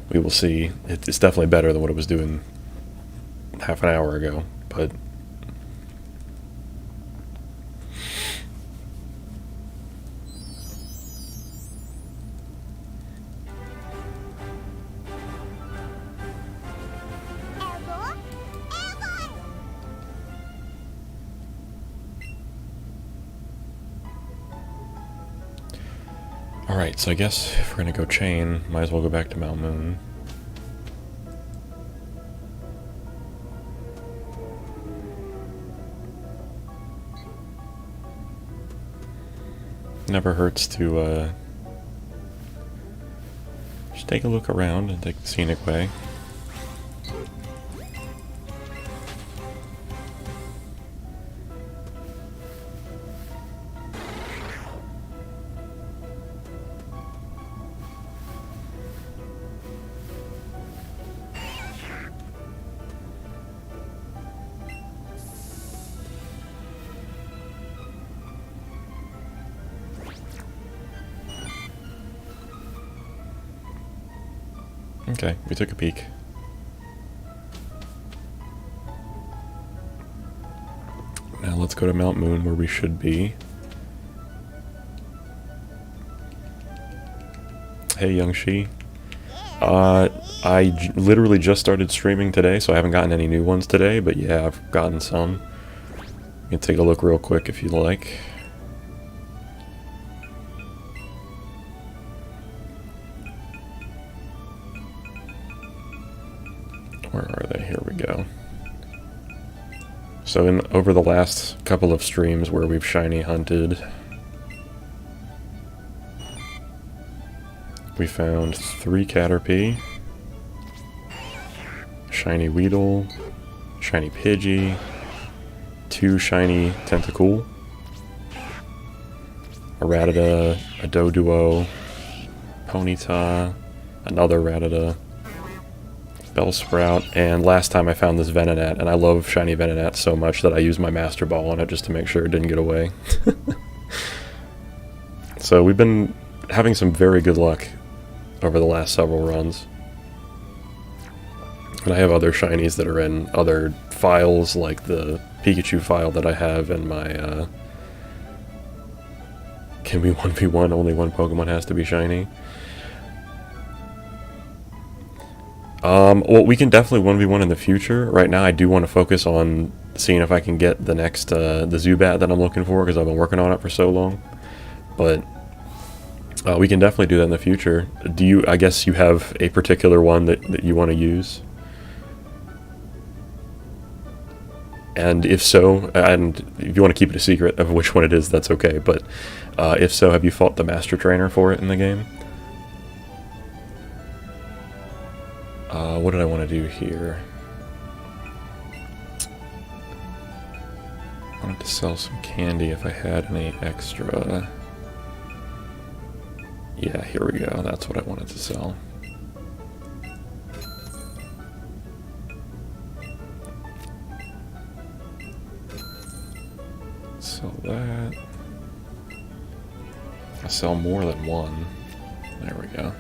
We will see. It's definitely better than what it was doing half an hour ago, but alright, so I guess if we're gonna go chain, might as well go back to Mount Moon. Never hurts to just take a look around and take the scenic way. Okay, we took a peek. Now let's go to Mount Moon where we should be. Hey, Young Shi. I literally just started streaming today, so I haven't gotten any new ones today, but yeah, I've gotten some. You can take a look real quick if you'd like. Where are they? Here we go. So over the last couple of streams where we've shiny hunted, we found 3 Caterpie, shiny Weedle, shiny Pidgey, 2 shiny Tentacool, a Rattata, a Doduo, Ponyta, another Rattata, Bellsprout, and last time I found this Venonat, and I love shiny Venonat so much that I used my Master Ball on it just to make sure it didn't get away. So we've been having some very good luck over the last several runs. And I have other shinies that are in other files, like the Pikachu file that I have in my Can we 1v1, only one Pokemon has to be shiny. Well, we can definitely 1v1 in the future. Right now I do want to focus on seeing if I can get the next, the Zubat that I'm looking for, because I've been working on it for so long. But we can definitely do that in the future. I guess you have a particular one that you want to use? And if so, and if you want to keep it a secret of which one it is, that's okay. But if so, have you fought the Master Trainer for it in the game? What did I want to do here? I wanted to sell some candy if I had any extra. Yeah, here we go. That's what I wanted to sell. Sell that. I sell more than one. There we go.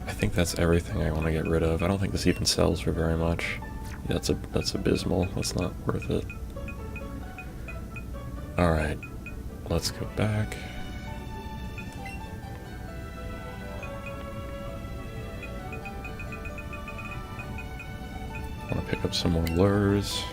I think that's everything I want to get rid of. I don't think this even sells for very much. Yeah, that's abysmal. That's not worth it. Alright, let's go back. I want to pick up some more lures.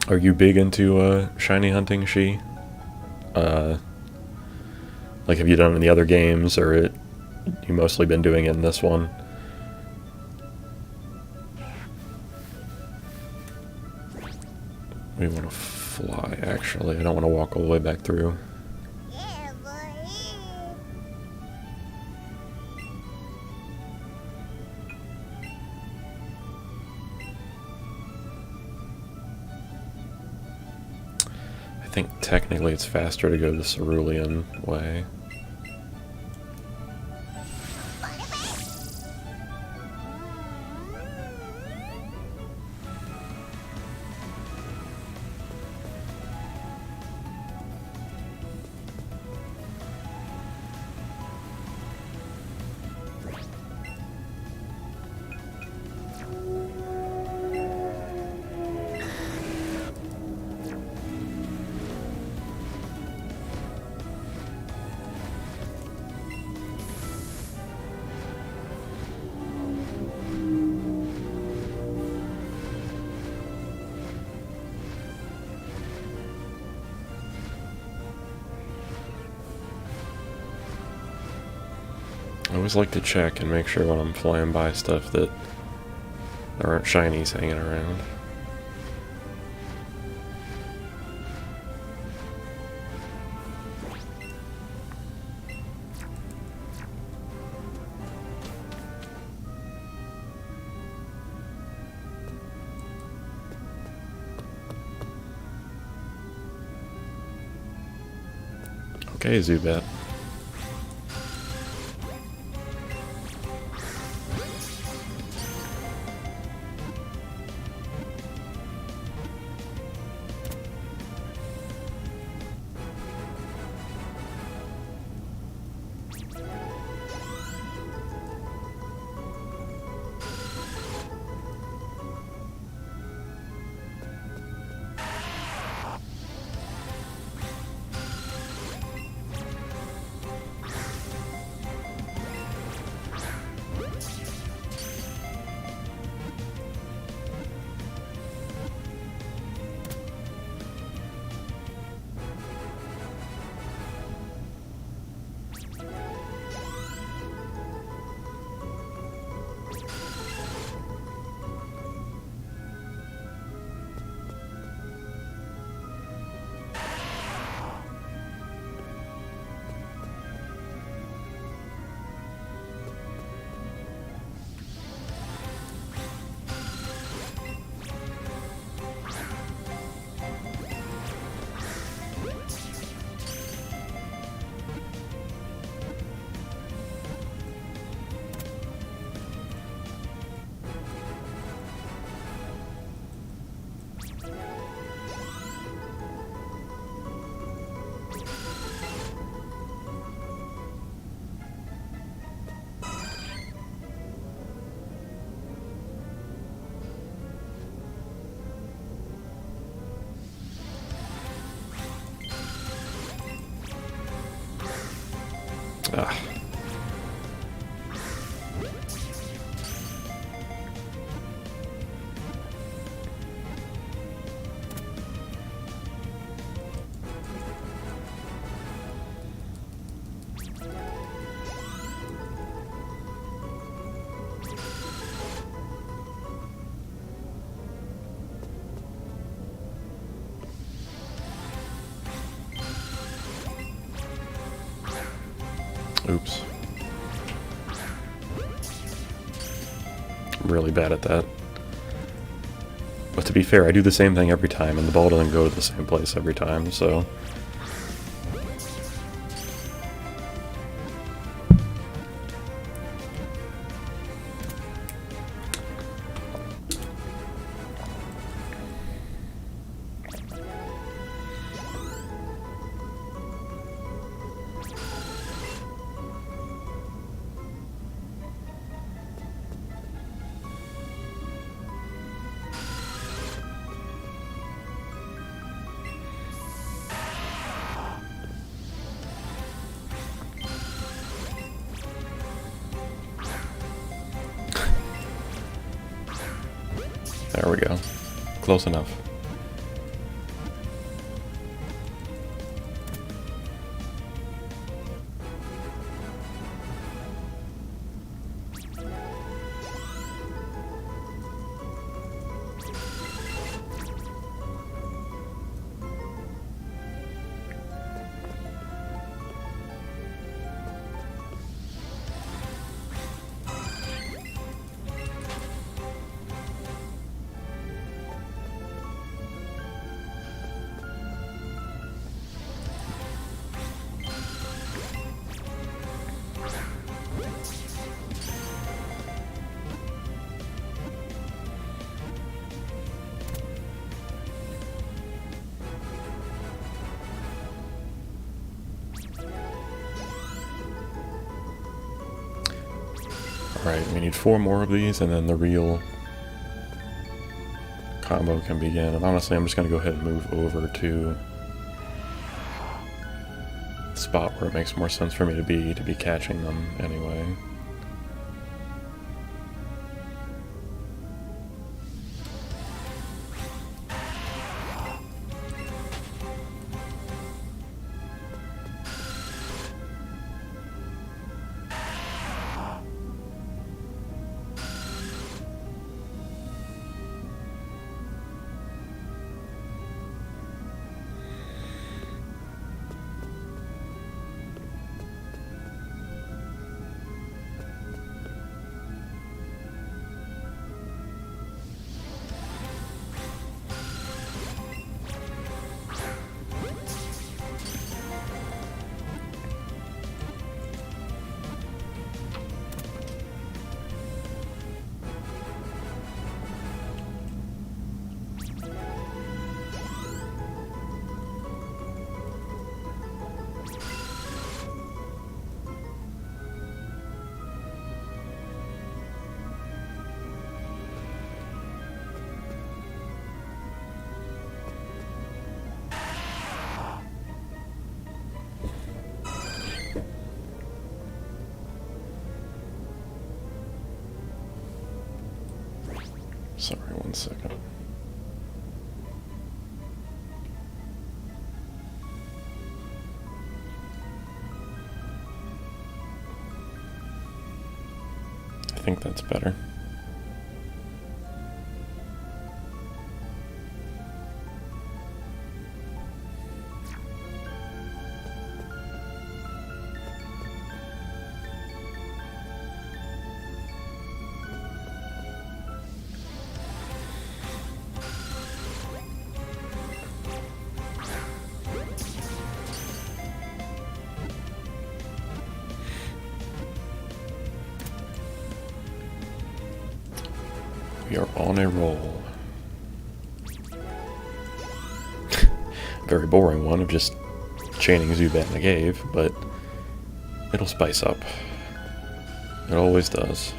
Are you big into shiny hunting, Shi? Like, have you done it in the other games, or you mostly been doing it in this one? We want to fly, actually. I don't want to walk all the way back through. think technically it's faster to go the cerulean way. I always like to check and make sure when I'm flying by stuff that there aren't shinies hanging around. Okay, Zubat. Ah. Oops. I'm really bad at that. But to be fair, I do the same thing every time, and the ball doesn't go to the same place every time, so... There we go. Close enough. Alright, we need 4 more of these, and then the real combo can begin. And honestly, I'm just going to go ahead and move over to the spot where it makes more sense for me to be catching them anyway. Sorry, 1 second. I think that's better. We are on a roll. Very boring one of just chaining Zubat in the cave, but it'll spice up. It always does.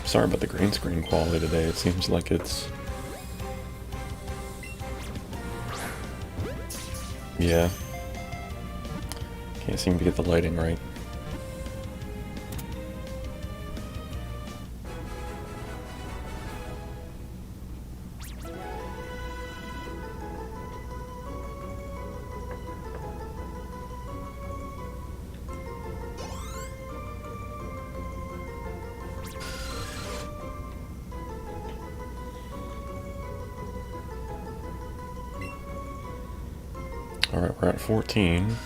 Sorry about the green screen quality today. It seems like it's... Yeah. Can't seem to get the lighting right. Alright, we're at 14.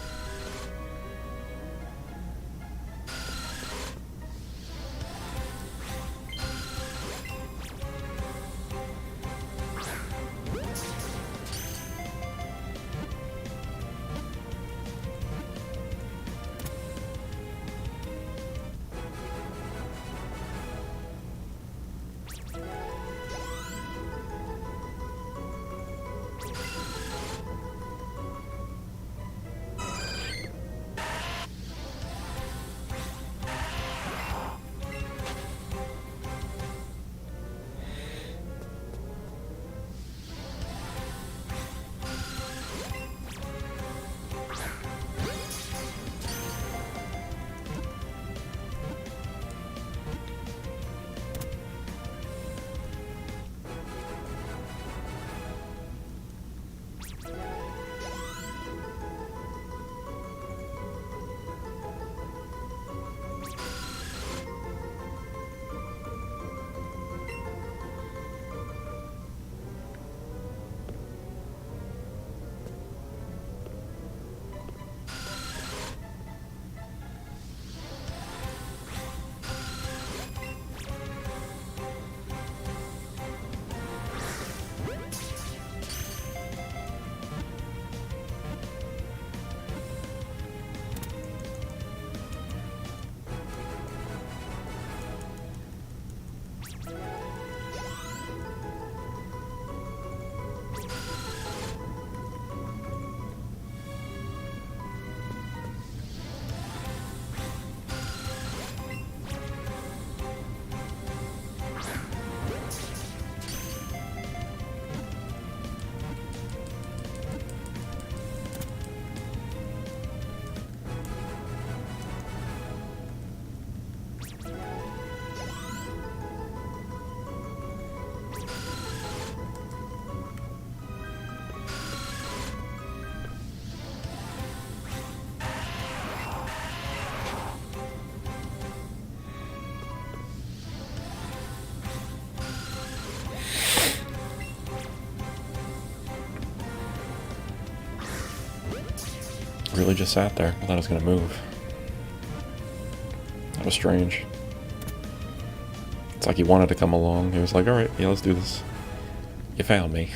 Really just sat there. I thought it was gonna move. That was strange. It's like he wanted to come along. He was like, alright, yeah, let's do this. You found me.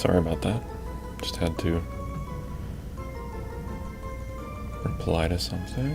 Sorry about that. Just had to reply to something.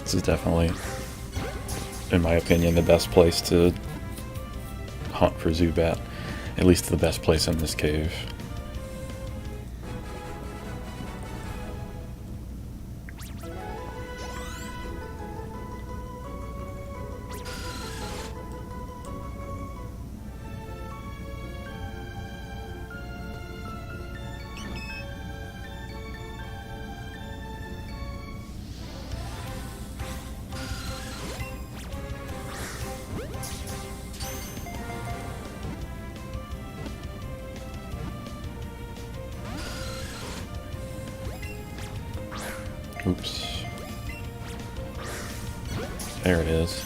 This is definitely, in my opinion, the best place to hunt for Zubat. At least the best place in this cave. Oops. There it is.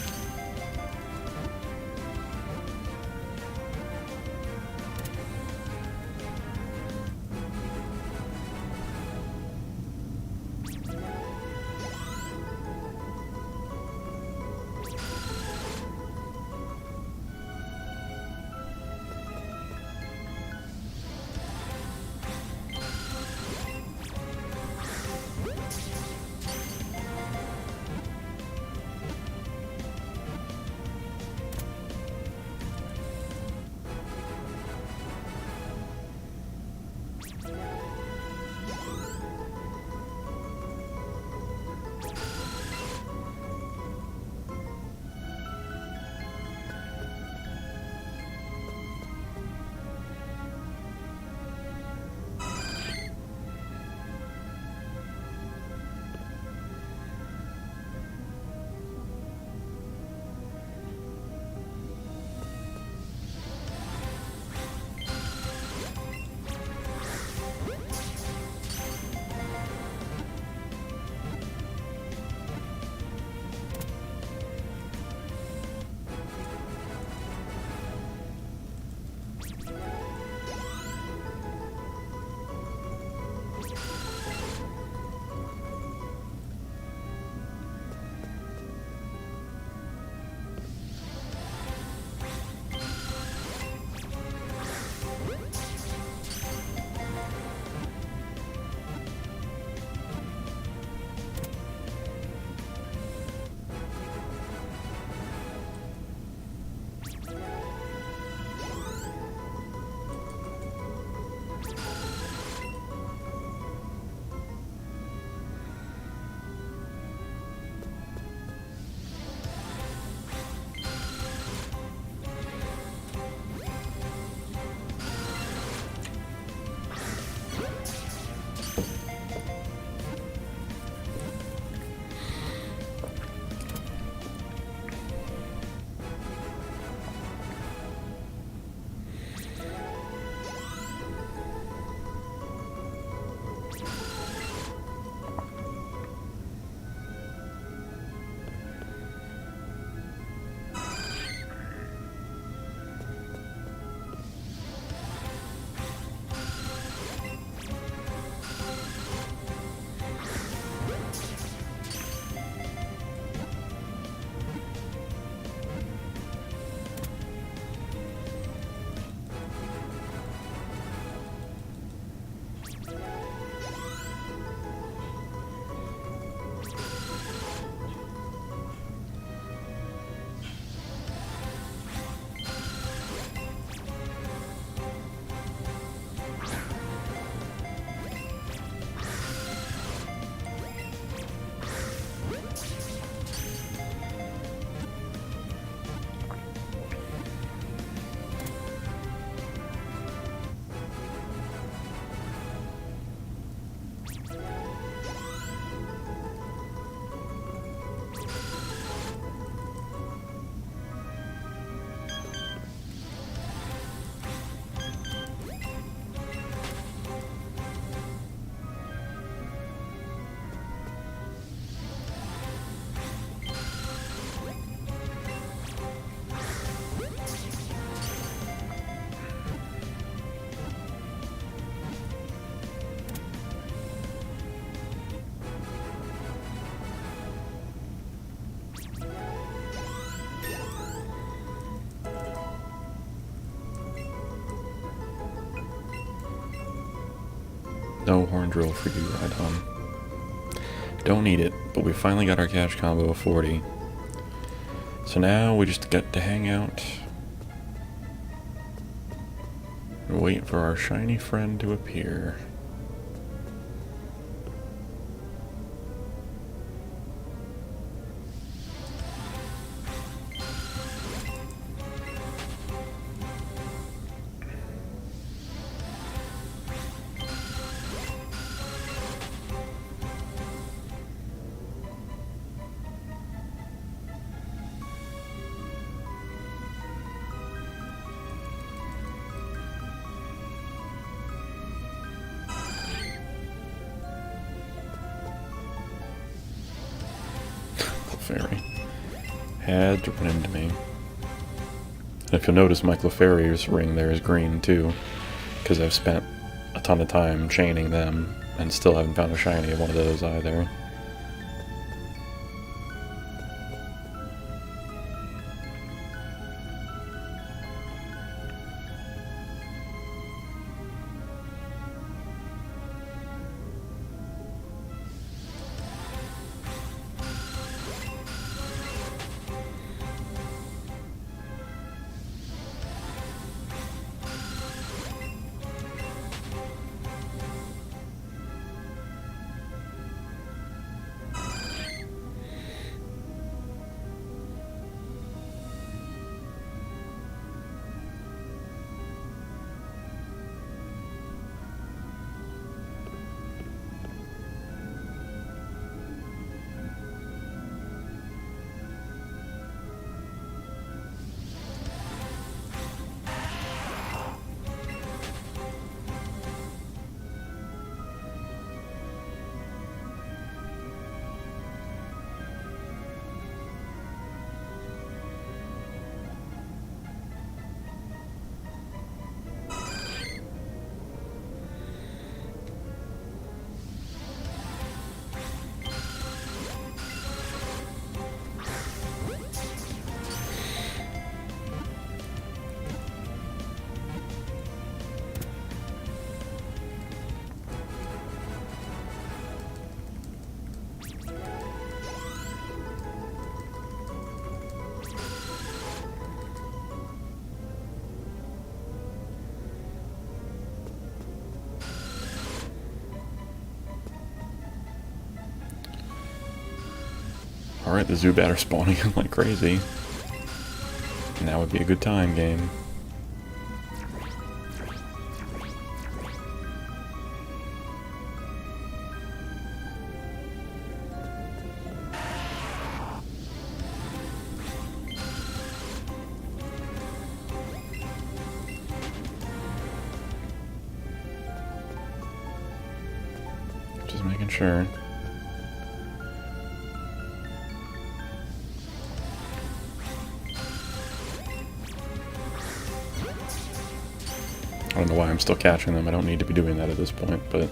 No horn drill for you, Rydon. Don't need it, but we finally got our cash combo of 40. So now we just get to hang out and wait for our shiny friend to appear. Clefairy. Had to run into me. And if you'll notice, my Clefairy's ring there is green too, because I've spent a ton of time chaining them and still haven't found a shiny of one of those either. Alright, the Zubat are spawning in like crazy. Now would be a good time, game. Just making sure. I don't know why I'm still catching them. I don't need to be doing that at this point, but...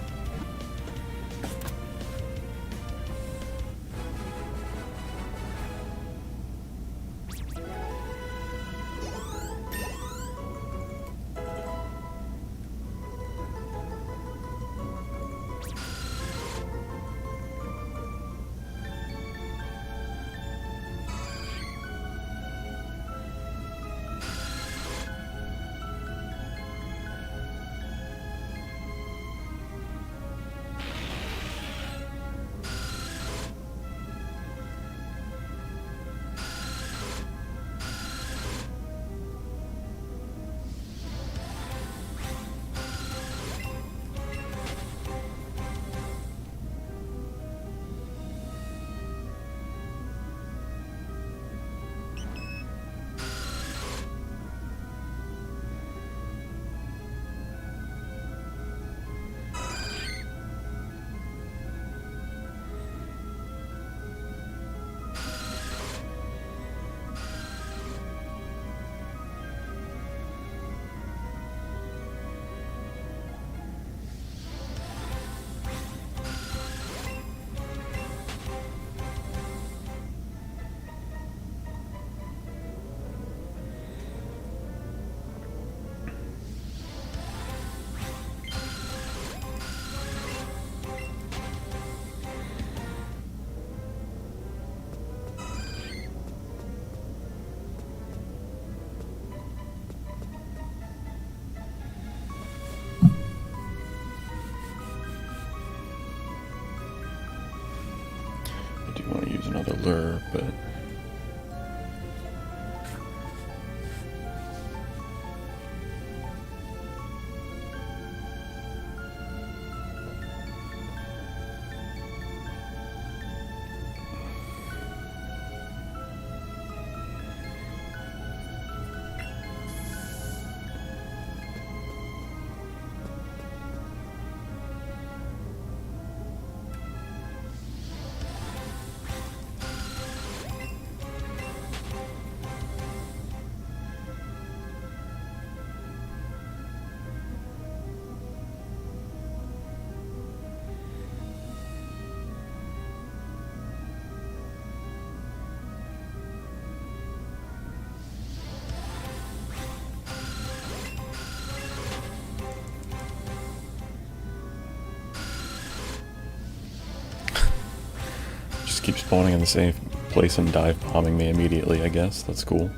keep spawning in the same place and dive bombing me immediately, I guess. That's cool.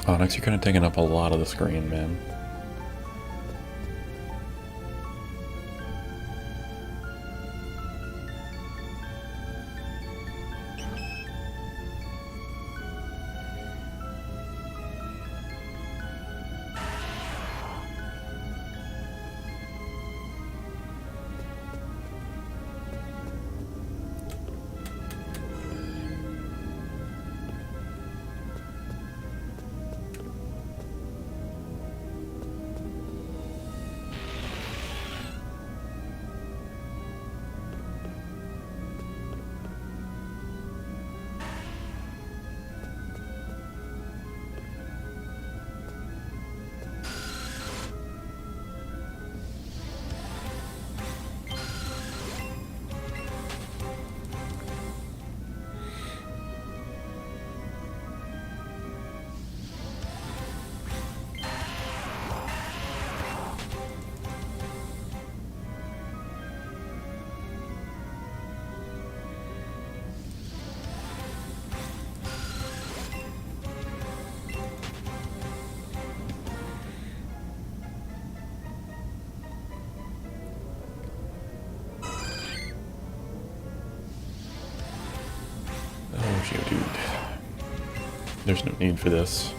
Onyx, you're kind of taking up a lot of the screen, man. Oh, dude. There's no need for this.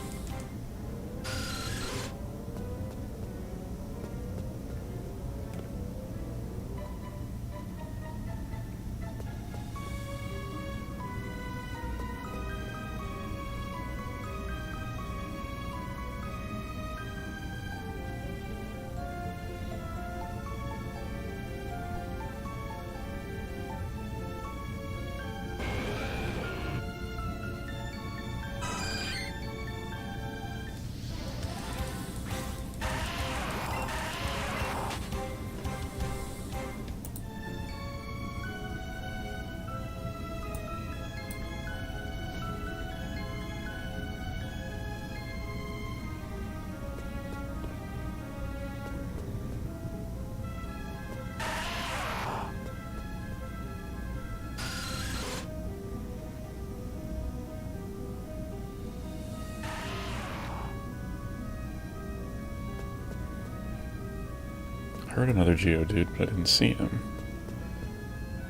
I heard another Geodude, but I didn't see him.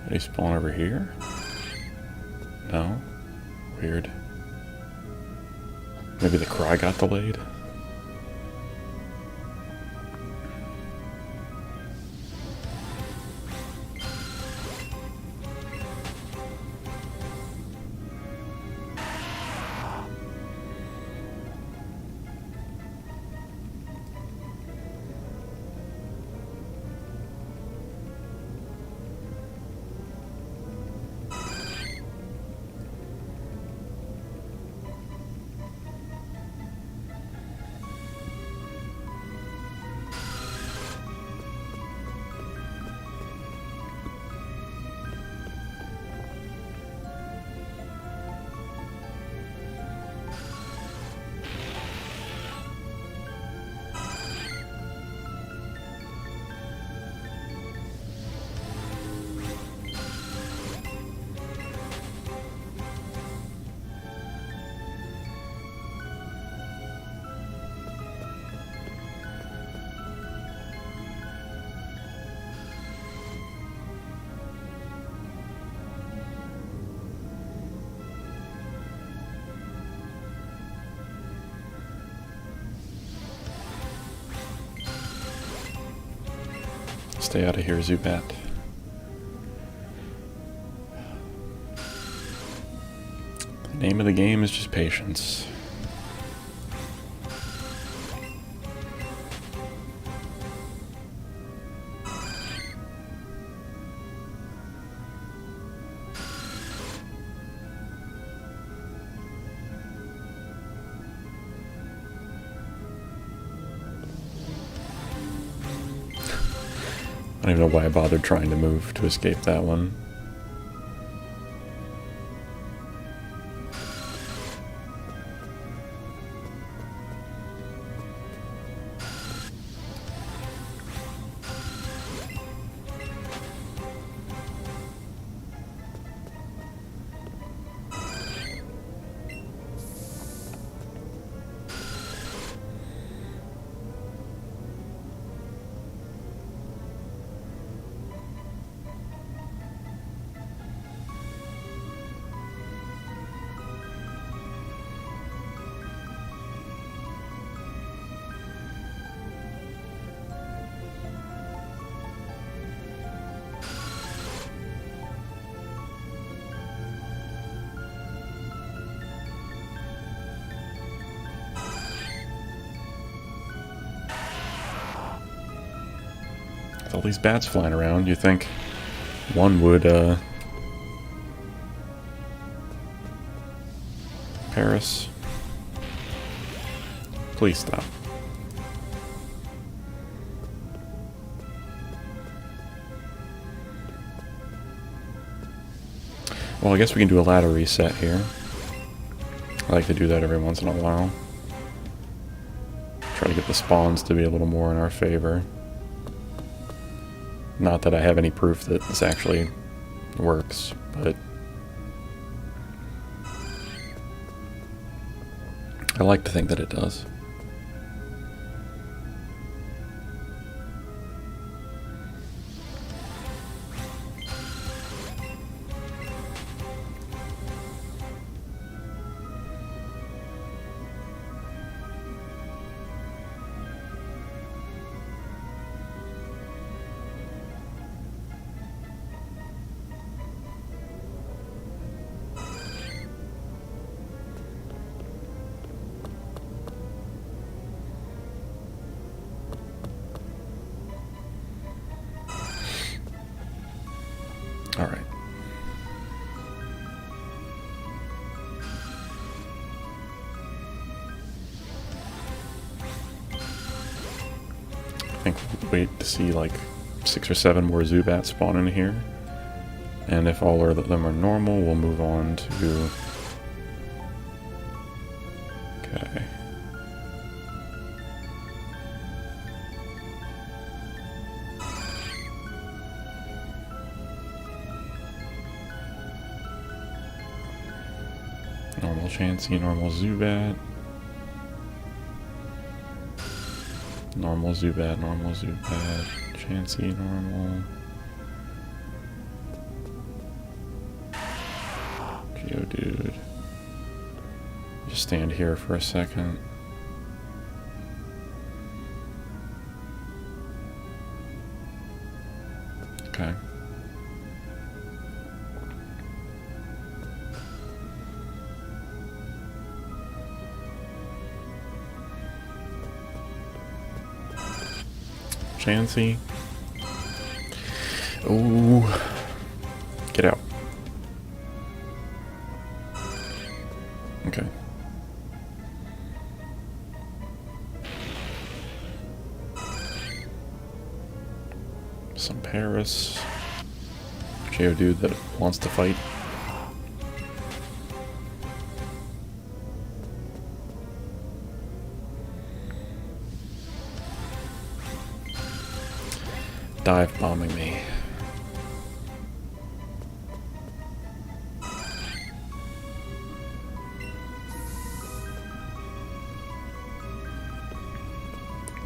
Did he spawn over here? No? Weird. Maybe the cry got delayed? Stay out of here, Zubat. The name of the game is just patience. I don't even know why I bothered trying to move to escape that one. With all these bats flying around, you think one would, Paris? Please stop. Well, I guess we can do a ladder reset here. I like to do that every once in a while. Try to get the spawns to be a little more in our favor. Not that I have any proof that this actually works, but I like to think that it does. All right. I think we'll wait to see like 6 or 7 more Zubats spawn in here. And if all of them are normal, we'll move on to... Okay. Normal Chansey, normal Zubat. Normal Zubat, normal Zubat. Chansey, normal. Geodude. Just stand here for a second. Okay. Chansey. Oh, get out. Okay. Some Paris. Geodude that wants to fight. Dive bombing me.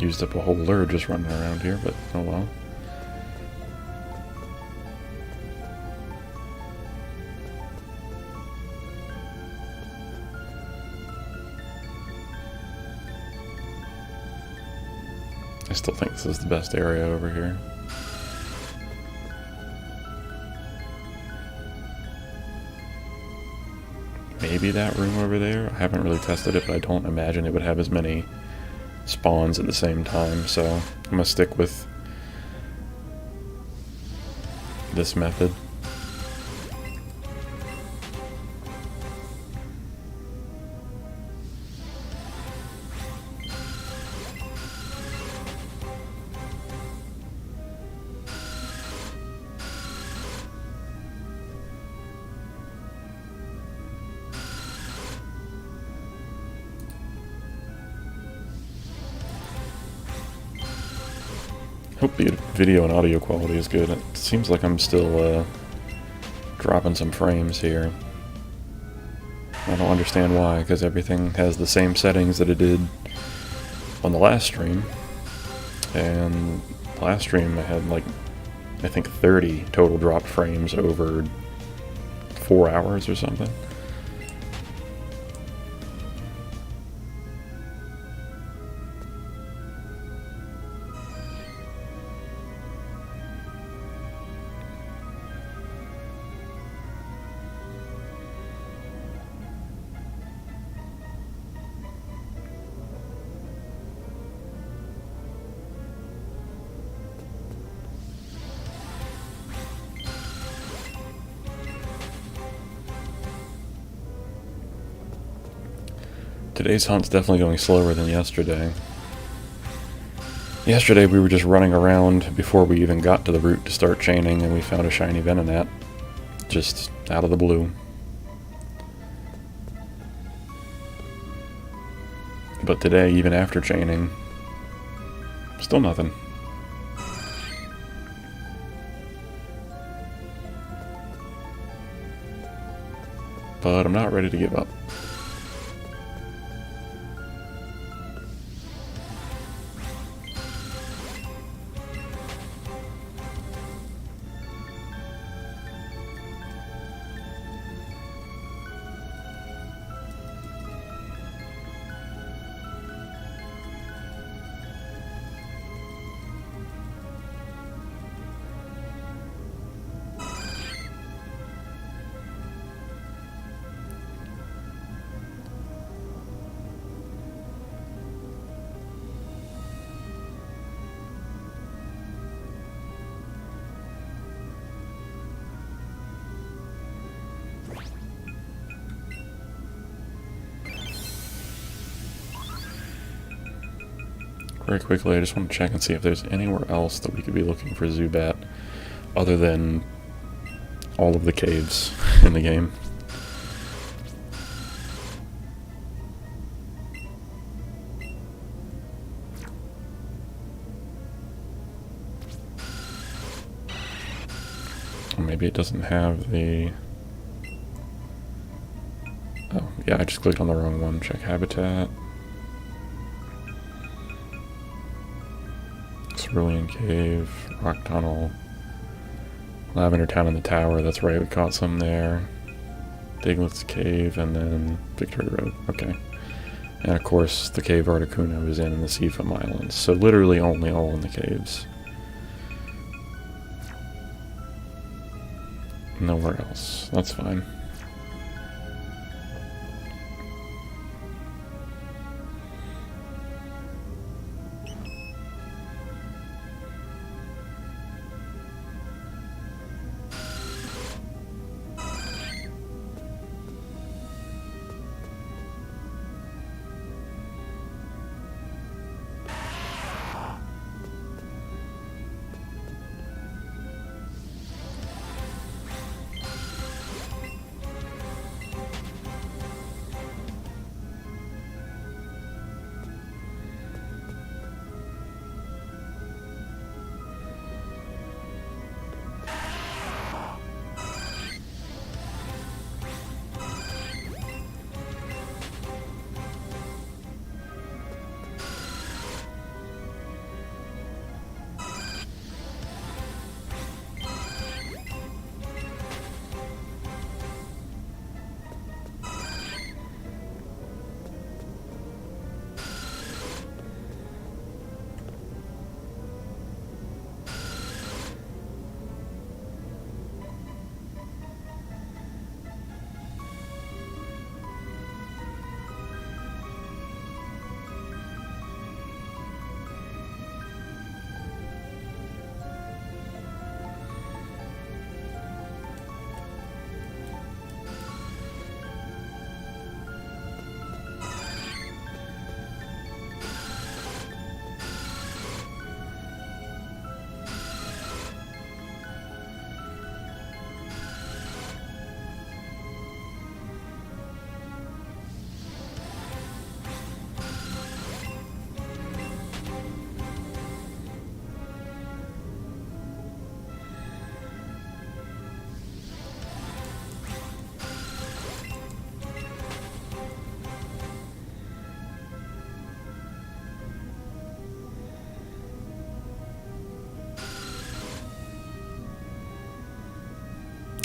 Used up a whole lure just running around here, but oh well. I still think this is the best area over here. maybe that room over there. I haven't really tested it, but I don't imagine it would have as many spawns at the same time, so I'm gonna stick with this method. Hope the video and audio quality is good. It seems like I'm still dropping some frames here. I don't understand why, because everything has the same settings that it did on the last stream. And last stream I had like, I think 30 total dropped frames over 4 hours or something. Today's hunt's definitely going slower than yesterday. Yesterday we were just running around before we even got to the route to start chaining, and we found a shiny Venonat. Just out of the blue. But today, even after chaining, still nothing. But I'm not ready to give up. Very quickly, I just want to check and see if there's anywhere else that we could be looking for Zubat other than all of the caves in the game. Or maybe it doesn't have the... Oh, yeah, I just clicked on the wrong one. Check habitat. Cerulean Cave, Rock Tunnel, Lavender Town in the Tower, that's right, we caught some there. Diglett's Cave, and then Victory Road, okay. And of course, the cave Articuno is in the Seafoam Islands, so literally only all in the caves. Nowhere else, that's fine.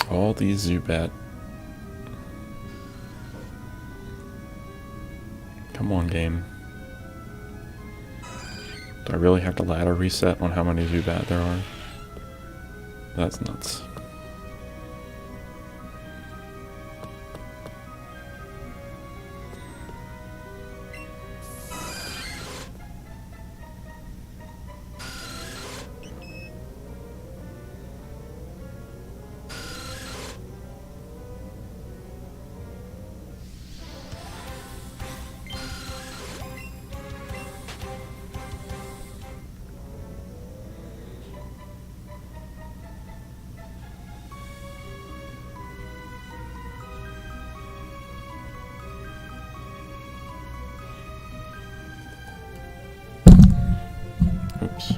All these Zubat. Come on, game. Do I really have to ladder reset on how many Zubat there are? That's nuts. Oops.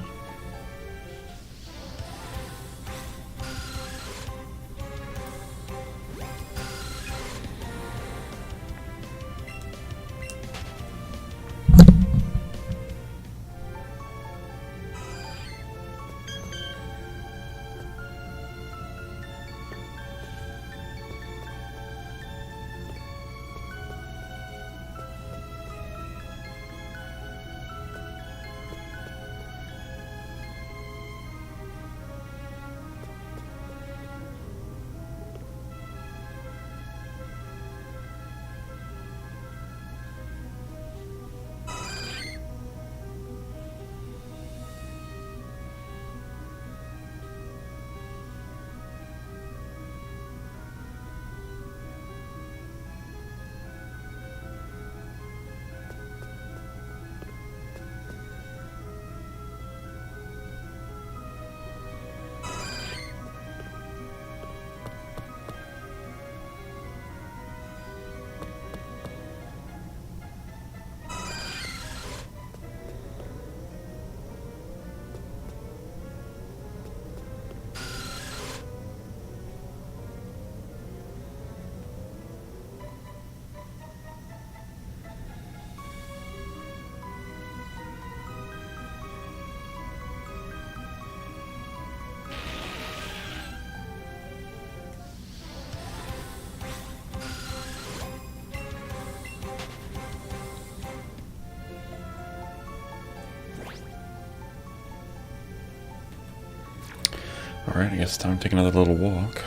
Alright, I guess it's time to take another little walk.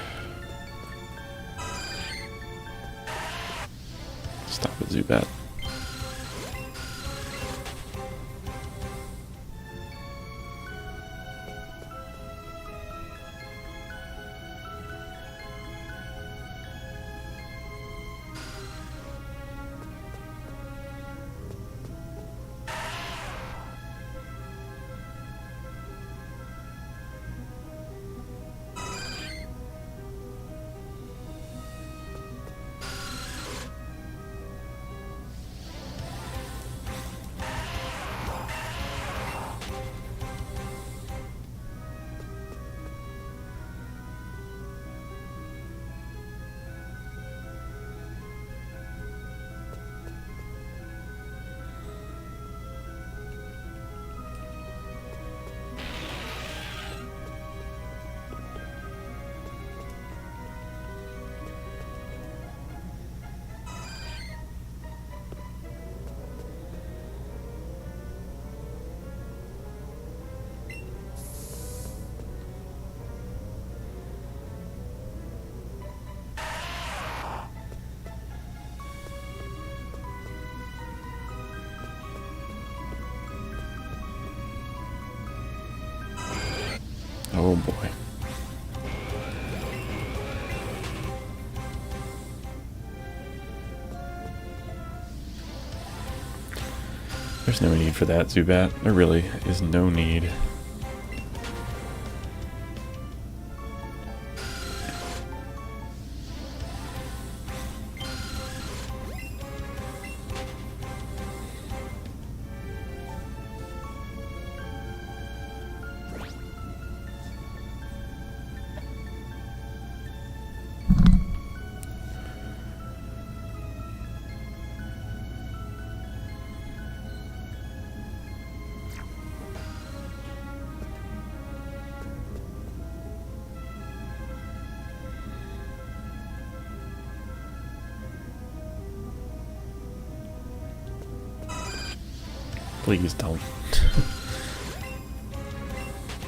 Stop it, Zubat. Oh boy. There's no need for that, Zubat. There really is no need. Please don't.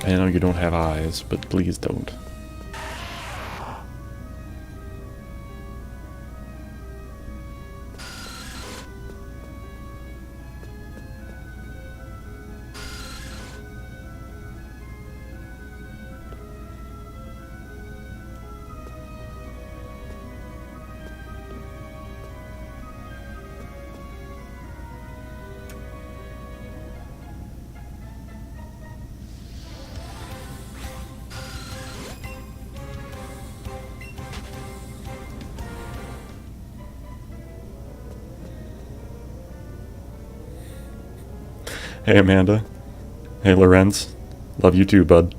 I know you don't have eyes, but please don't. Hey Amanda. Hey Lorenz. Love you too, bud.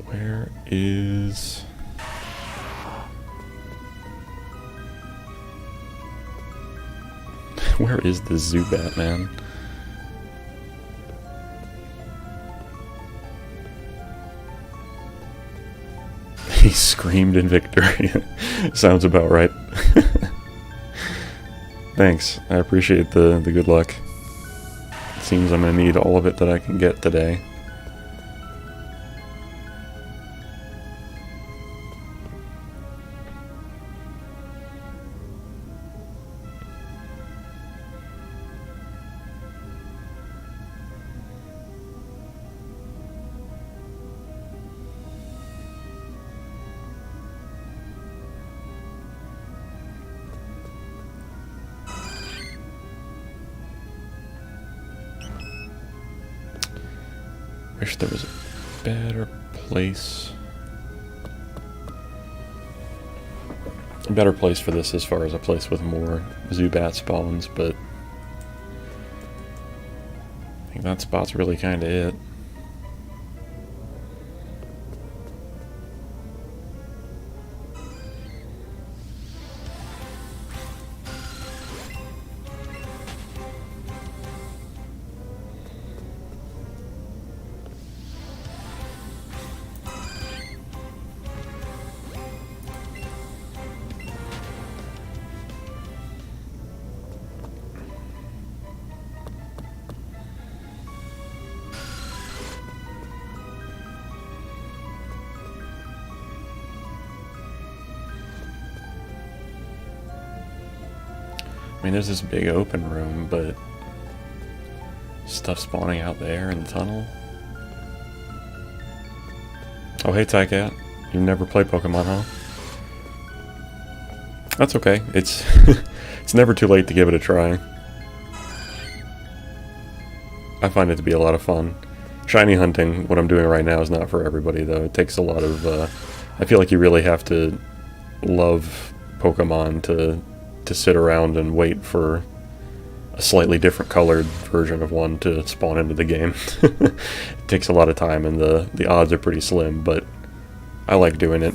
Where is... Where is the Zubat, man? He screamed in victory. Sounds about right. Thanks, I appreciate the good luck. It seems I'm gonna need all of it that I can get today. Wish there was a better place. A better place for this as far as a place with more Zubat spawns, but I think that spot's really kind of it. I mean, there's this big open room, but stuff spawning out there in the tunnel. Oh, hey, Tycat. You've never played Pokemon, huh? That's okay. It's it's never too late to give it a try. I find it to be a lot of fun. Shiny hunting, what I'm doing right now, is not for everybody, though. It takes a lot of... I feel like you really have to love Pokemon to sit around and wait for a slightly different colored version of one to spawn into the game. It takes a lot of time, and the odds are pretty slim, but I like doing it.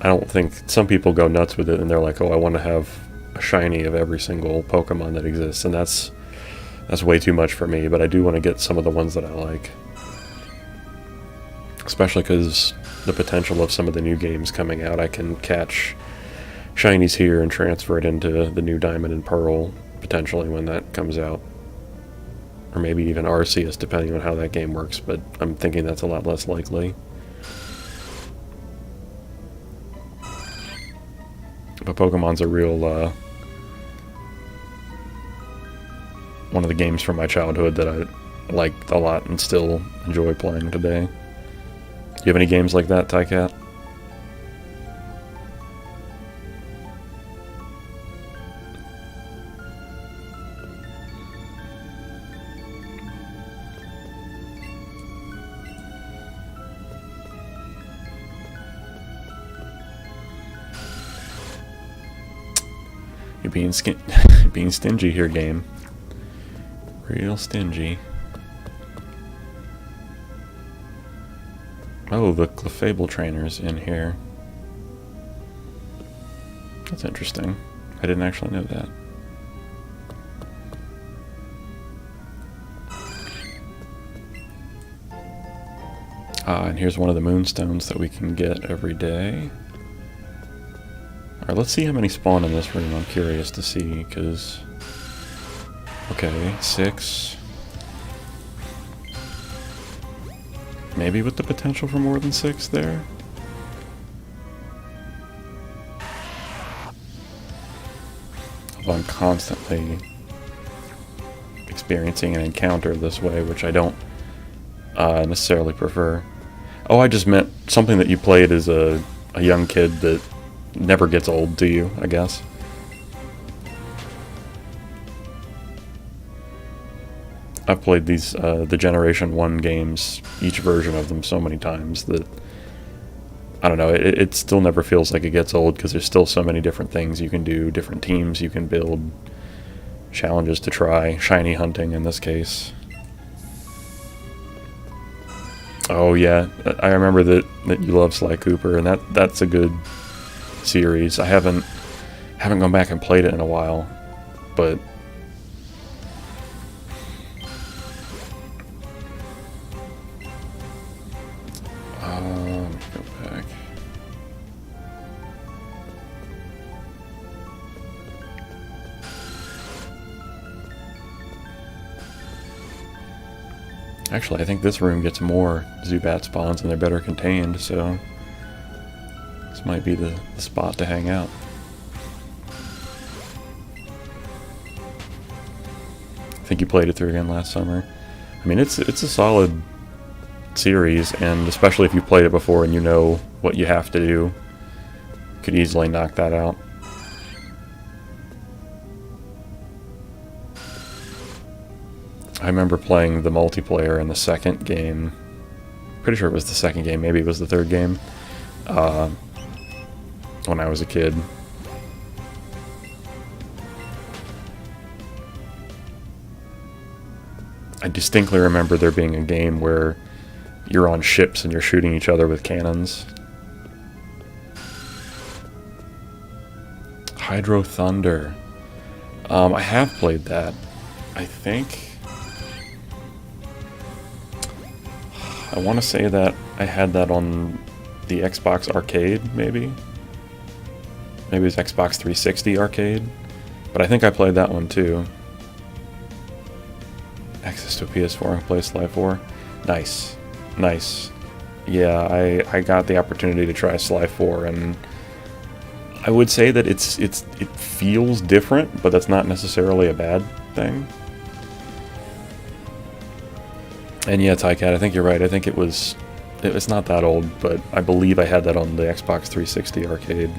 I don't think... Some people go nuts with it, and they're like, oh, I want to have a shiny of every single Pokemon that exists, and that's way too much for me, but I do want to get some of the ones that I like. Especially because the potential of some of the new games coming out, I can catch shinies here and transfer it into the new Diamond and Pearl, potentially, when that comes out. Or maybe even Arceus, depending on how that game works, but I'm thinking that's a lot less likely. But Pokemon's a real, one of the games from my childhood that I liked a lot and still enjoy playing today. Do you have any games like that, Tycat? You're being stingy here, game. Real stingy. Oh, the Clefable trainer's in here. That's interesting. I didn't actually know that. And here's one of the moonstones that we can get every day. Alright, let's see how many spawn in this room. I'm curious to see, because Okay, 6. Maybe with the potential for more than 6 there. Although I'm constantly experiencing an encounter this way, which I don't necessarily prefer. Oh, I just meant something that you played as a young kid that never gets old to you, I guess. I've played these, the Generation 1 games, each version of them, so many times that, I don't know, it still never feels like it gets old because there's still so many different things you can do, different teams you can build, challenges to try, shiny hunting in this case. Oh yeah, I remember that you love Sly Cooper, and that's a good series. I haven't gone back and played it in a while, but let me go back. Actually, I think this room gets more Zubat spawns and they're better contained, so this might be the spot to hang out. I think you played it through again last summer. I mean, it's a solid series, and especially if you played it before and you know what you have to do, you could easily knock that out. I remember playing the multiplayer in the second game. Pretty sure it was the second game, maybe it was the third game, when I was a kid. I distinctly remember there being a game where you're on ships and you're shooting each other with cannons. Hydro Thunder. I have played that, I think. I want to say that I had that on the Xbox Arcade, maybe? Maybe it was Xbox 360 Arcade. But I think I played that one too. Access to a PS4 and play Sly 4. Nice. Nice. Yeah, I got the opportunity to try Sly 4, and I would say that it feels different, but that's not necessarily a bad thing. And yeah, Tycat, I think you're right. I think it's not that old, but I believe I had that on the Xbox 360 Arcade.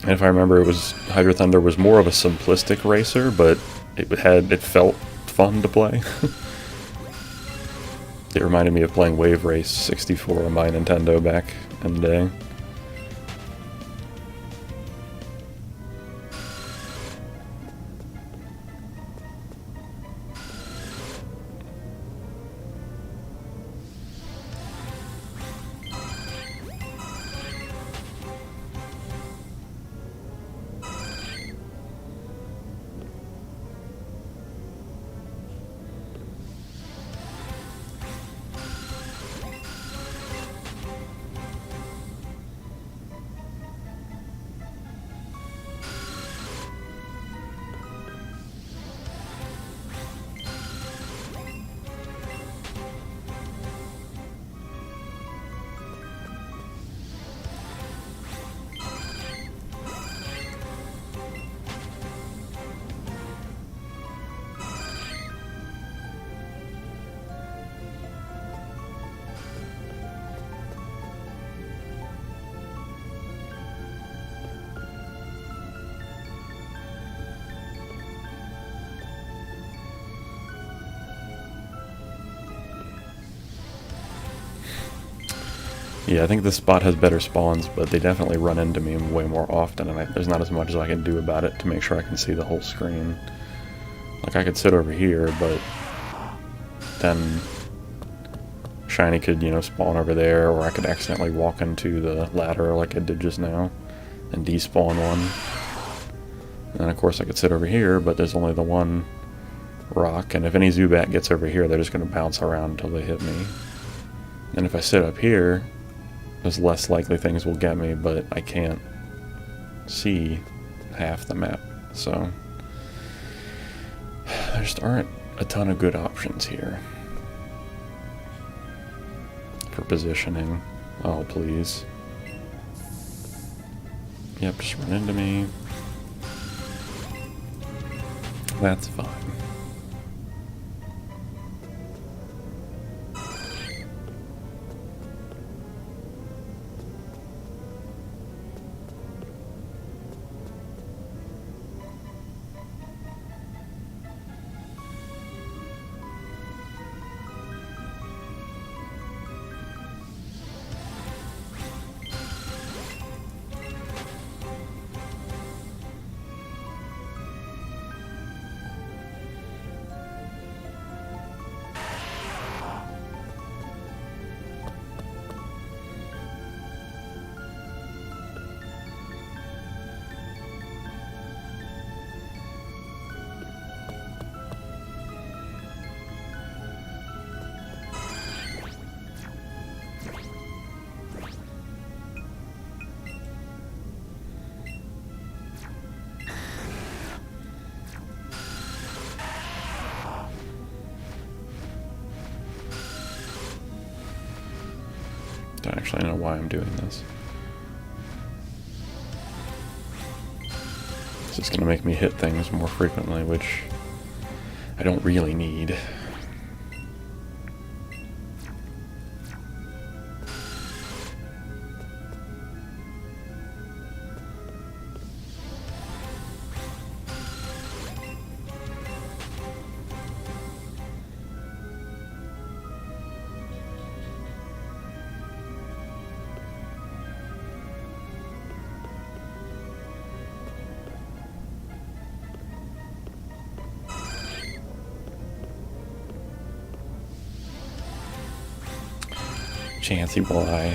And if I remember, Hydro Thunder was more of a simplistic racer, but it felt fun to play. It reminded me of playing Wave Race 64 on my Nintendo back in the day. Yeah, I think this spot has better spawns, but they definitely run into me way more often, and there's not as much as I can do about it to make sure I can see the whole screen. Like, I could sit over here, but then Shiny could, spawn over there, or I could accidentally walk into the ladder like I did just now and despawn one. And then, of course, I could sit over here, but there's only the one rock, and if any Zubat gets over here, they're just going to bounce around until they hit me. And if I sit up here, there's less likely things will get me, but I can't see half the map. So there just aren't a ton of good options here for positioning. Oh, please. Yep, just run into me. That's fine. Don't actually know why I'm doing this. It's just gonna make me hit things more frequently, which I don't really need. Chancy boy.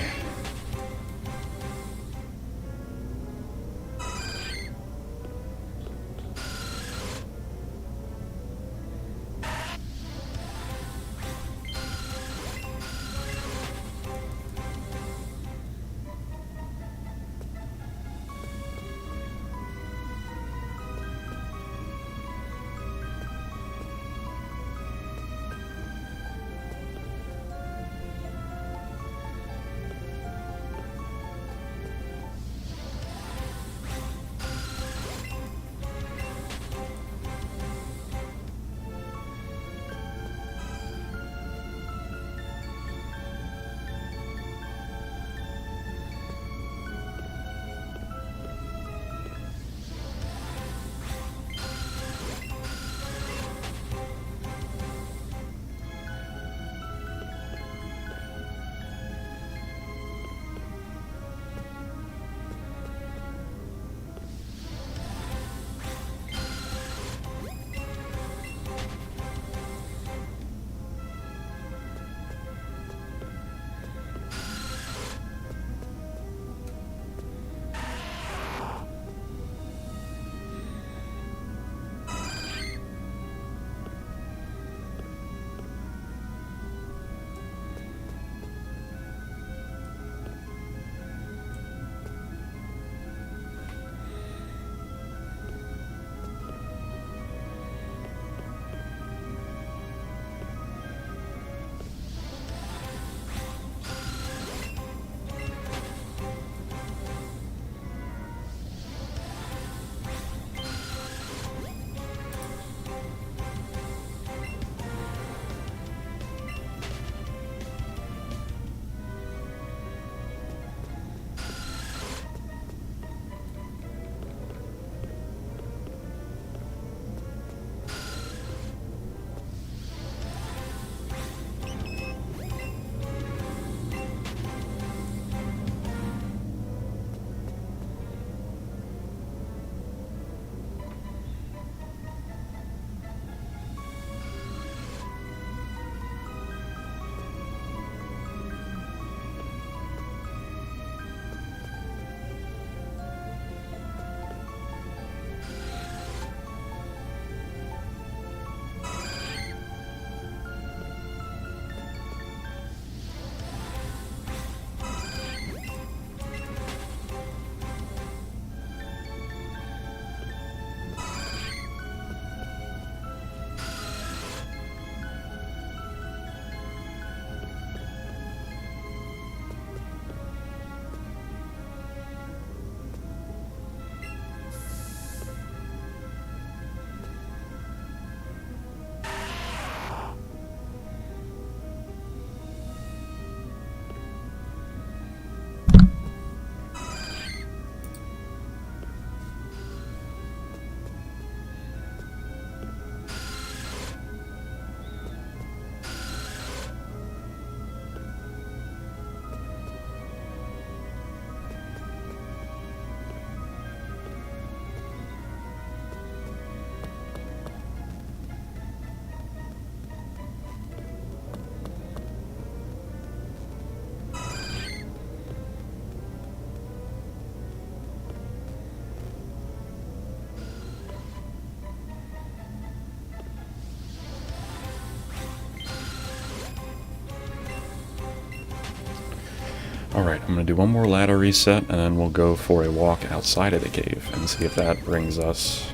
Alright, I'm going to do one more ladder reset, and then we'll go for a walk outside of the cave and see if that brings us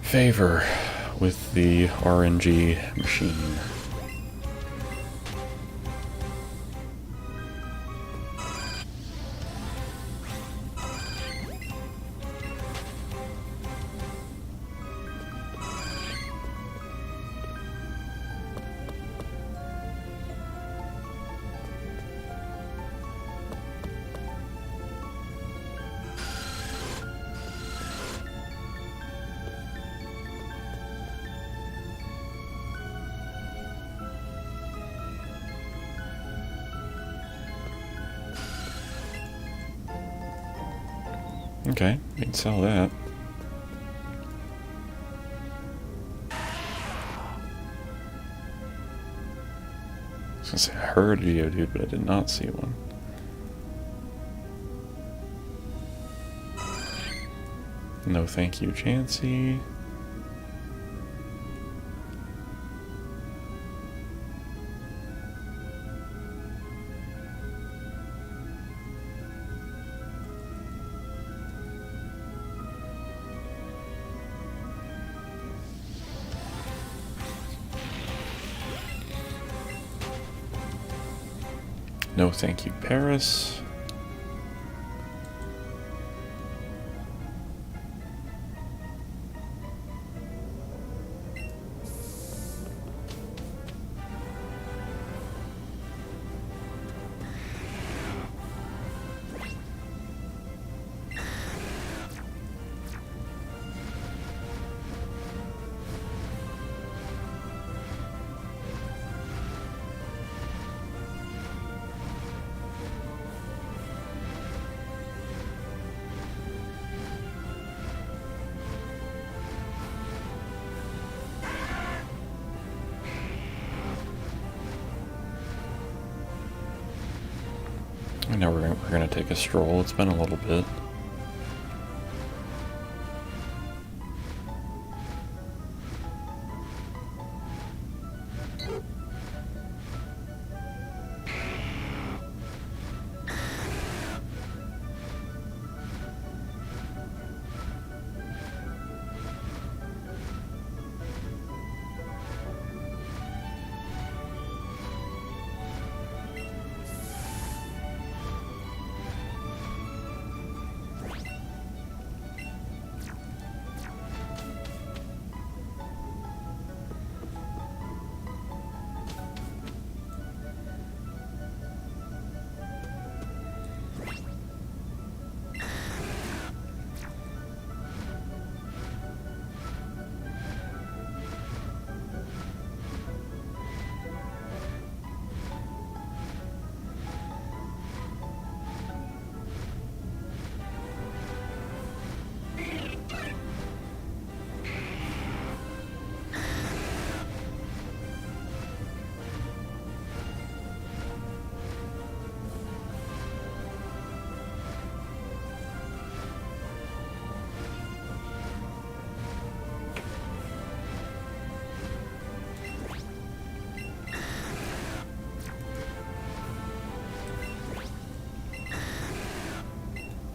favor with the RNG machine. Okay, we can sell that. I was gonna say I heard a Geodude, but I did not see one. No thank you, Chansey. No thank you, Paris. I know we're gonna take a stroll. It's been a little bit.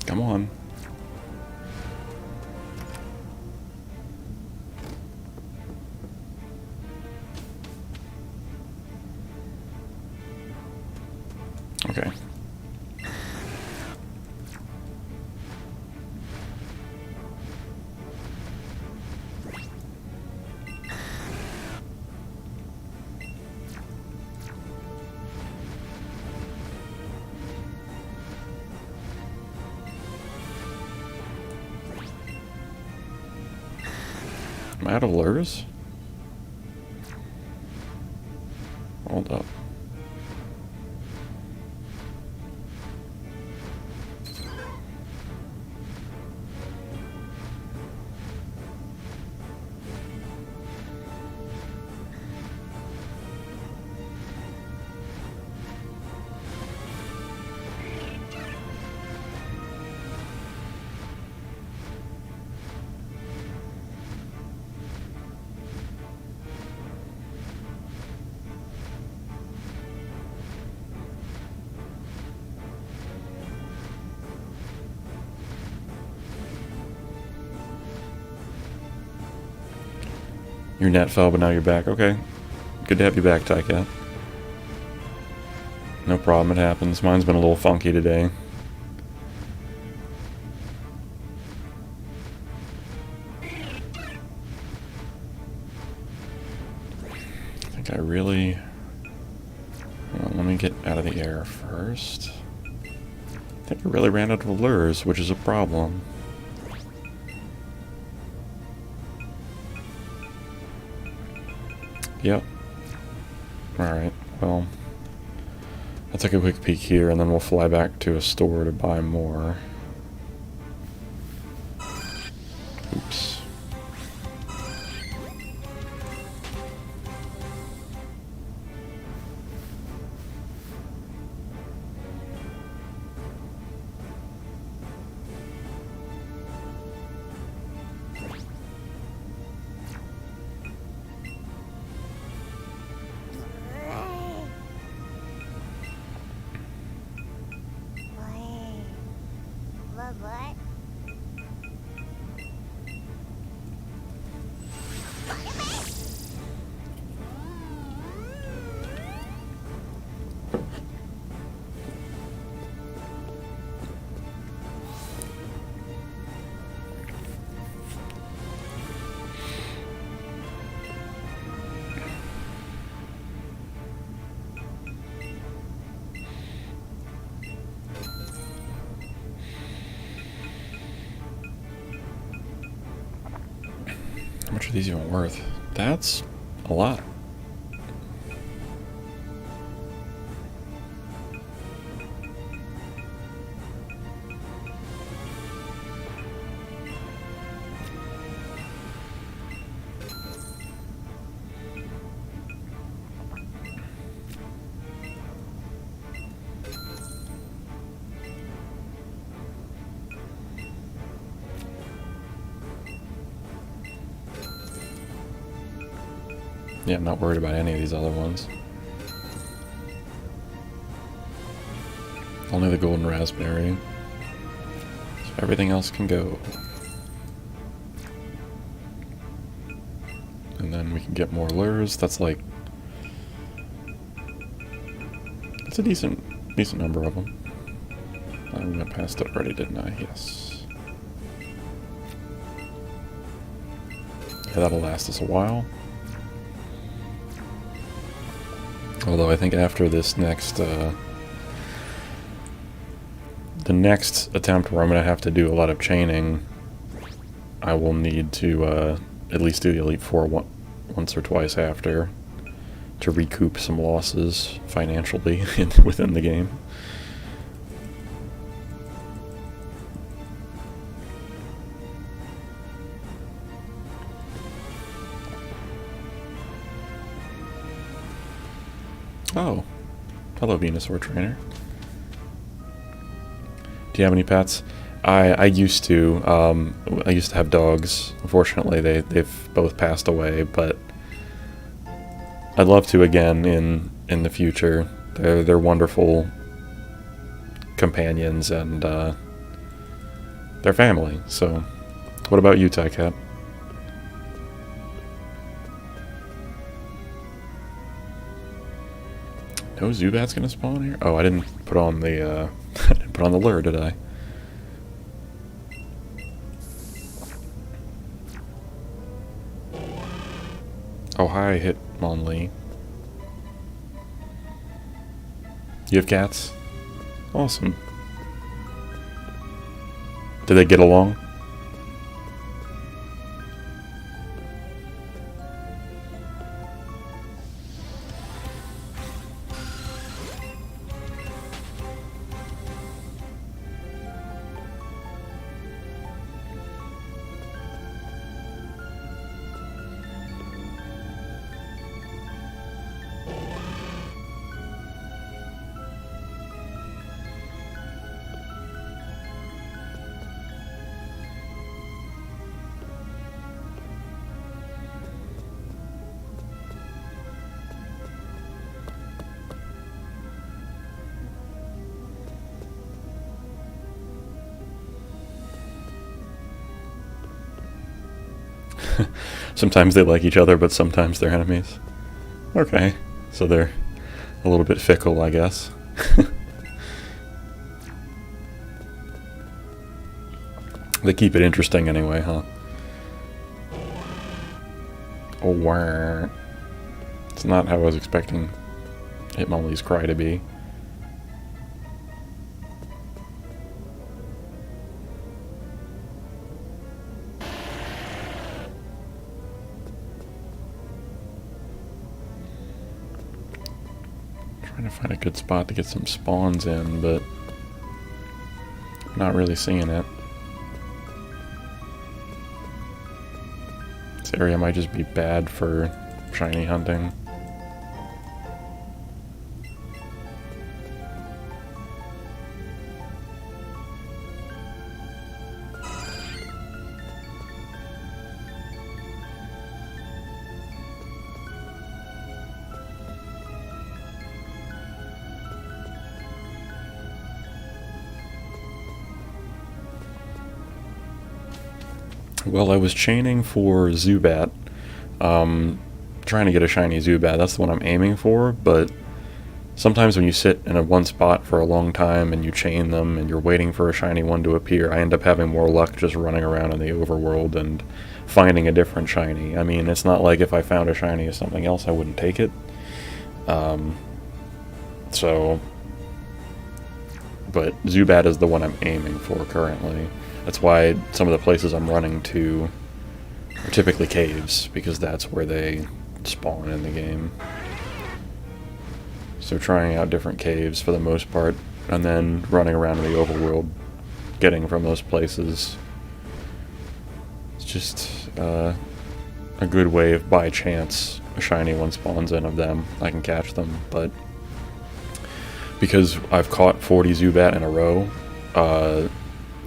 Come on. Okay. Am I out of lures? Hold up. Your net fell, but now you're back. Okay. Good to have you back, Tycat. No problem, it happens. Mine's been a little funky today. I think I really... Well, let me get out of the air first. I think I really ran out of lures, which is a problem. Yep. Alright, well... I'll take a quick peek here, and then we'll fly back to a store to buy more. Oops. What? How much are these even worth? That's a lot. Yeah, I'm not worried about any of these other ones. Only the golden raspberry. So everything else can go. And then we can get more lures. That's like... That's a decent number of them. I went past it already, didn't I? Yes. Yeah, that'll last us a while. Although I think after this next, the next attempt where I'm going to have to do a lot of chaining, I will need to at least do the Elite Four once or twice after to recoup some losses financially within the game. Oh, hello Venusaur trainer. Do you have any pets? I used to. I used to have dogs. Unfortunately, they've both passed away. But I'd love to again in the future. They're wonderful companions and they're family. So, what about you, Tycat? No Zubat's gonna spawn here? Oh, I didn't put on the I didn't put on the lure, did I? Oh, hi, Hitmonlee. You have cats? Awesome. Did they get along? Sometimes they like each other, but sometimes they're enemies. Okay, so they're a little bit fickle, I guess. They keep it interesting anyway, huh? Oh, wow. It's not how I was expecting Hitmonlee's cry to be. Trying to find a good spot to get some spawns in, but not really seeing it. This area might just be bad for shiny hunting. Well, I was chaining for Zubat, trying to get a shiny Zubat. That's the one I'm aiming for, but sometimes when you sit in one spot for a long time and you chain them and you're waiting for a shiny one to appear, I end up having more luck just running around in the overworld and finding a different shiny. I mean, it's not like if I found a shiny of something else, I wouldn't take it. But Zubat is the one I'm aiming for currently. That's why some of the places I'm running to are typically caves, because that's where they spawn in the game. So trying out different caves for the most part, and then running around in the overworld, getting from those places. It's just a good way if by chance a shiny one spawns in of them, I can catch them. But because I've caught 40 Zubat in a row,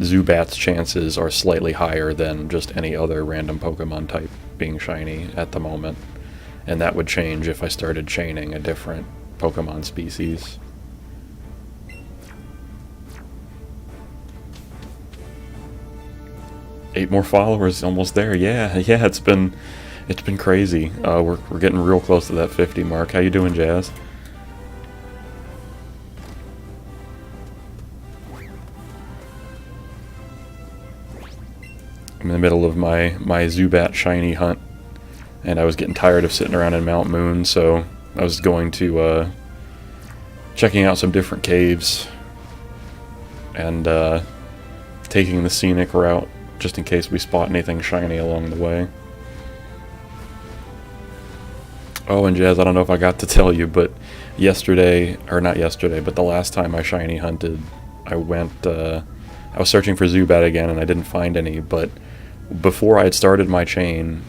Zubat's chances are slightly higher than just any other random Pokemon type being shiny at the moment. And that would change if I started chaining a different Pokemon species. Eight more followers, almost there. Yeah, it's been crazy. We're getting real close to that 50 mark. How you doing, Jazz? I'm in the middle of my Zubat shiny hunt, and I was getting tired of sitting around in Mount Moon, so I was going to checking out some different caves and taking the scenic route just in case we spot anything shiny along the way. Oh, and Jazz, I don't know if I got to tell you, but yesterday, or not yesterday, but the last time I shiny hunted, I was searching for Zubat again and I didn't find any, but before I had started my chain,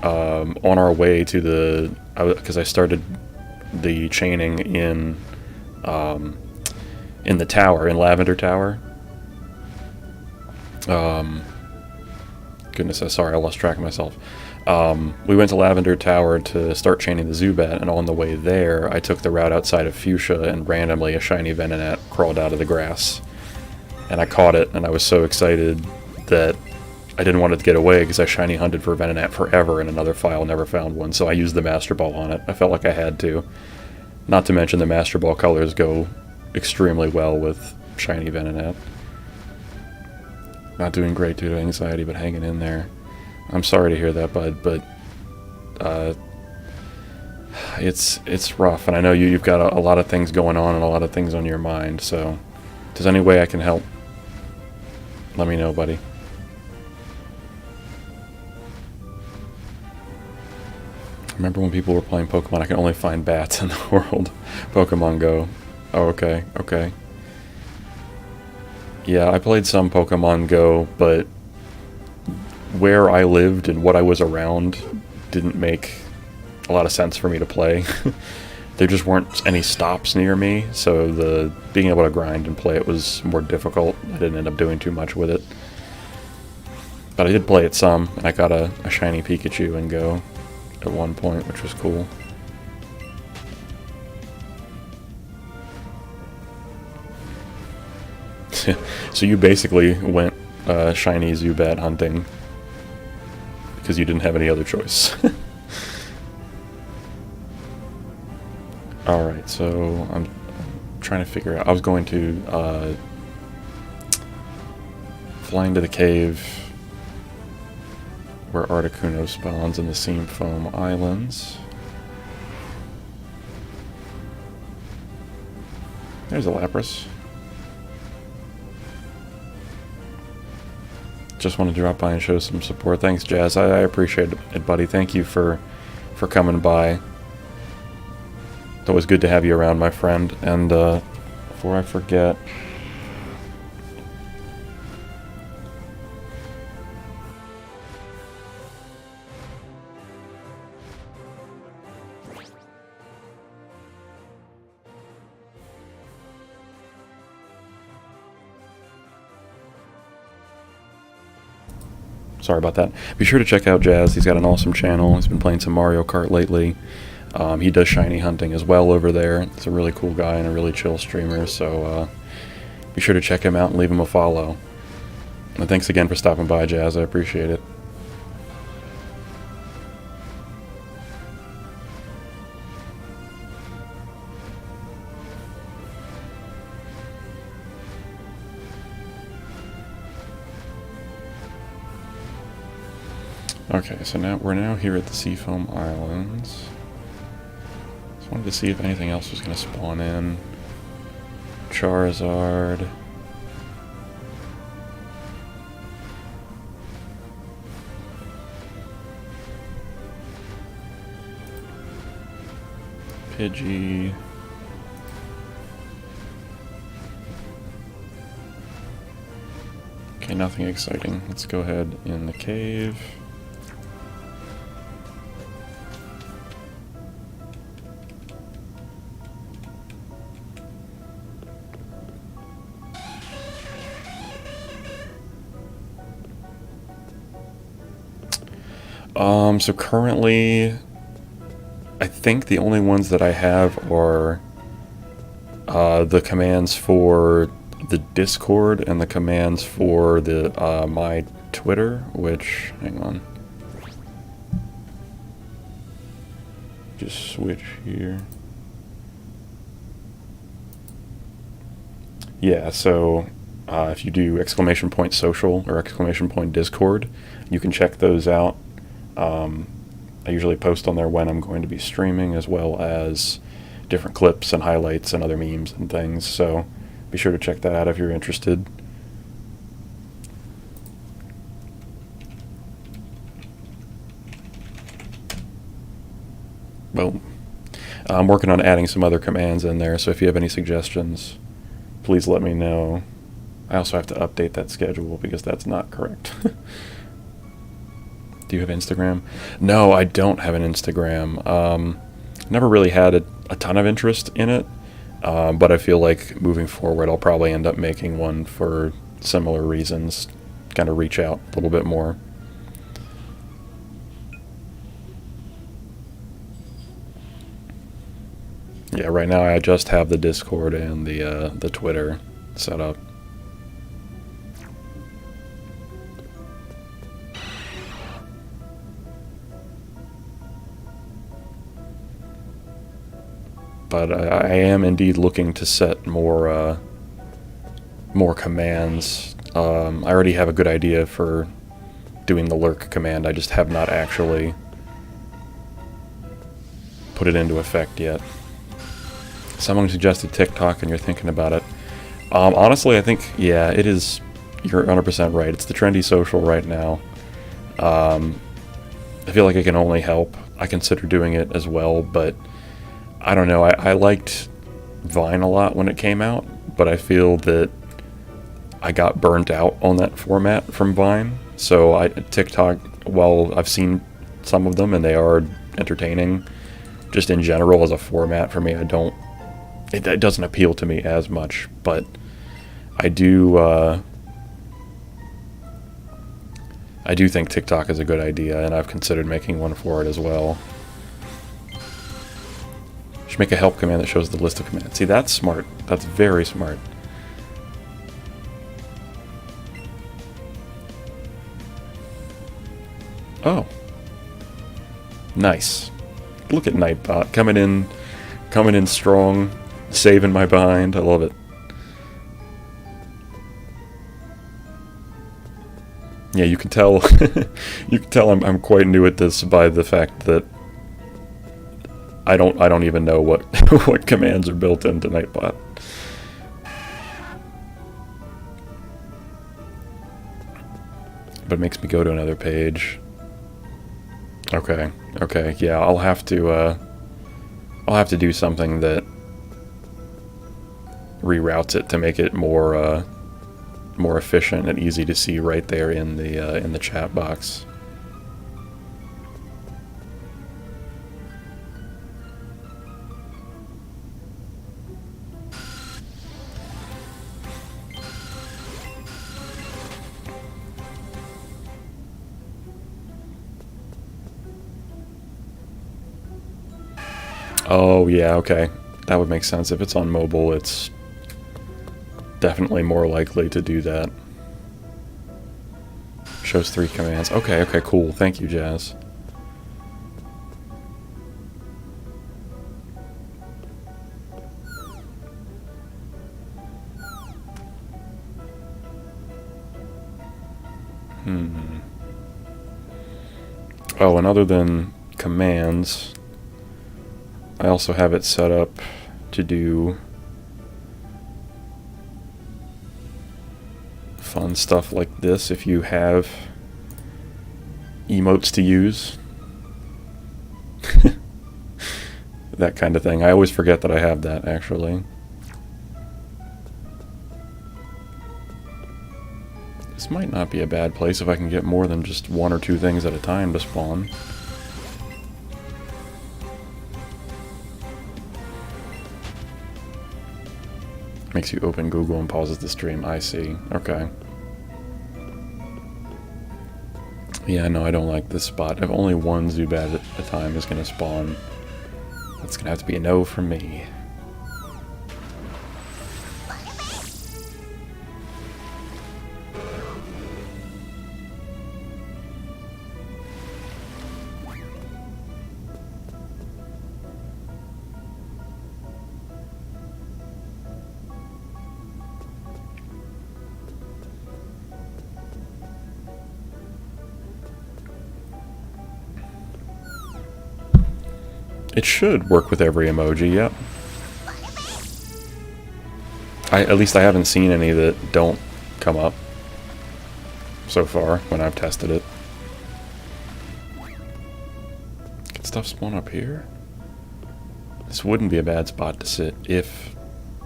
on our way to because I started the chaining in the tower, in Lavender Tower. Goodness, sorry, I lost track of myself. We went to Lavender Tower to start chaining the Zubat, and on the way there, I took the route outside of Fuchsia, and randomly a shiny Venonat crawled out of the grass. And I caught it, and I was so excited that I didn't want it to get away because I shiny hunted for Venonat forever in another file, never found one, so I used the Master Ball on it. I felt like I had to. Not to mention the Master Ball colors go extremely well with shiny Venonat. Not doing great due to anxiety, but hanging in there. I'm sorry to hear that, bud, but it's rough, and I know you've got a lot of things going on and a lot of things on your mind, so if there's any way I can help, let me know, buddy. Remember when people were playing Pokemon, I can only find bats in the world. Pokemon Go. Oh, okay, okay. Yeah, I played some Pokemon Go, but where I lived and what I was around didn't make a lot of sense for me to play. There just weren't any stops near me, so being able to grind and play it was more difficult. I didn't end up doing too much with it. But I did play it some, and I got a shiny Pikachu in Go at one point, which was cool. So you basically went shiny Zubat hunting because you didn't have any other choice. Alright, so I'm trying to figure out... I was going to fly into the cave where Articuno spawns in the Seam Foam Islands. There's a Lapras. Just wanted to drop by and show some support. Thanks, Jazz. I appreciate it, buddy. Thank you for coming by. It's always good to have you around, my friend. And before I forget... Sorry about that. Be sure to check out Jazz. He's got an awesome channel. He's been playing some Mario Kart lately. He does shiny hunting as well over there. He's a really cool guy and a really chill streamer, so be sure to check him out and leave him a follow. And thanks again for stopping by, Jazz. I appreciate it. Okay, so now we're here at the Seafoam Islands. Just wanted to see if anything else was going to spawn in. Charizard. Pidgey. Okay, nothing exciting. Let's go ahead in the cave. So currently, I think the only ones that I have are the commands for the Discord and the commands for the my Twitter, which, hang on. Just switch here. Yeah, so if you do !social or !Discord, you can check those out. I usually post on there when I'm going to be streaming, as well as different clips and highlights and other memes and things, so be sure to check that out if you're interested. Well, I'm working on adding some other commands in there, so if you have any suggestions, please let me know. I also have to update that schedule because that's not correct. Do you have Instagram? No, I don't have an Instagram. Never really had a ton of interest in it, but I feel like moving forward I'll probably end up making one for similar reasons, kind of reach out a little bit more. Yeah, right now I just have the Discord and the Twitter set up. But I am indeed looking to set more commands. I already have a good idea for doing the lurk command. I just have not actually put it into effect yet. Someone suggested TikTok and you're thinking about it. Honestly, I think, yeah, it is. You're 100% right. It's the trendy social right now. I feel like it can only help. I consider doing it as well, but I don't know. I liked Vine a lot when it came out, but I feel that I got burnt out on that format from Vine. So TikTok, while I've seen some of them and they are entertaining, just in general as a format for me, it doesn't appeal to me as much. But I do think TikTok is a good idea, and I've considered making one for it as well. Should make a help command that shows the list of commands. See, that's smart. That's very smart. Oh. Nice. Look at Nightbot coming in strong, saving my behind. I love it. Yeah, you can tell you can tell I'm quite new at this by the fact that I don't even know what what commands are built into Nightbot. But it makes me go to another page. Okay, yeah, I'll have to do something that reroutes it to make it more efficient and easy to see right there in the chat box. Oh, yeah, okay. That would make sense. If it's on mobile, it's definitely more likely to do that. Shows 3 commands. Okay, cool. Thank you, Jazz. Oh, and other than commands, I also have it set up to do fun stuff like this if you have emotes to use. That kind of thing. I always forget that I have that, actually. This might not be a bad place if I can get more than just 1 or 2 things at a time to spawn. Makes you open Google and pauses the stream. I see. Okay. Yeah, no, I don't like this spot. If only 1 Zubat at a time is going to spawn, that's going to have to be a no from me. It should work with every emoji, yep. At least I haven't seen any that don't come up so far when I've tested it. Can stuff spawn up here? This wouldn't be a bad spot to sit if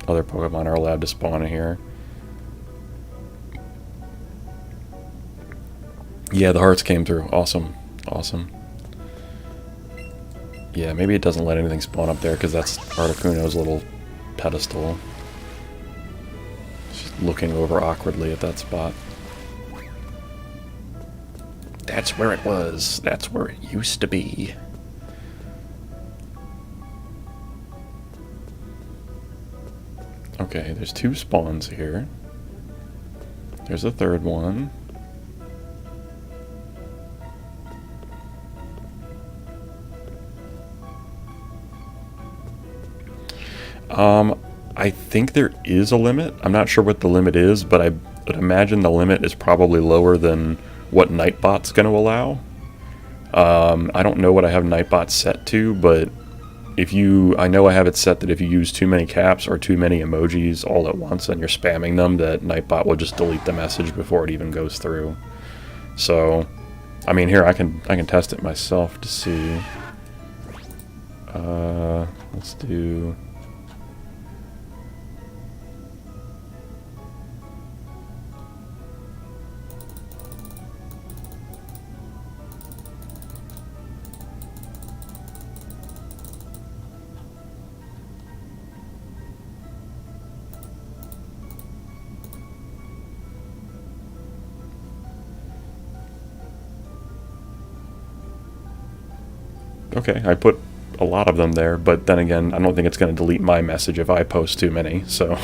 other Pokemon are allowed to spawn in here. Yeah, the hearts came through. Awesome. Awesome. Yeah, maybe it doesn't let anything spawn up there because that's Articuno's little pedestal. Just looking over awkwardly at that spot. That's where it was. That's where it used to be. Okay, there's 2 spawns here. There's a 3rd one. I think there is a limit. I'm not sure what the limit is, but I would imagine the limit is probably lower than what Nightbot's going to allow. I don't know what I have Nightbot set to, but I know I have it set that if you use too many caps or too many emojis all at once and you're spamming them, that Nightbot will just delete the message before it even goes through. So, I mean, here I can test it myself to see. Let's do. Okay, I put a lot of them there, but then again, I don't think it's going to delete my message if I post too many, so.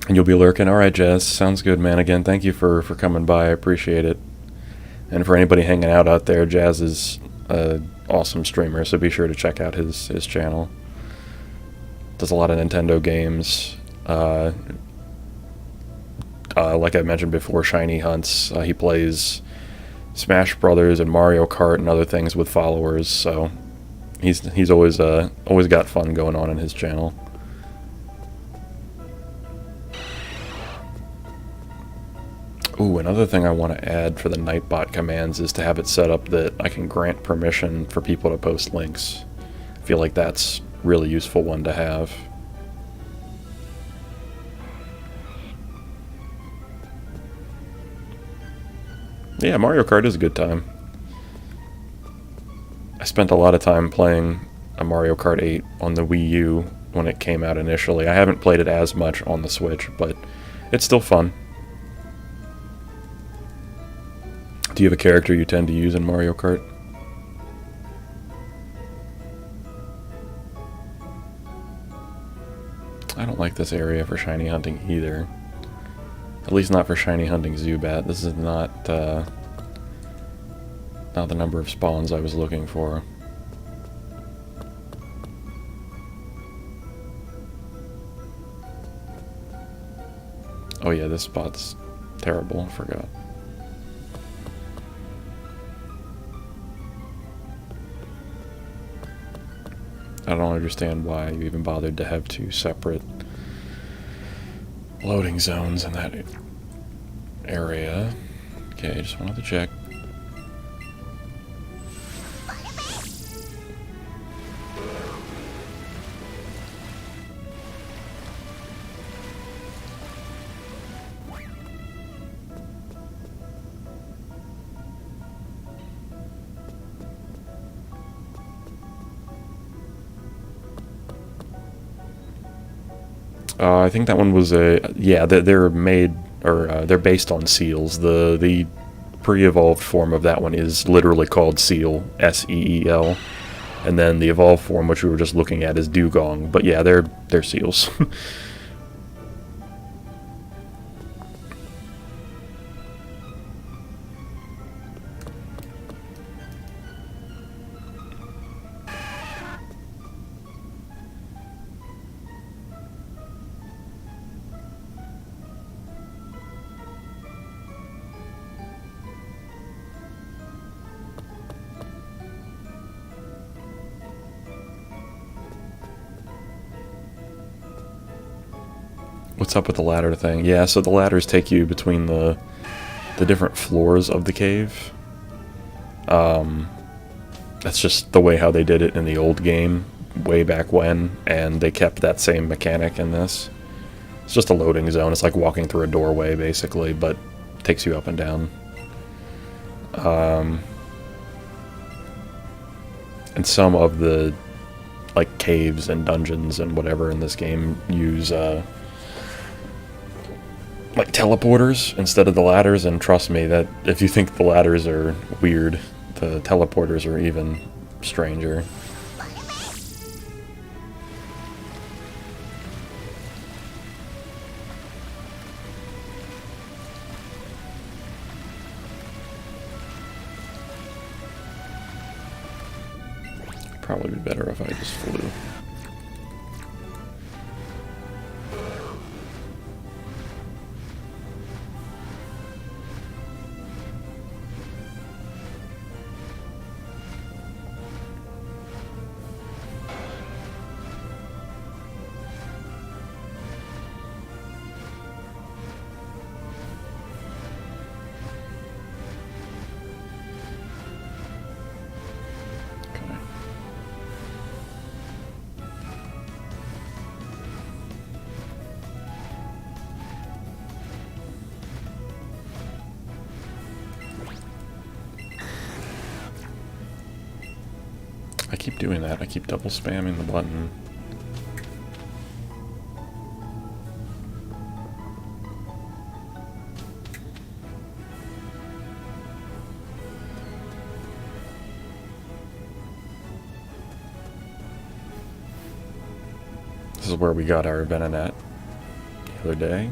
And you'll be lurking. Alright, Jazz, sounds good, man. Again, thank you for coming by, I appreciate it. And for anybody hanging out there, Jazz is an awesome streamer, so be sure to check out his channel. Does a lot of Nintendo games. Like I mentioned before, Shiny Hunts. He plays Smash Brothers and Mario Kart and other things with followers, so he's always got fun going on in his channel. Ooh, another thing I want to add for the Nightbot commands is to have it set up that I can grant permission for people to post links. I feel like that's a really useful one to have. Yeah, Mario Kart is a good time. I spent a lot of time playing a Mario Kart 8 on the Wii U when it came out initially. I haven't played it as much on the Switch, but it's still fun. Do you have a character you tend to use in Mario Kart? I don't like this area for shiny hunting either. At least not for shiny hunting Zubat. This is not the number of spawns I was looking for. Oh yeah, this spot's terrible. I forgot. I don't understand why you even bothered to have two separate loading zones in that area. Okay, just wanted to check. I think that one was yeah, they're made, or they're based on seals. The pre-evolved form of that one is literally called Seal, S-E-E-L, and then the evolved form, which we were just looking at, is Dugong. But yeah, they're seals. What's up with the ladder thing? Yeah, so the ladders take you between the different floors of the cave. That's just the way how they did it in the old game way back when, and they kept that same mechanic in this. It's just a loading zone. It's like walking through a doorway, basically, but takes you up and down. And some of the like caves and dungeons and whatever in this game use like teleporters instead of the ladders, and trust me that if you think the ladders are weird, the teleporters are even stranger. Probably be better if I just flew. I keep doing that. I keep double spamming the button. This is where we got our Venonat the other day.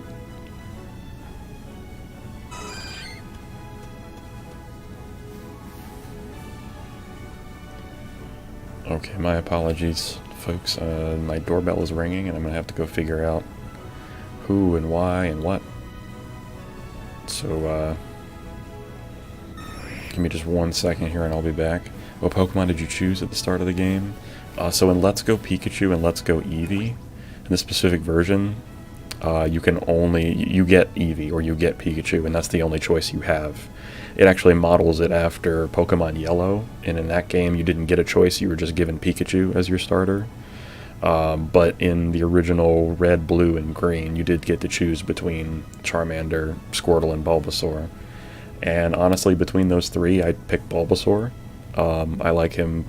Okay, my apologies, folks. My doorbell is ringing, and I'm gonna have to go figure out who and why and what. So, give me just 1 second here, and I'll be back. What Pokemon did you choose at the start of the game? So in Let's Go Pikachu and Let's Go Eevee, in this specific version, you get Eevee or you get Pikachu, and that's the only choice you have. It actually models it after Pokemon Yellow, and in that game you didn't get a choice, you were just given Pikachu as your starter. But in the original Red, Blue, and Green, you did get to choose between Charmander, Squirtle, and Bulbasaur. And honestly, between those three, I'd pick Bulbasaur. I like him,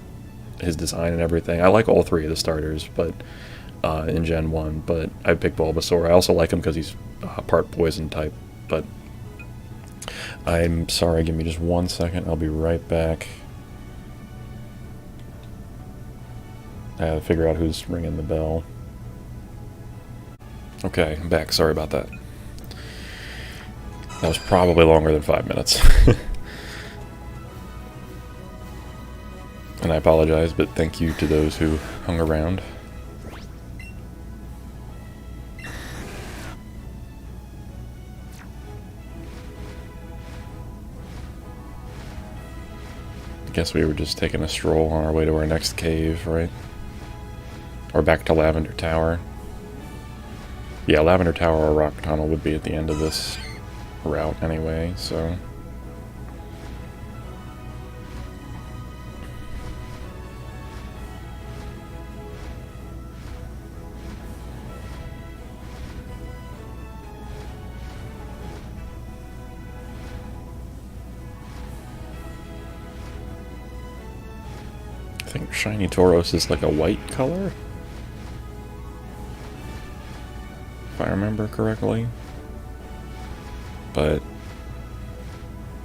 his design and everything. I like all three of the starters, but in Gen 1, but I'd pick Bulbasaur. I also like him because he's part poison type, but I'm sorry, give me just 1 second. I'll be right back. I gotta figure out who's ringing the bell. Okay, I'm back. Sorry about that. That was probably longer than 5 minutes. And I apologize, but thank you to those who hung around. I guess we were just taking a stroll on our way to our next cave, right? Or back to Lavender Tower. Yeah, Lavender Tower or Rock Tunnel would be at the end of this route anyway, so... I think Shiny Tauros is like a white color, if I remember correctly. But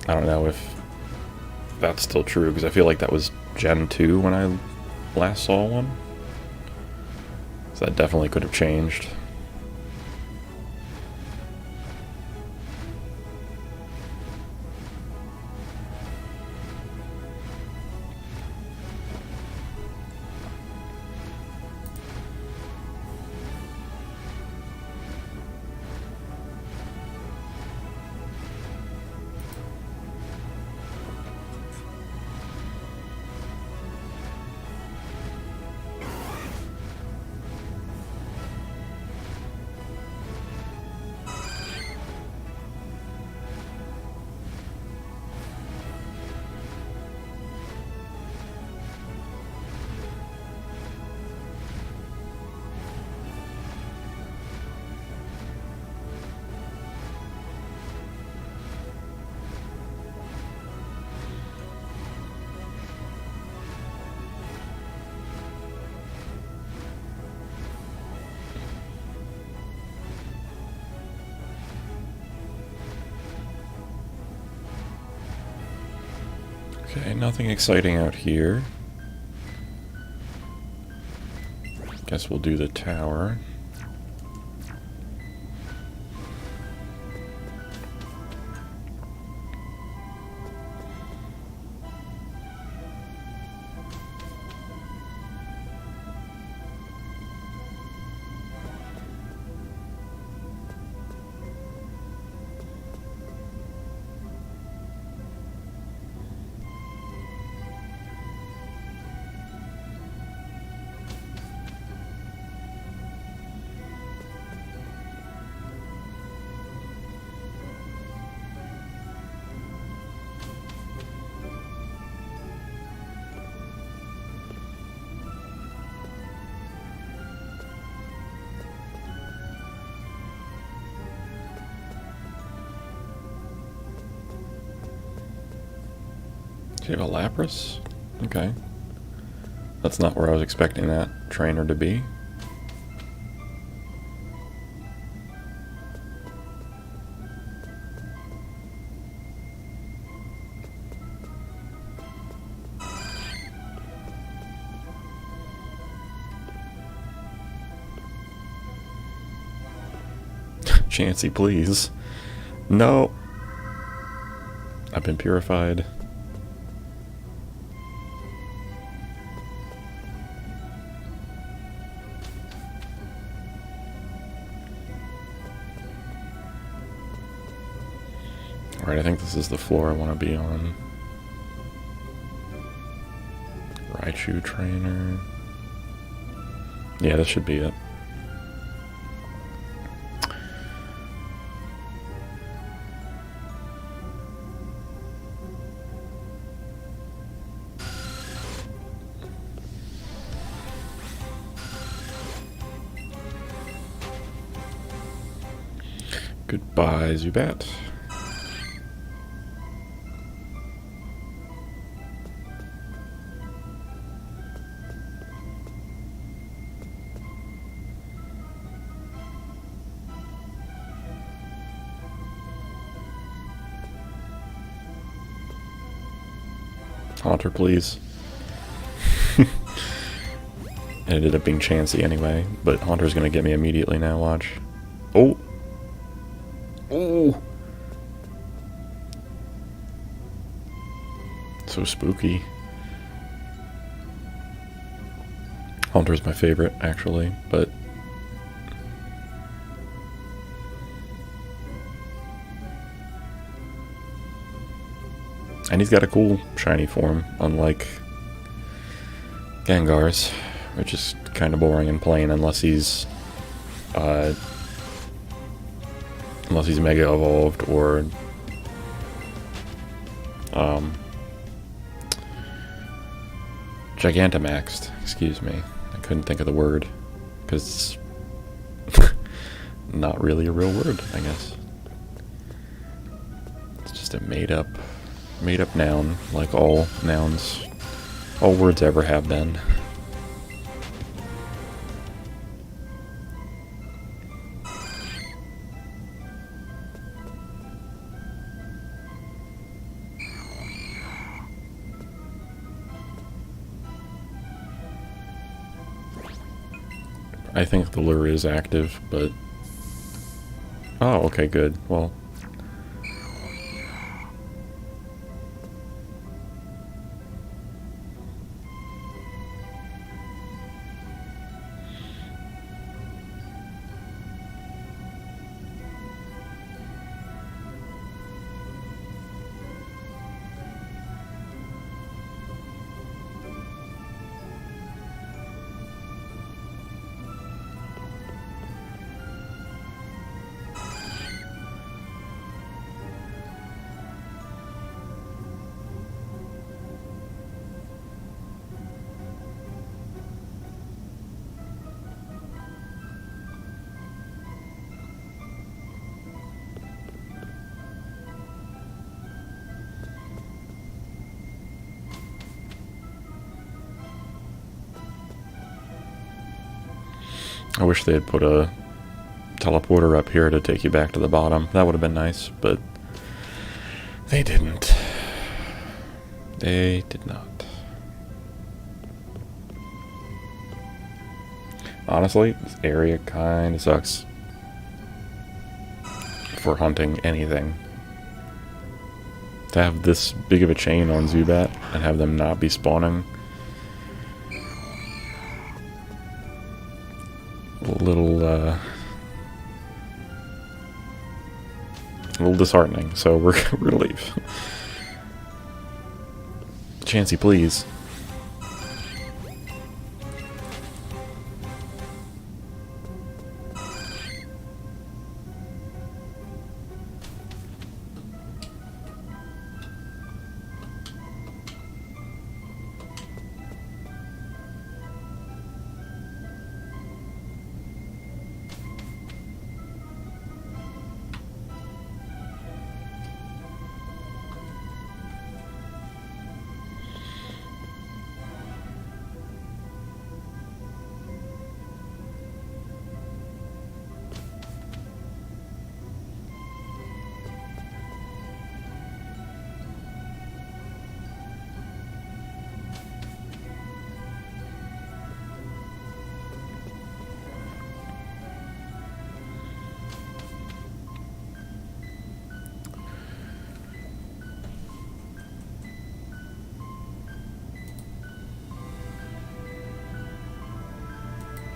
I don't know if that's still true, because I feel like that was Gen 2 when I last saw one. So that definitely could have changed. Okay, nothing exciting out here. Guess we'll do the tower. Do you have a Lapras? Okay. That's not where I was expecting that trainer to be. Chansey, please. No. I've been purified. Alright, I think this is the floor I want to be on. Raichu trainer. Yeah, this should be it. Goodbye, Zubat. Haunter, please. It ended up being Chansey anyway, but Haunter's gonna get me immediately now, watch. Oh! Oh! So spooky. Haunter's my favorite, actually, but... And he's got a cool shiny form, unlike Gengar's, which is kind of boring and plain unless he's Mega Evolved or Gigantamaxed. Excuse me, I couldn't think of the word because it's not really a real word, I guess. It's just a made up noun, like all nouns, all words ever have been. I think the lure is active, but... Oh, okay, good. Well... I wish they had put a teleporter up here to take you back to the bottom. That would have been nice, but they didn't. They did not. Honestly, this area kind of sucks for hunting anything. To have this big of a chain on Zubat and have them not be spawning. A little disheartening, so we're gonna leave. Chansey, please.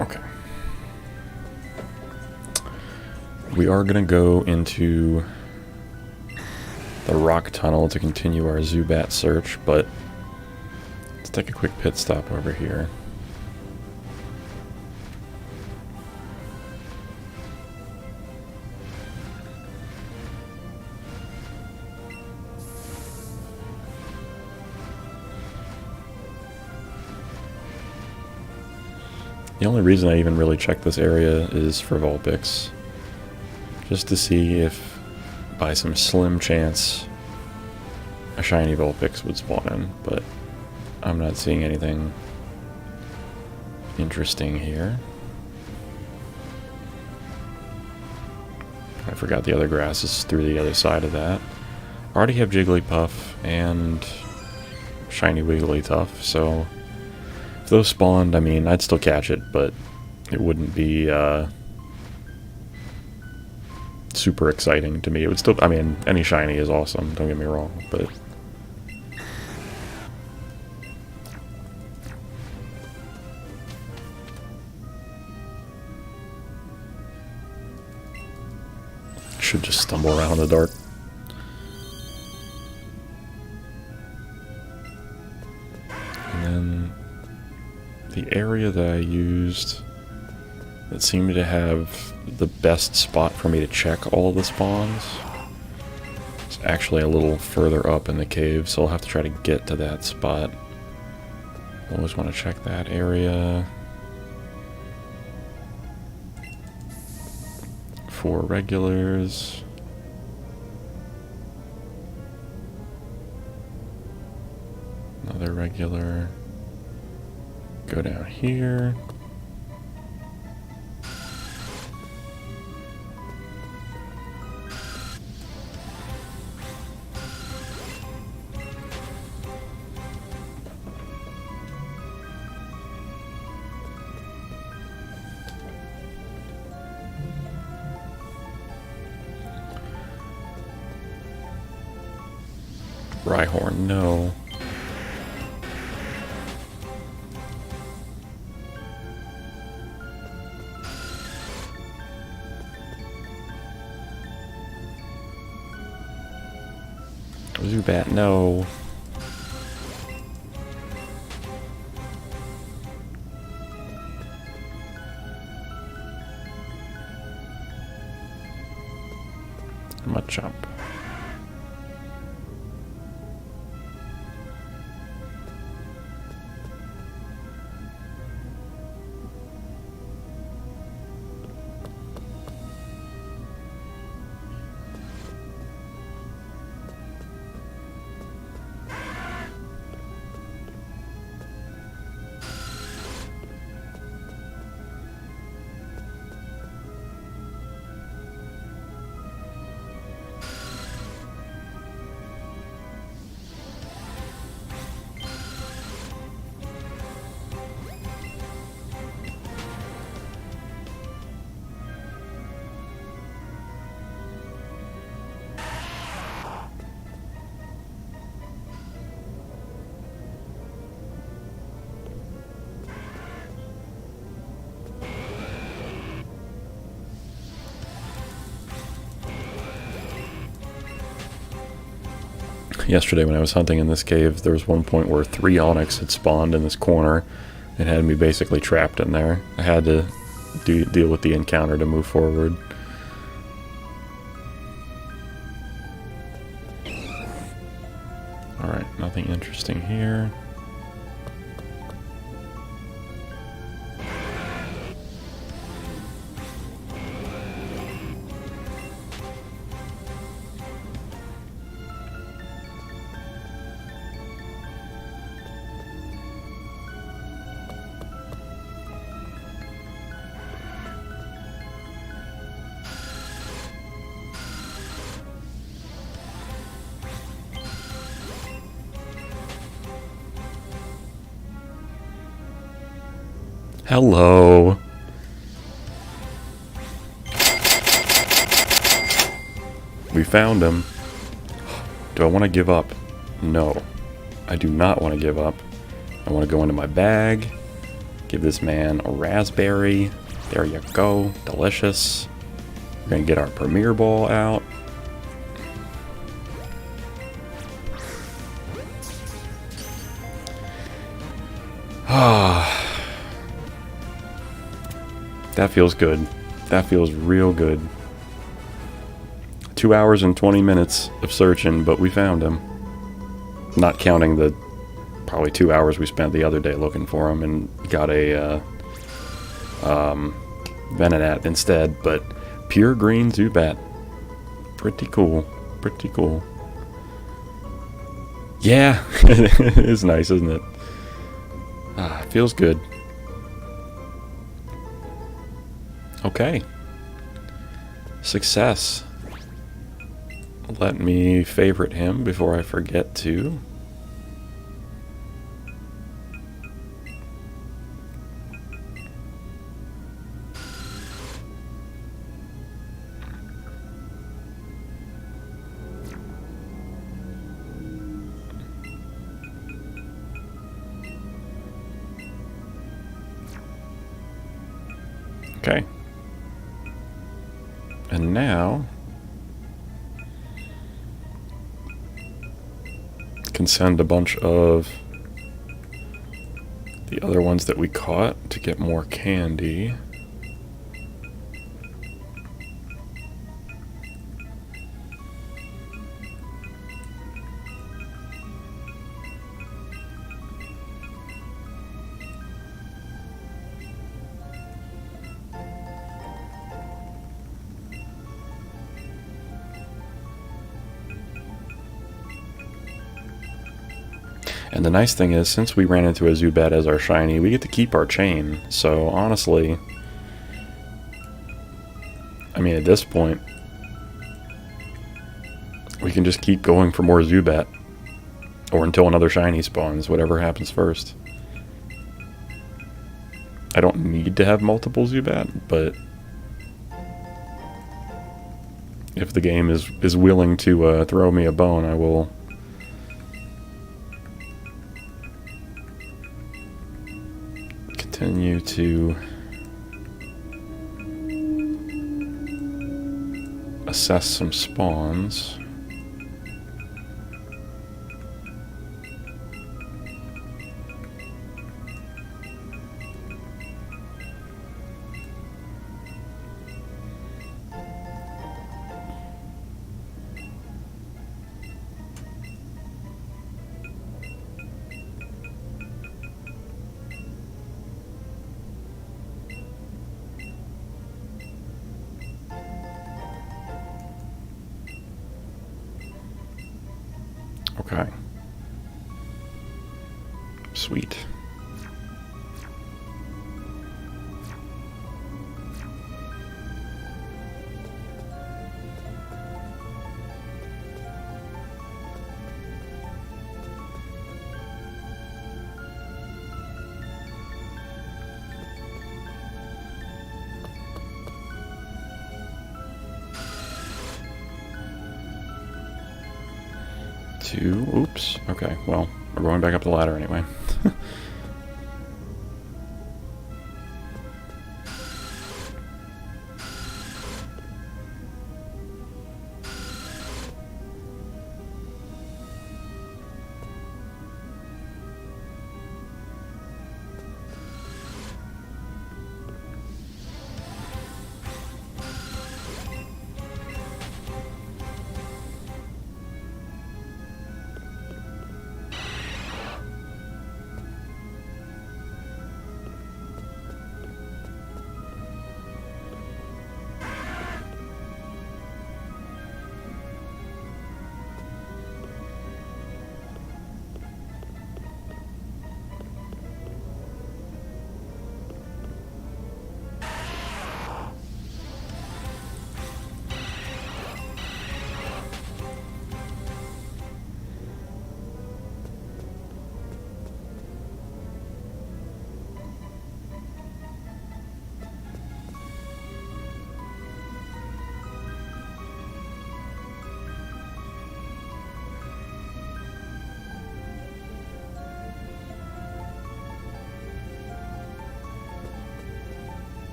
Okay. We are gonna go into the rock tunnel to continue our Zubat search, but let's take a quick pit stop over here. The only reason I even really check this area is for Vulpix. Just to see if, by some slim chance, a shiny Vulpix would spawn in, but I'm not seeing anything interesting here. I forgot the other grass is through the other side of that. I already have Jigglypuff and shiny Wigglytuff, so if those spawned, I mean, I'd still catch it, but it wouldn't be super exciting to me. It would still, I mean, any shiny is awesome, don't get me wrong, but should just stumble around in the dark. And then the area that I used that seemed to have the best spot for me to check all the spawns is actually a little further up in the cave, so I'll have to try to get to that spot. Always want to check that area for regulars. Another regular. Go down here. Rhyhorn, no. Zubat, no. Machop. Yesterday when I was hunting in this cave, there was one point where 3 Onyx had spawned in this corner and had me basically trapped in there. I had to deal with the encounter to move forward. Alright, nothing interesting here. Hello. We found him. Do I want to give up? No. I do not want to give up. I want to go into my bag. Give this man a raspberry. There you go. Delicious. We're going to get our Premier Ball out. That feels good. That feels real good. 2 hours and 20 minutes of searching, but we found him. Not counting the probably 2 hours we spent the other day looking for him and got a Venonat instead, but pure green Zubat. Pretty cool. Pretty cool. Yeah, it is nice, isn't it? Feels good. Okay. Success. Let me favorite him before I forget to. Okay. And now can send a bunch of the other ones that we caught to get more candy. And the nice thing is, since we ran into a Zubat as our shiny, we get to keep our chain. So honestly, I mean, at this point, we can just keep going for more Zubat. Or until another shiny spawns, whatever happens first. I don't need to have multiple Zubat, but if the game is willing to throw me a bone, I will continue to assess some spawns. Okay. Sweet. Oops. Okay, well, we're going back up the ladder anyway.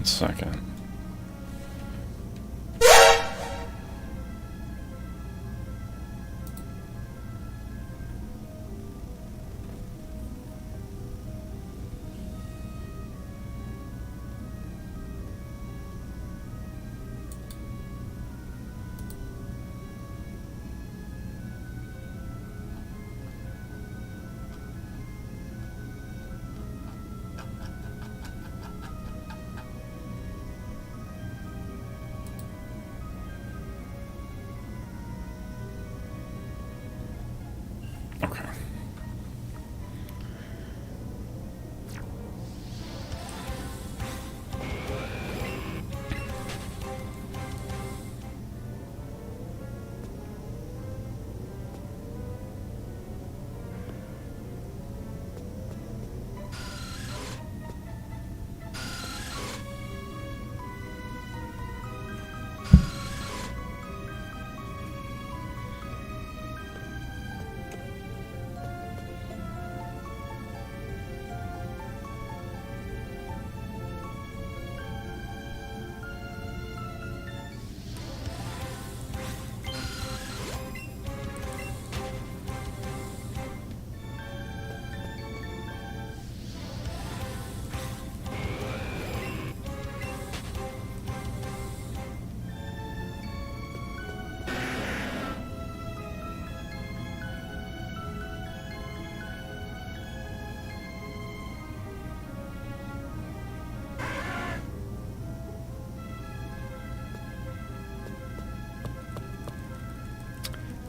1 second. Okay.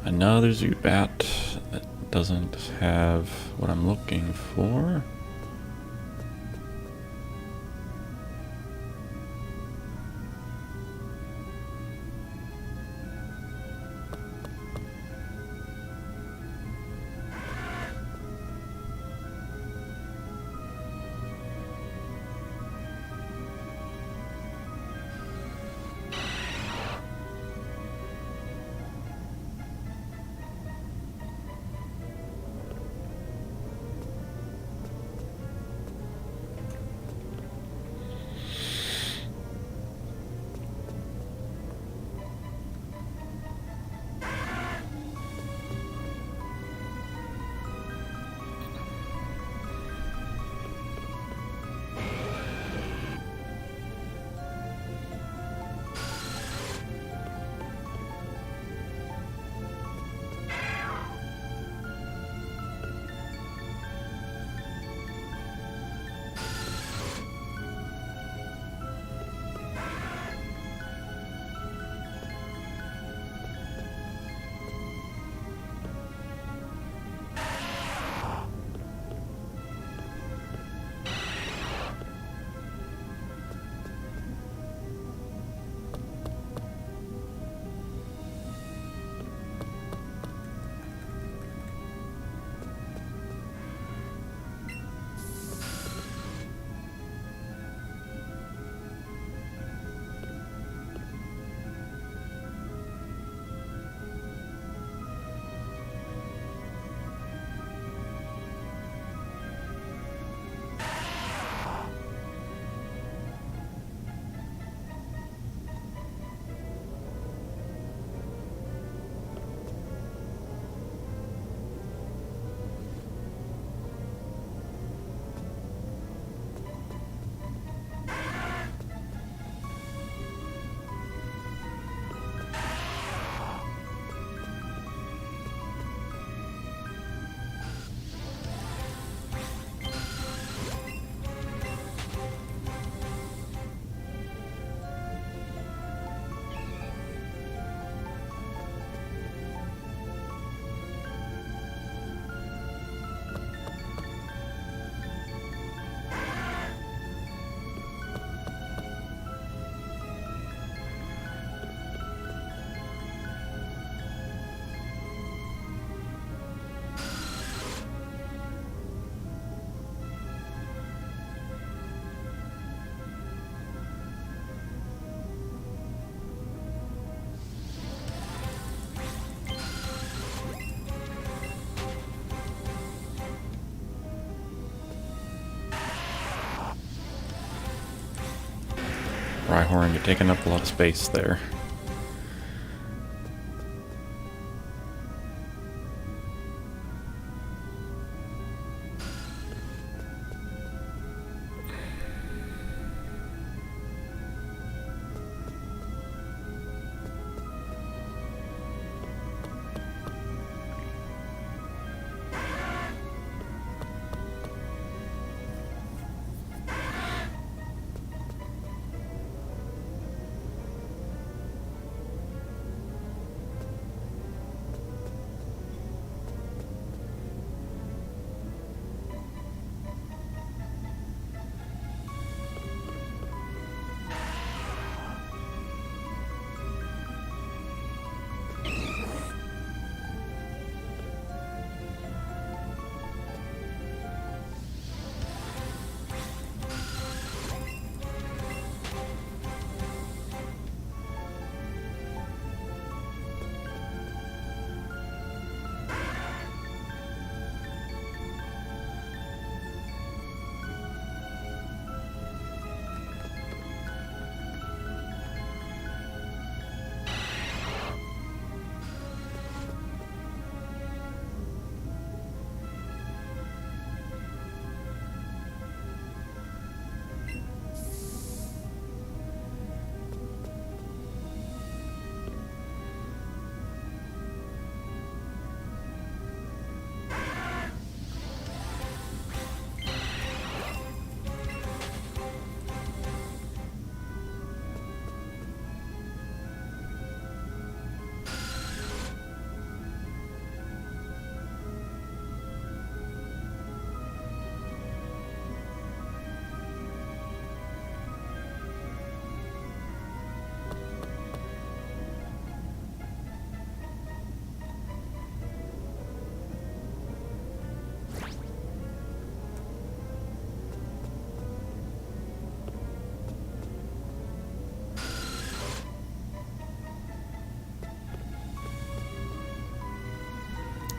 Another Zubat that doesn't have what I'm looking for. Rhyhorn, you're taking up a lot of space there.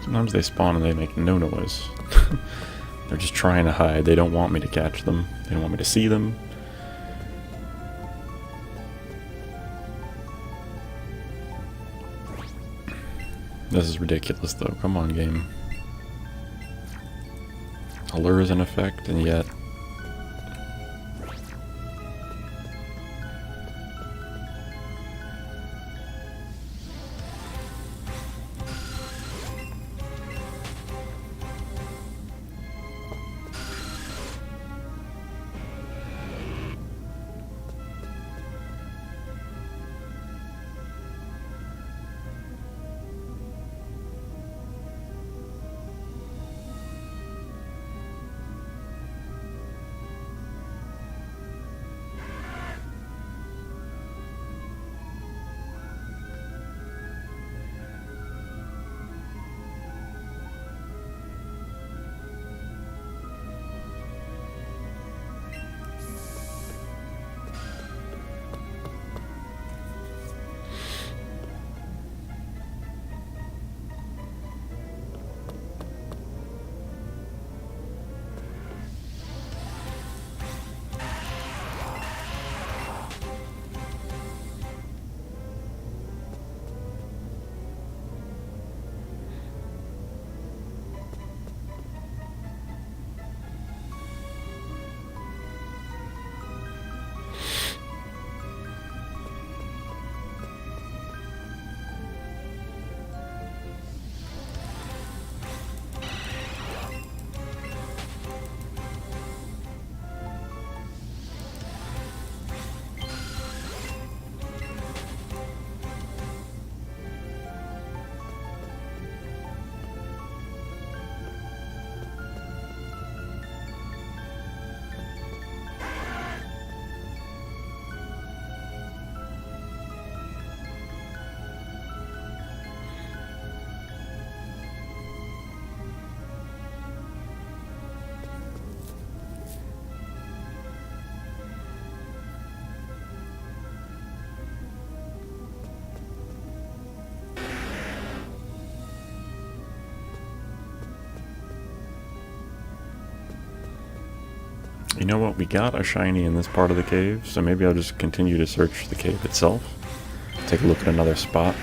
Sometimes they spawn and they make no noise. They're just trying to hide. They don't want me to catch them. They don't want me to see them. This is ridiculous though. Come on, game. Allure is in effect, and yet... You know what? We got a shiny in this part of the cave, so maybe I'll just continue to search the cave itself. Take a look at another spot.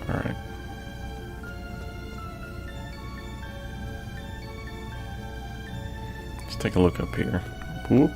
Alright. Let's take a look up here. Whoop.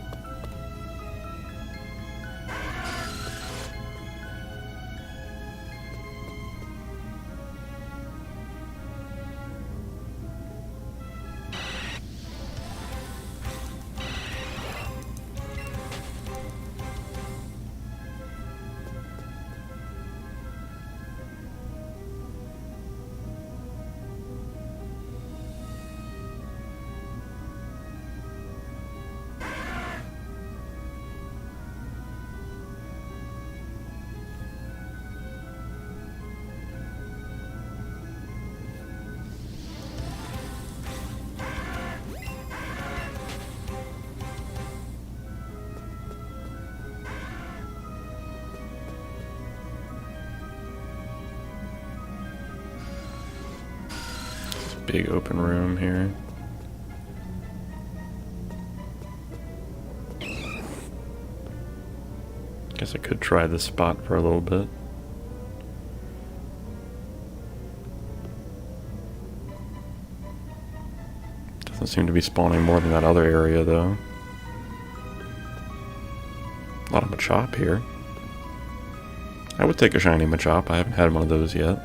Big open room here. Guess I could try this spot for a little bit. Doesn't seem to be spawning more than that other area though. A lot of Machop here. I would take a shiny Machop. I haven't had one of those yet.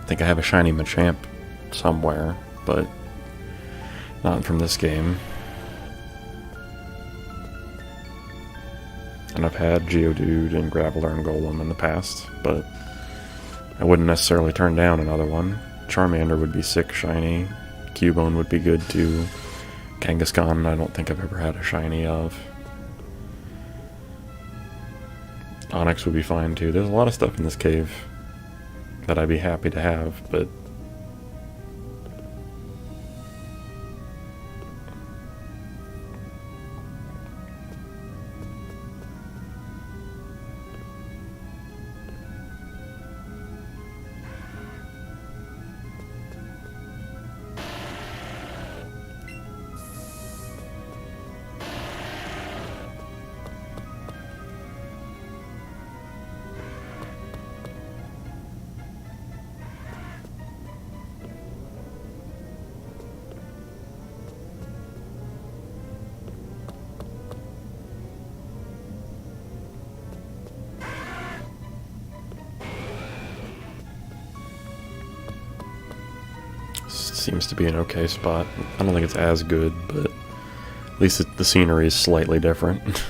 I think I have a shiny Machamp somewhere, but not from this game. And I've had Geodude and Graveler and Golem in the past, but I wouldn't necessarily turn down another one. Charmander would be sick shiny. Cubone would be good too. Kangaskhan I don't think I've ever had a shiny of. Onyx would be fine too. There's a lot of stuff in this cave that I'd be happy to have, but seems to be an okay spot. I don't think it's as good, but at least the scenery is slightly different.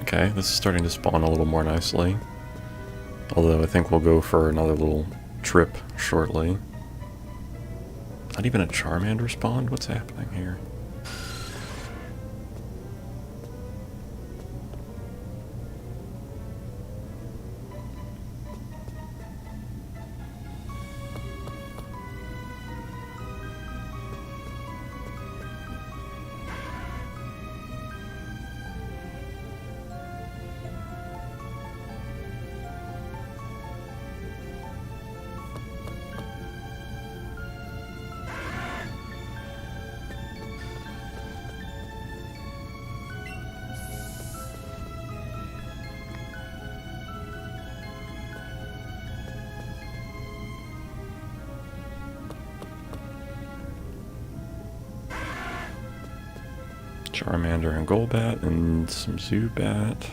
Okay, this is starting to spawn a little more nicely. Although I think we'll go for another little trip shortly. Not even a Charmander spawned? What's happening here? Charmander and Golbat and some Zubat.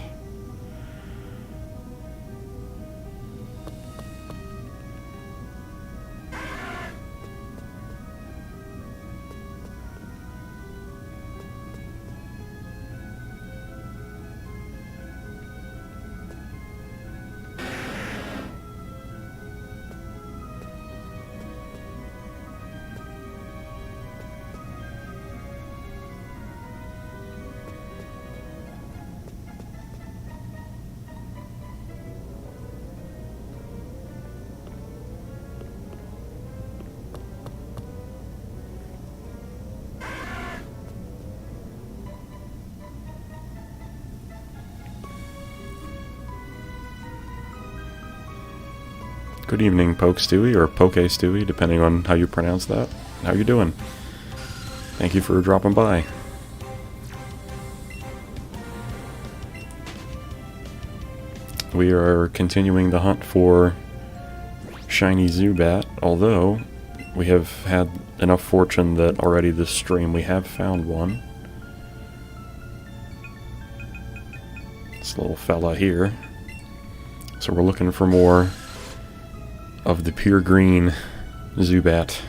Good evening, Poke Stewie, or Poke Stewie, depending on how you pronounce that. How you doing? Thank you for dropping by. We are continuing the hunt for shiny Zubat, although we have had enough fortune that already this stream we have found one. This little fella here. So we're looking for more of the pure green Zubat.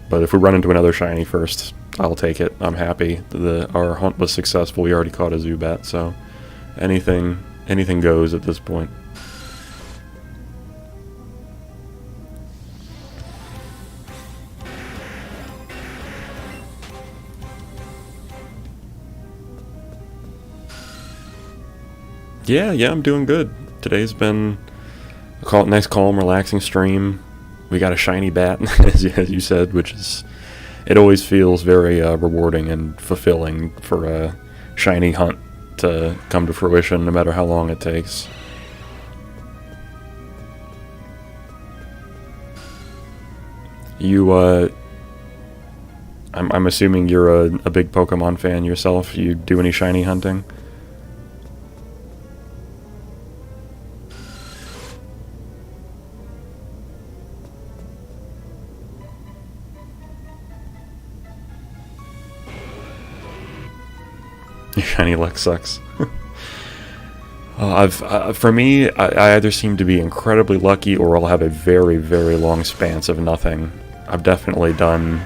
But if we run into another shiny first, I'll take it. I'm happy. Our hunt was successful. We already caught a Zubat, so anything goes at this point. Yeah, I'm doing good. Today's been a nice, calm, relaxing stream. We got a shiny bat, as you said, which is... It always feels very rewarding and fulfilling for a shiny hunt to come to fruition, no matter how long it takes. You, I'm assuming you're a big Pokemon fan yourself. You do any shiny hunting? Shiny luck sucks. For me, I either seem to be incredibly lucky or I'll have a very, very long span of nothing. I've definitely done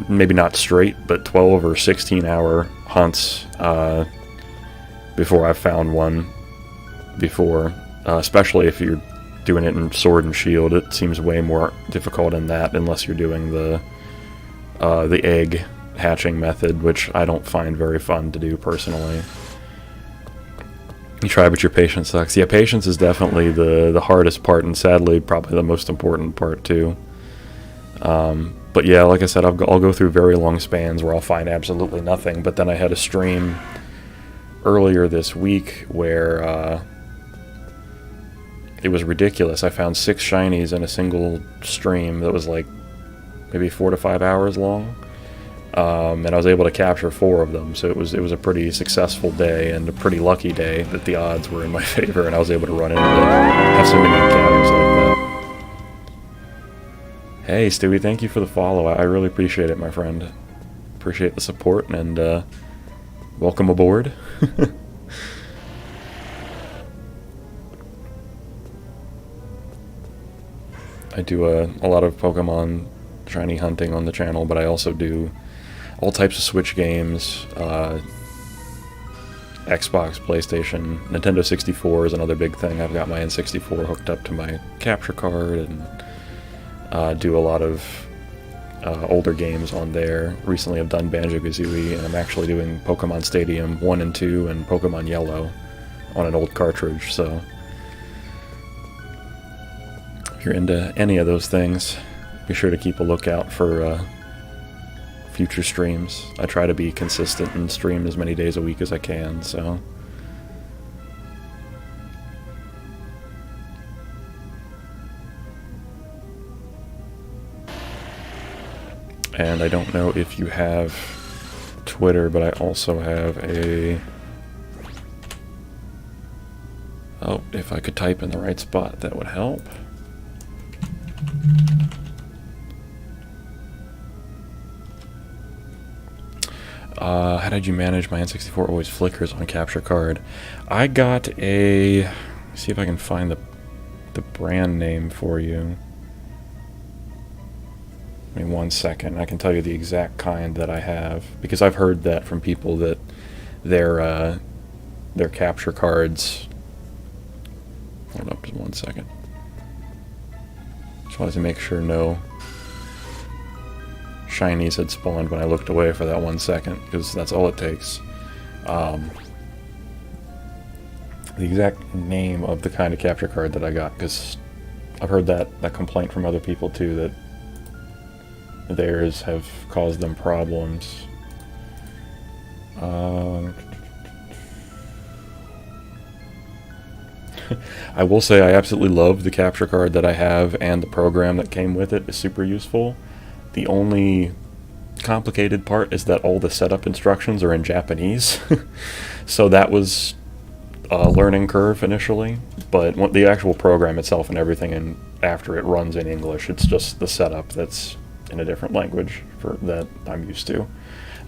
maybe not straight, but 12 or 16 hour hunts before I've found one before. Especially if you're doing it in Sword and Shield, it seems way more difficult in that unless you're doing the egg hatching method, which I don't find very fun to do personally. You try, but your patience sucks. Yeah, patience is definitely the hardest part, and sadly probably the most important part too. But yeah, like I said, I'll go through very long spans where I'll find absolutely nothing, but then I had a stream earlier this week where it was ridiculous. I found 6 shinies in a single stream that was like maybe 4 to 5 hours long. And I was able to capture 4 of them, so it was a pretty successful day and a pretty lucky day that the odds were in my favor, and I was able to run into have so many encounters like that. Hey Stewie, thank you for the follow. I really appreciate it, my friend. Appreciate the support, and welcome aboard. I do a lot of Pokemon shiny hunting on the channel, but I also do all types of Switch games, Xbox, PlayStation, Nintendo 64 is another big thing. I've got my N64 hooked up to my capture card and do a lot of older games on there. Recently I've done Banjo-Kazooie, and I'm actually doing Pokemon Stadium 1 and 2 and Pokemon Yellow on an old cartridge, so if you're into any of those things, be sure to keep a lookout for future streams. I try to be consistent and stream as many days a week as I can, so... And I don't know if you have Twitter, but I also have a... Oh, if I could type in the right spot, that would help. How did you manage my N64 always flickers on capture card? I got a... Let's see if I can find the brand name for you. Give me 1 second. I can tell you the exact kind that I have, because I've heard that from people that their capture cards... Hold up just 1 second. Just wanted to make sure no shinies had spawned when I looked away for that 1 second, because that's all it takes. The exact name of the kind of capture card that I got, because I've heard that complaint from other people too, that theirs have caused them problems. I will say I absolutely love the capture card that I have, and the program that came with it is super useful. The only complicated part is that all the setup instructions are in Japanese. So that was a learning curve initially, but the actual program itself and everything, and after it runs in English, it's just the setup that's in a different language that I'm used to.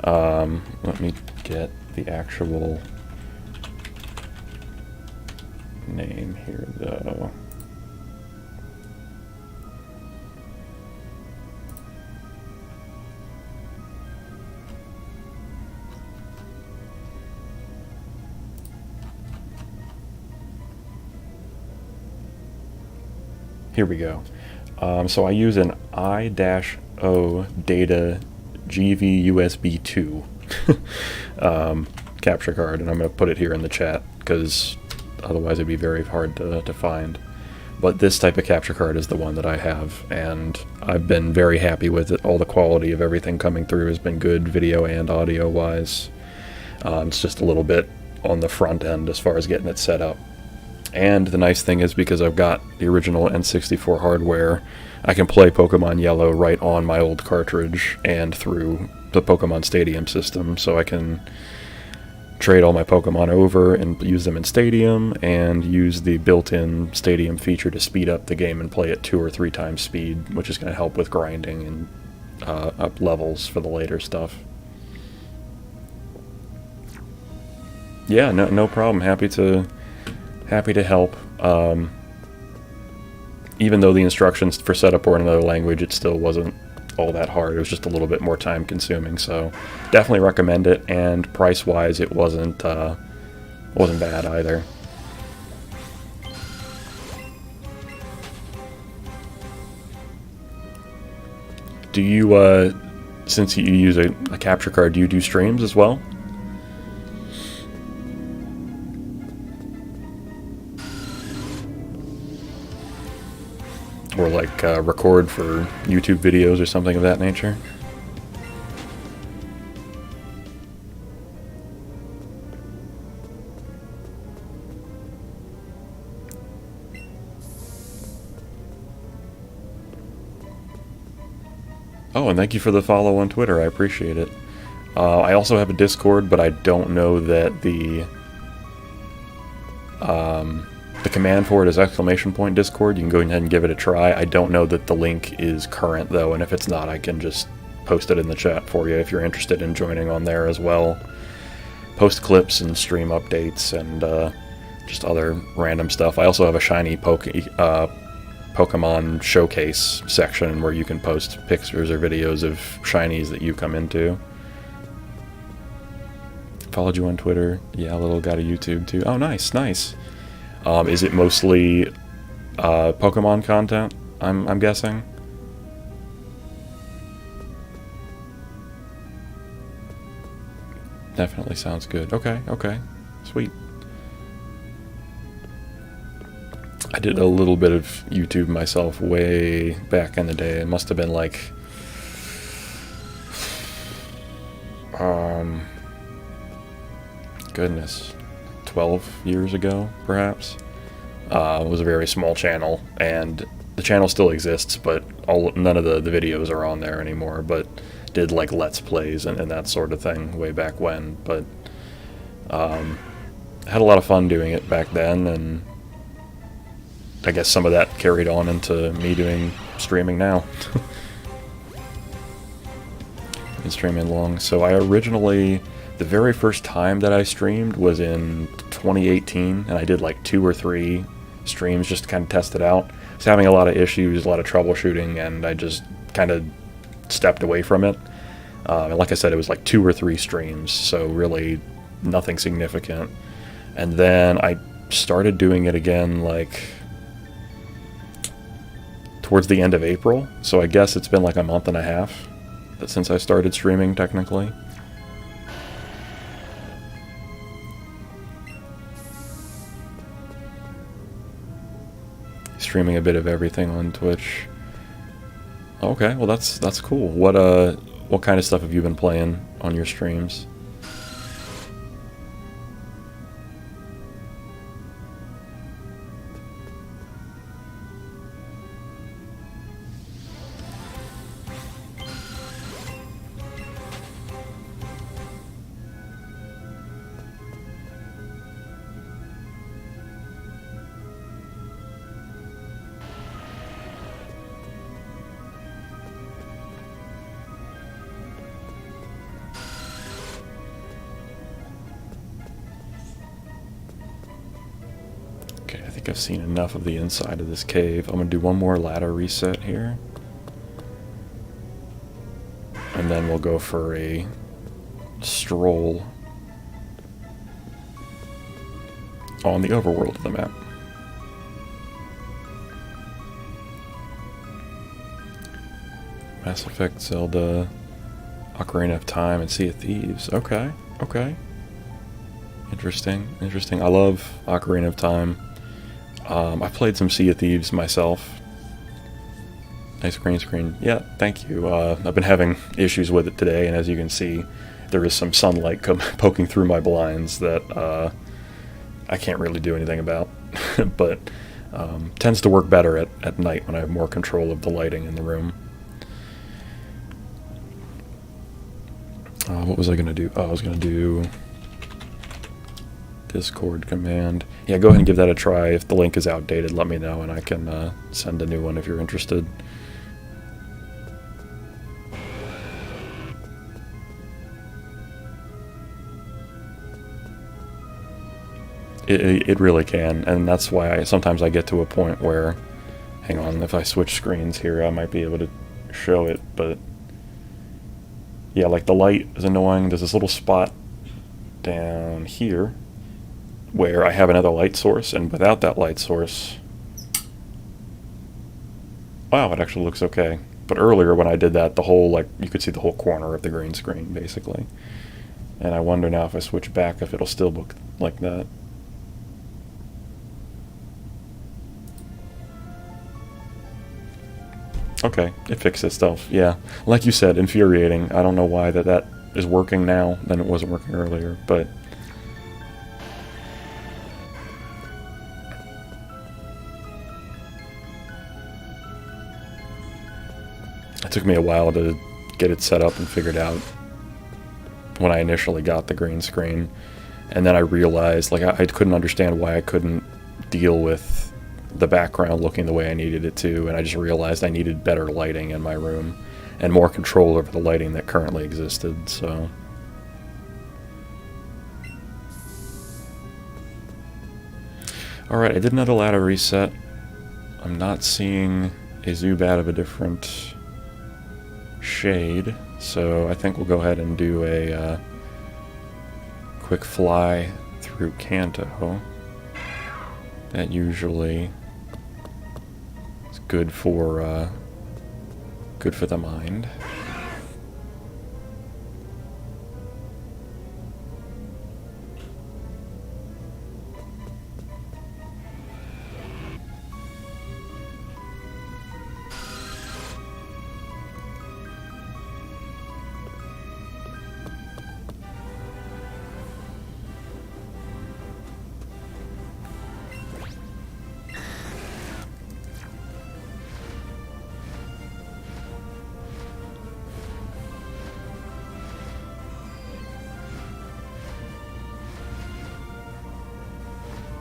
Let me get the actual name here, though. Here we go. So I use an I-O data GV USB 2 capture card, and I'm going to put it here in the chat because otherwise it'd be very hard to find. But this type of capture card is the one that I have, and I've been very happy with it. All the quality of everything coming through has been good, video and audio wise. It's just a little bit on the front end as far as getting it set up. And the nice thing is, because I've got the original N64 hardware, I can play Pokemon Yellow right on my old cartridge and through the Pokemon Stadium system, so I can trade all my Pokemon over and use them in Stadium, and use the built-in Stadium feature to speed up the game and play at 2 or 3 times speed, which is going to help with grinding and up levels for the later stuff. Yeah, no problem. Happy to help. Even though the instructions for setup were in another language, it still wasn't all that hard. It was just a little bit more time consuming, so definitely recommend it. And price wise, it wasn't bad either. Do you since you use a capture card, do you do streams as well? Or like record for YouTube videos or something of that nature? Oh, and thank you for the follow on Twitter. I appreciate it. I also have a Discord, but I don't know that the command for it is !Discord. You can go ahead and give it a try. I don't know that the link is current, though, and if it's not, I can just post it in the chat for you if you're interested in joining on there as well. Post clips and stream updates and just other random stuff. I also have a shiny Pokemon showcase section where you can post pictures or videos of shinies that you come into. Followed you on Twitter. Yeah, little got a YouTube too. Oh, nice, nice. Is it mostly Pokemon content? I'm guessing. Definitely sounds good. Okay, okay, sweet. I did a little bit of YouTube myself way back in the day. It must have been like, goodness, 12 years ago, perhaps. It was a very small channel, and the channel still exists, but none of the videos are on there anymore, but did like Let's Plays and that sort of thing way back when, but had a lot of fun doing it back then, and I guess some of that carried on into me doing streaming now. Been streaming long. So I originally, the very first time that I streamed was in 2018, and I did like 2 or 3 streams just to kind of test it out. I was having a lot of issues, a lot of troubleshooting, and I just kind of stepped away from it. And like I said, it was like 2 or 3 streams, so really nothing significant. And then I started doing it again like towards the end of April, so I guess it's been like a month and a half since I started streaming, technically. Streaming a bit of everything on Twitch. Okay, well that's cool. What kind of stuff have you been playing on your streams? Okay, I think I've seen enough of the inside of this cave. I'm going to do one more ladder reset here. And then we'll go for a stroll on the overworld of the map. Mass Effect, Zelda, Ocarina of Time, and Sea of Thieves. Okay, okay. Interesting, interesting. I love Ocarina of Time. I played some Sea of Thieves myself. Nice green screen. Yeah, thank you. I've been having issues with it today, and as you can see, there is some sunlight poking through my blinds that I can't really do anything about. But tends to work better at night when I have more control of the lighting in the room. What was I going to do? Oh, I was going to do Discord command. Yeah, go ahead and give that a try. If the link is outdated, let me know and I can send a new one if you're interested. It really can, and that's why sometimes I get to a point where, hang on, if I switch screens here, I might be able to show it, but yeah, like the light is annoying. There's this little spot down here where I have another light source, and without that light source, wow, it actually looks okay. But earlier when I did that, the whole, like, you could see the whole corner of the green screen, basically. And I wonder now if I switch back if it'll still look like that. Okay, it fixed itself, yeah. Like you said, infuriating. I don't know why that is working now than it wasn't working earlier, but it took me a while to get it set up and figured out when I initially got the green screen. And then I realized, like, I couldn't understand why I couldn't deal with the background looking the way I needed it to, and I just realized I needed better lighting in my room and more control over the lighting that currently existed, so. Alright, I did another ladder reset. I'm not seeing a Zubat of a different shade, so I think we'll go ahead and do a quick fly through Kanto. That usually is good for the mind.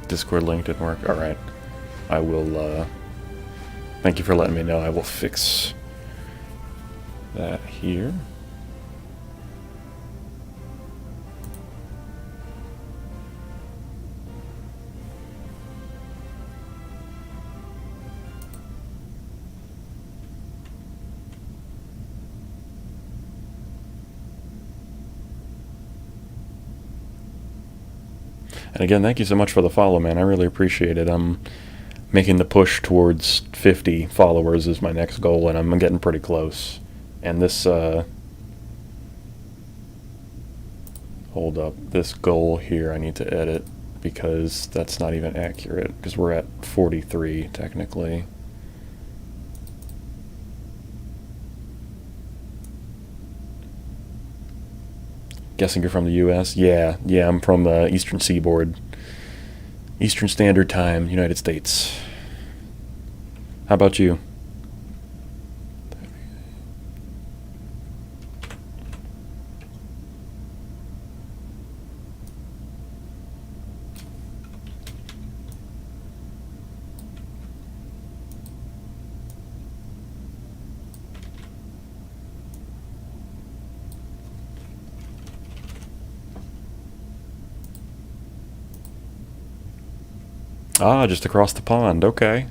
Discord link didn't work. Alright. I will, thank you for letting me know. I will fix that here. And again, thank you so much for the follow, man. I really appreciate it. I'm making the push towards 50 followers is my next goal, and I'm getting pretty close. And this, hold up, this goal here I need to edit because that's not even accurate, because we're at 43, technically. Guessing you're from the U.S.? Yeah, I'm from the Eastern Seaboard. Eastern Standard Time, United States. How about you? Ah, just across the pond. Okay.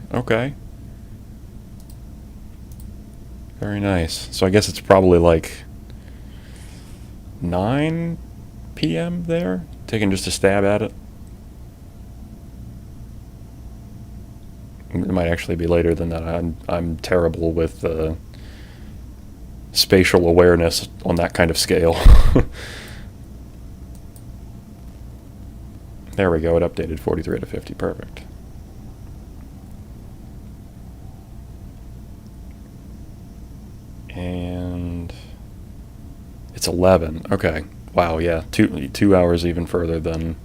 Very nice. So I guess it's probably like 9 p.m. there? Taking just a stab at it? It might actually be later than that. I'm terrible with spatial awareness on that kind of scale. There we go, it updated 43 to 50, perfect. And it's 11, okay. Wow, yeah, 2 hours even further than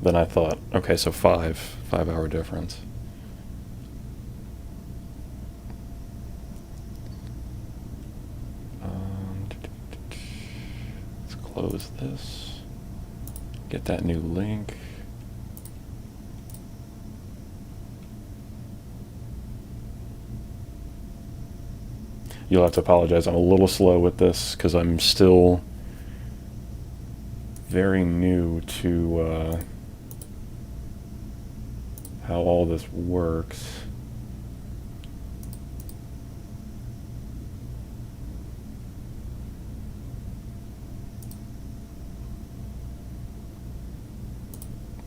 I thought. Okay, so 5-hour difference. Let's close this. Get that new link. You'll have to apologize. I'm a little slow with this because I'm still very new to how all this works.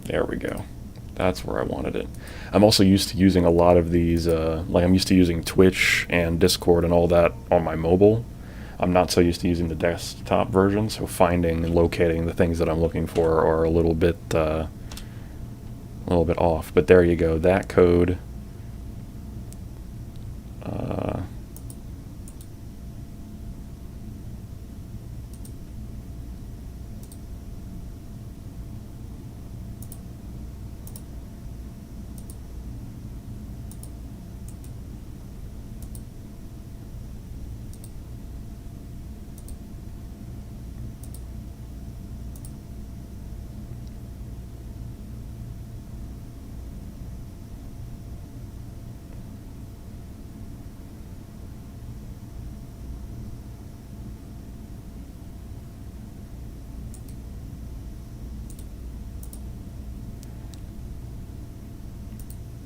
There we go. That's where I wanted it. I'm also used to using a lot of these, like I'm used to using Twitch and Discord and all that on my mobile. I'm not so used to using the desktop version, so finding and locating the things that I'm looking for are a little bit off. But there you go. That code.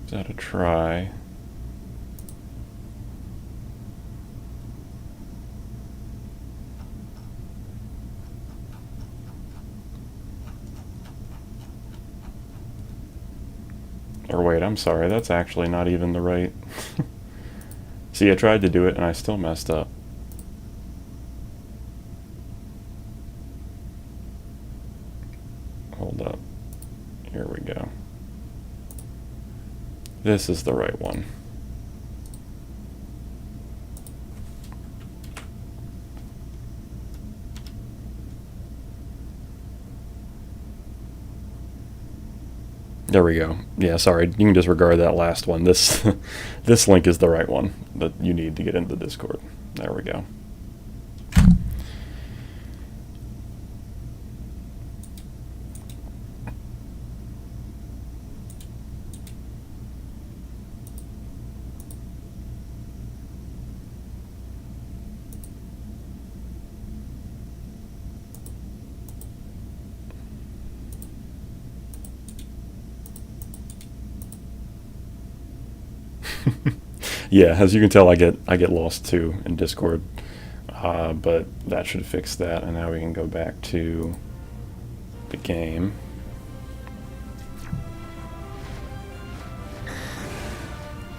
Is that a try? Or wait, I'm sorry, that's actually not even the right... See, I tried to do it and I still messed up. Hold up. Here we go. This is the right one. There we go. Yeah, sorry, you can disregard that last one. This this link is the right one that you need to get into Discord. There we go. Yeah, as you can tell, I get lost too in Discord, but that should fix that. And now we can go back to the game.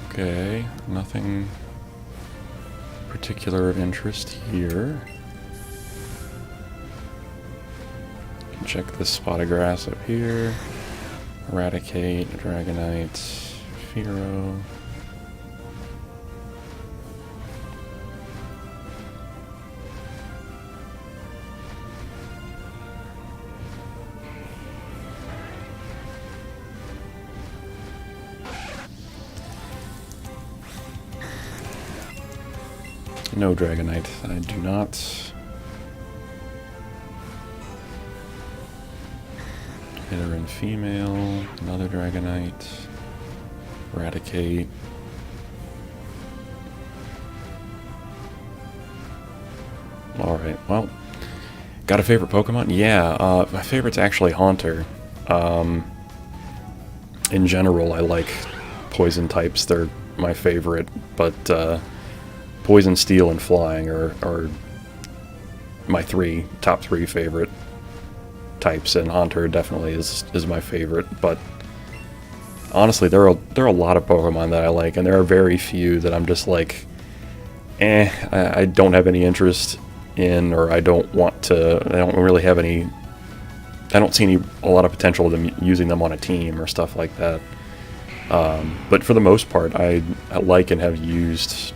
Okay, nothing particular of interest here. You can check this spot of grass up here. Eradicate, Dragonite, Fearow. No Dragonite, I do not. Hitter and female, another Dragonite. Eradicate. Alright, well, got a favorite Pokemon? Yeah, my favorite's actually Haunter. In general, I like poison types, they're my favorite, but Poison, Steel, and Flying are my top three favorite types, and Haunter definitely is my favorite. But honestly, there are a lot of Pokemon that I like, and there are very few that I'm just like, I don't have any interest in, or I don't want to. I don't really have any. I don't see a lot of potential of them using them on a team or stuff like that. But for the most part, I like and have used,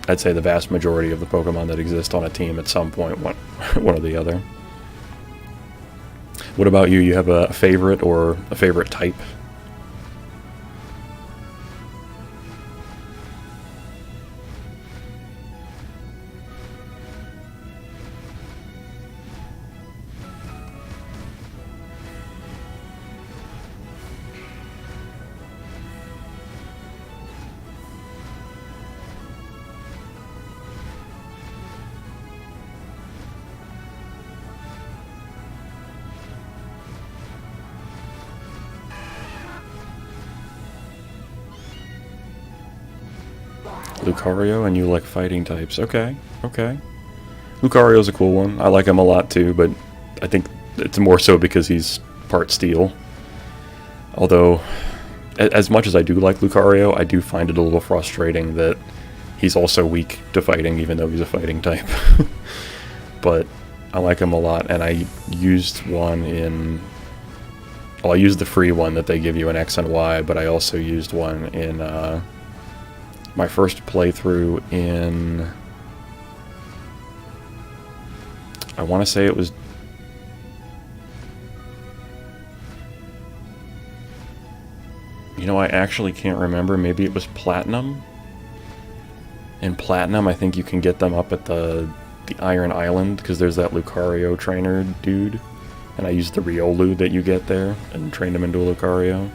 I'd say, the vast majority of the Pokemon that exist on a team at some point, one or the other. What about you? You have a favorite or a favorite type? Lucario, and you like fighting types. Okay, okay. Lucario's a cool one. I like him a lot too, but I think it's more so because he's part steel. Although, as much as I do like Lucario, I do find it a little frustrating that he's also weak to fighting, even though he's a fighting type. But I like him a lot, and I used one in... Well, I used the free one that they give you in X and Y, but I also used one in my first playthrough in... I want to say it was... You know, I actually can't remember. Maybe it was Platinum? In Platinum, I think you can get them up at the Iron Island, because there's that Lucario trainer dude. And I used the Riolu that you get there, and trained him into a Lucario.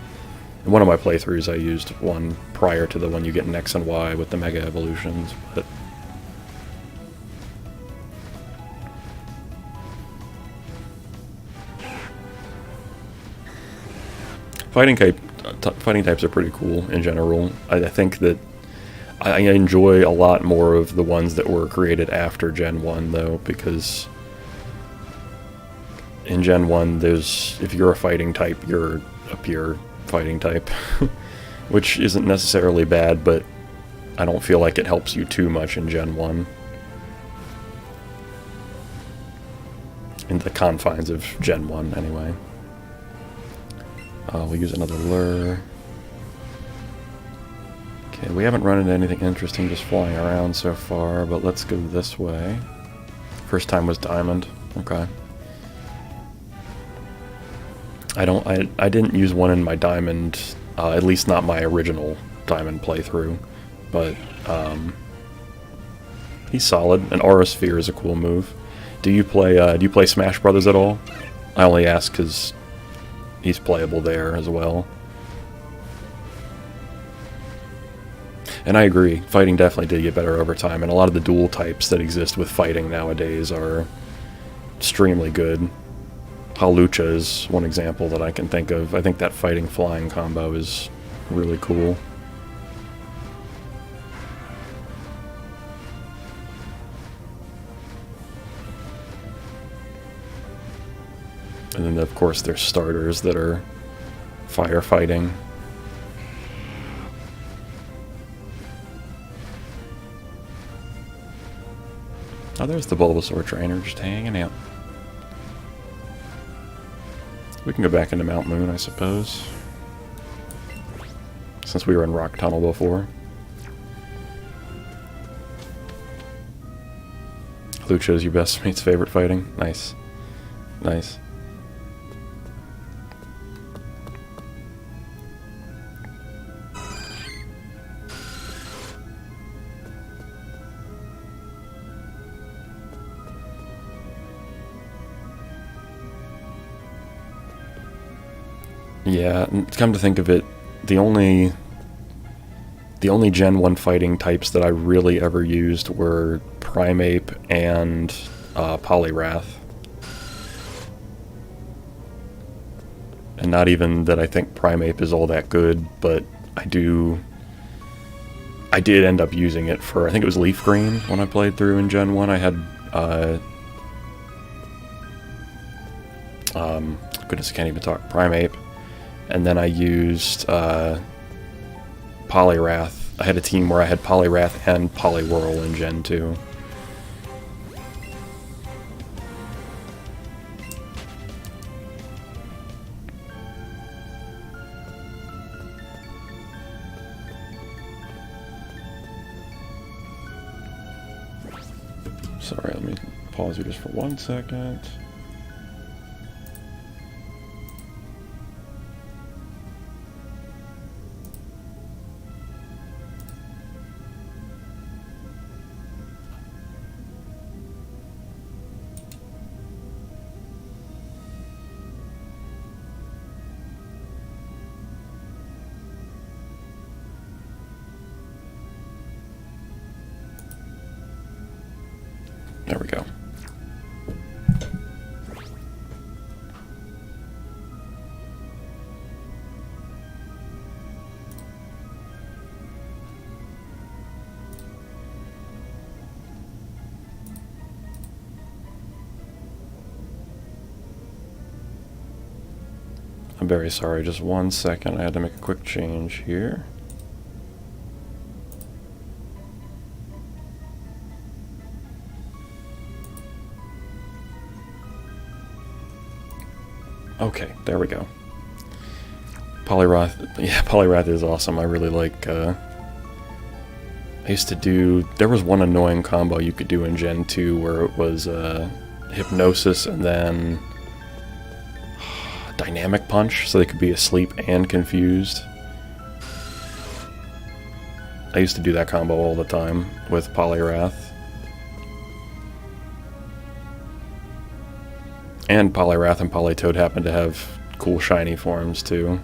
In one of my playthroughs, I used one prior to the one you get in X and Y with the Mega Evolutions, but... Fighting types are pretty cool in general. I think that I enjoy a lot more of the ones that were created after Gen 1, though, because in Gen 1, if you're a fighting type, you're a pure fighting type. which isn't necessarily bad, but I don't feel like it helps you too much in Gen 1. In the confines of Gen 1, anyway. We'll use another lure. Okay, we haven't run into anything interesting just flying around so far, but let's go this way. First time was diamond. Okay. I didn't use one in my diamond, at least not my original diamond playthrough, but he's solid. An aura sphere is a cool move. Do you play Smash Brothers at all? I only ask because he's playable there as well. And I agree, fighting definitely did get better over time, and a lot of the dual types that exist with fighting nowadays are extremely good. Halucha is one example that I can think of. I think that fighting flying combo is really cool. And then of course there's starters that are firefighting. Oh, there's the Bulbasaur trainer just hanging out. We can go back into Mount Moon, I suppose. Since we were in Rock Tunnel before. Lucha's your best mate's favorite fighting? Nice. Nice. Yeah, come to think of it, the only Gen 1 fighting types that I really ever used were Primeape and Poliwrath. And not even that I think Primeape is all that good, but I did end up using it for, I think it was Leaf Green when I played through in Gen 1. I had, goodness, I can't even talk, Primeape. And then I used Poliwrath. I had a team where I had Poliwrath and Poliwhirl in Gen 2. Sorry, let me pause you just for 1 second. There we go. I'm very sorry, just 1 second. I had to make a quick change here. Okay, there we go. Poliwrath, yeah, Poliwrath is awesome. I really like, I used to do, there was one annoying combo you could do in Gen 2 where it was, Hypnosis and then Dynamic Punch, so they could be asleep and confused. I used to do that combo all the time with Poliwrath. And Poliwrath and Politoed happen to have cool shiny forms too.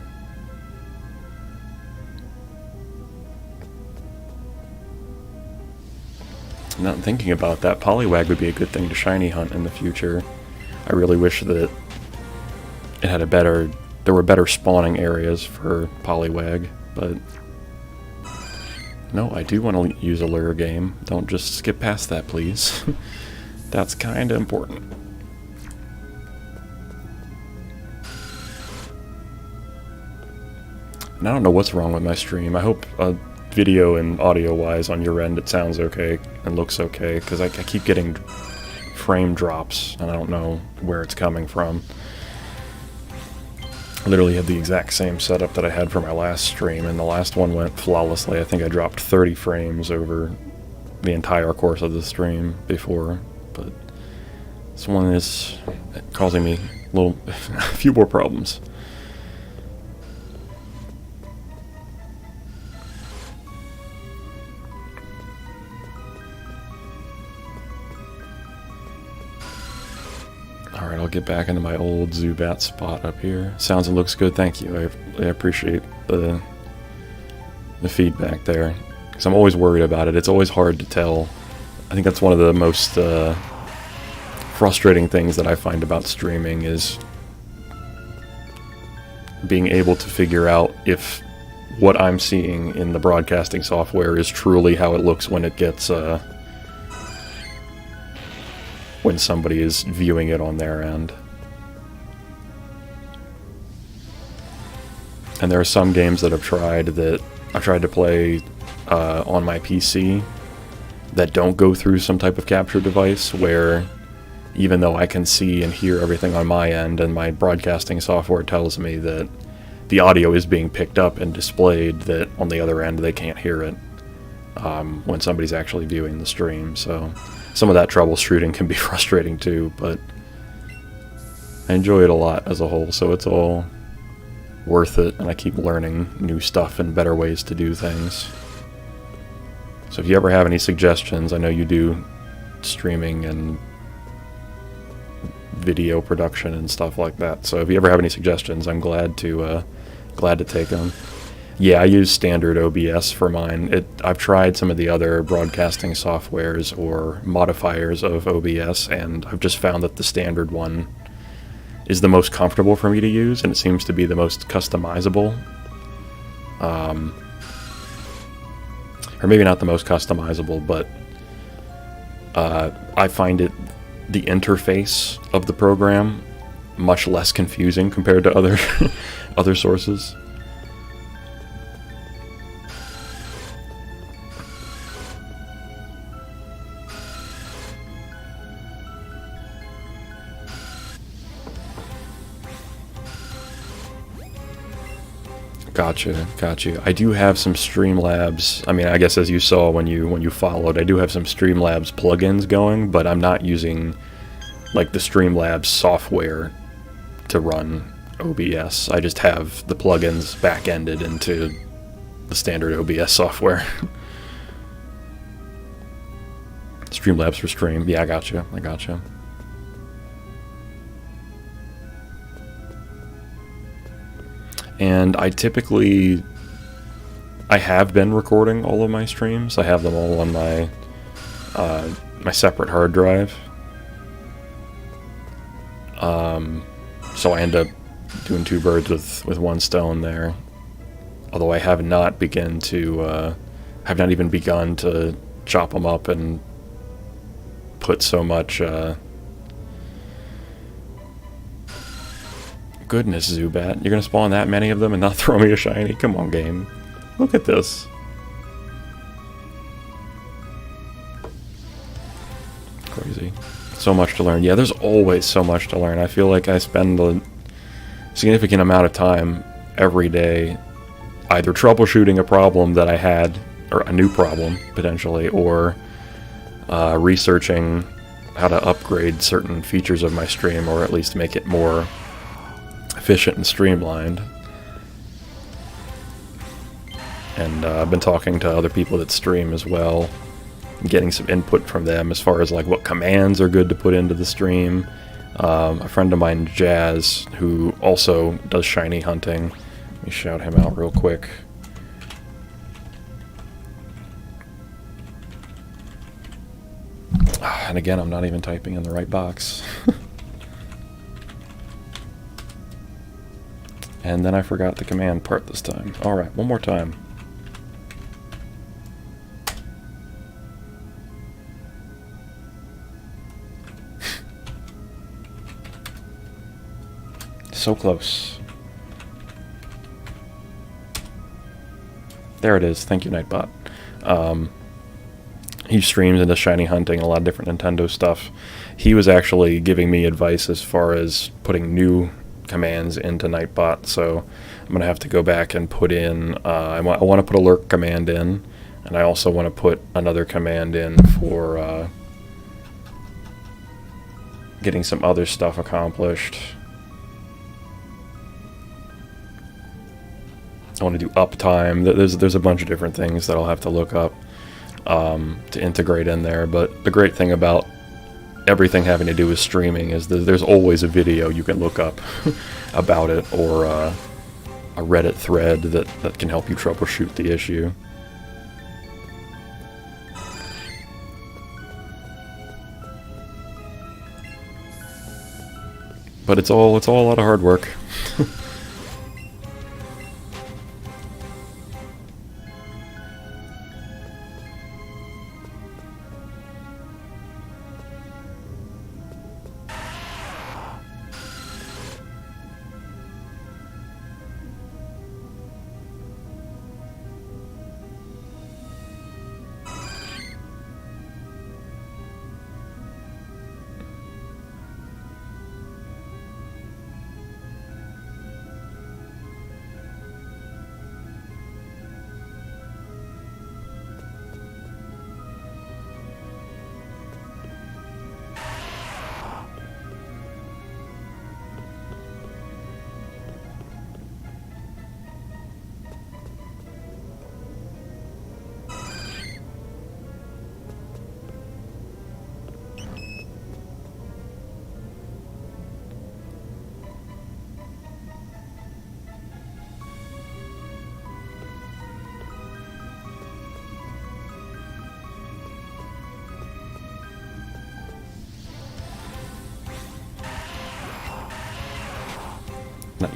Not thinking about that, Poliwag would be a good thing to shiny hunt in the future. I really wish that it had there were better spawning areas for Poliwag, but no, I do want to use a lure game. Don't just skip past that, please. That's kinda important. And I don't know what's wrong with my stream. I hope video and audio-wise on your end it sounds okay and looks okay, because I keep getting frame drops, and I don't know where it's coming from. I literally had the exact same setup that I had for my last stream, and the last one went flawlessly. I think I dropped 30 frames over the entire course of the stream before, but this one is causing me a few more problems. Alright, I'll get back into my old Zubat spot up here. Sounds and looks good, thank you. I appreciate the feedback there. Because I'm always worried about it. It's always hard to tell. I think that's one of the most frustrating things that I find about streaming is being able to figure out if what I'm seeing in the broadcasting software is truly how it looks when it gets when somebody is viewing it on their end. And there are some games that I've tried to play on my PC that don't go through some type of capture device, where even though I can see and hear everything on my end and my broadcasting software tells me that the audio is being picked up and displayed, that on the other end they can't hear it when somebody's actually viewing the stream. So some of that troubleshooting can be frustrating too, but I enjoy it a lot as a whole, so it's all worth it, and I keep learning new stuff and better ways to do things. So if you ever have any suggestions, I know you do streaming and video production and stuff like that, so if you ever have any suggestions, I'm glad to take them. Yeah, I use standard OBS for mine. I've tried some of the other broadcasting softwares or modifiers of OBS, and I've just found that the standard one is the most comfortable for me to use, and it seems to be the most customizable. Or maybe not the most customizable, but I find the interface of the program much less confusing compared to other other sources. Gotcha. I do have some Streamlabs. I mean, I guess as you saw when you followed, I do have some Streamlabs plugins going, but I'm not using like the Streamlabs software to run OBS. I just have the plugins back-ended into the standard OBS software. Streamlabs for stream. Yeah, I gotcha. And I have been recording all of my streams. I have them all on my my separate hard drive. So I end up doing two birds with one stone there. Although I have not even begun to chop them up and put so much. Goodness, Zubat, you're gonna spawn that many of them and not throw me a shiny? Come on, game. Look at this. Crazy. So much to learn. Yeah, there's always so much to learn. I feel like I spend a significant amount of time every day either troubleshooting a problem that I had, or a new problem, potentially, or researching how to upgrade certain features of my stream, or at least make it more efficient and streamlined. And I've been talking to other people that stream as well, getting some input from them as far as like what commands are good to put into the stream. A friend of mine, Jazz, who also does shiny hunting. Let me shout him out real quick. And again, I'm not even typing in the right box. And then I forgot the command part this time. Alright, one more time. So close. There it is. Thank you, Nightbot. He streams into shiny hunting and a lot of different Nintendo stuff. He was actually giving me advice as far as putting new commands into Nightbot, so I'm going to have to go back and put in... I want to put a lurk command in, and I also want to put another command in for getting some other stuff accomplished. I want to do uptime. There's a bunch of different things that I'll have to look up to integrate in there, but the great thing about everything having to do with streaming is that there's always a video you can look up about it, or a Reddit thread that can help you troubleshoot the issue. But it's all a lot of hard work.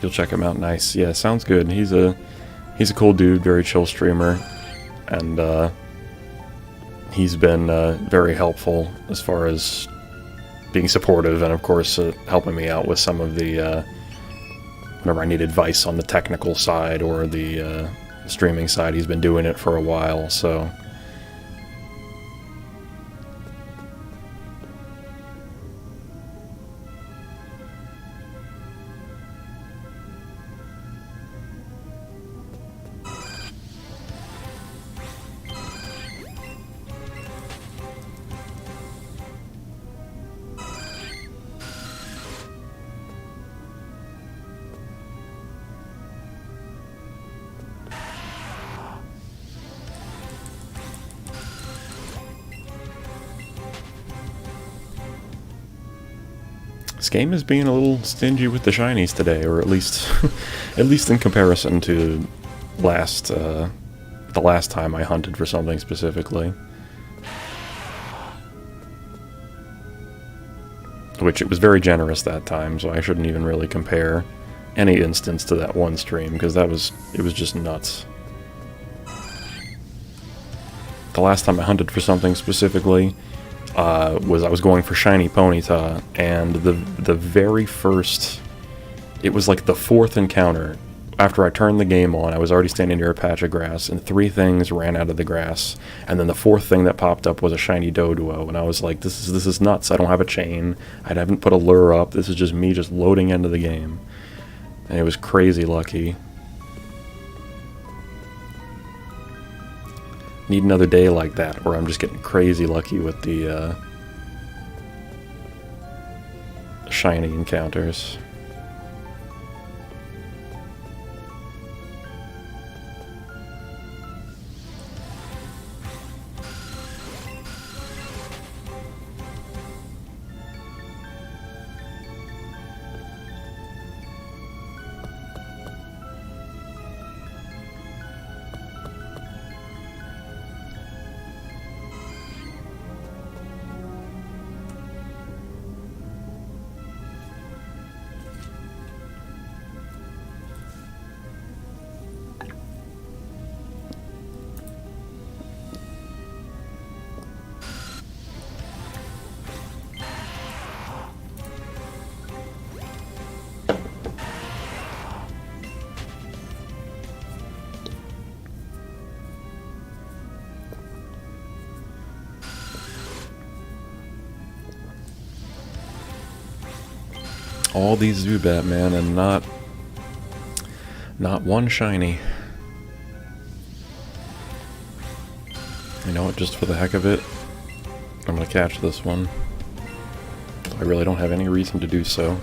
You'll check him out. Nice. Yeah, sounds good. He's a cool dude, very chill streamer, and he's been very helpful as far as being supportive, and of course helping me out with some of the whenever I need advice on the technical side or the streaming side. He's been doing it for a while, so. This game is being a little stingy with the shinies today, or at least in comparison to the last time I hunted for something specifically. Which it was very generous that time, so I shouldn't even really compare any instance to that one stream, because it was just nuts. The last time I hunted for something specifically, I was going for shiny Ponyta, and the very first, it was like the fourth encounter. After I turned the game on, I was already standing near a patch of grass, and 3 things ran out of the grass, and then the 4th thing that popped up was a shiny Doduo, and I was like, this is nuts. I don't have a chain. I haven't put a lure up. This is just me just loading into the game, and it was crazy lucky. Need another day like that, where I'm just getting crazy lucky with the shiny encounters. All these Zubat, man, and not one shiny. You know what, just for the heck of it, I'm gonna catch this one. I really don't have any reason to do so.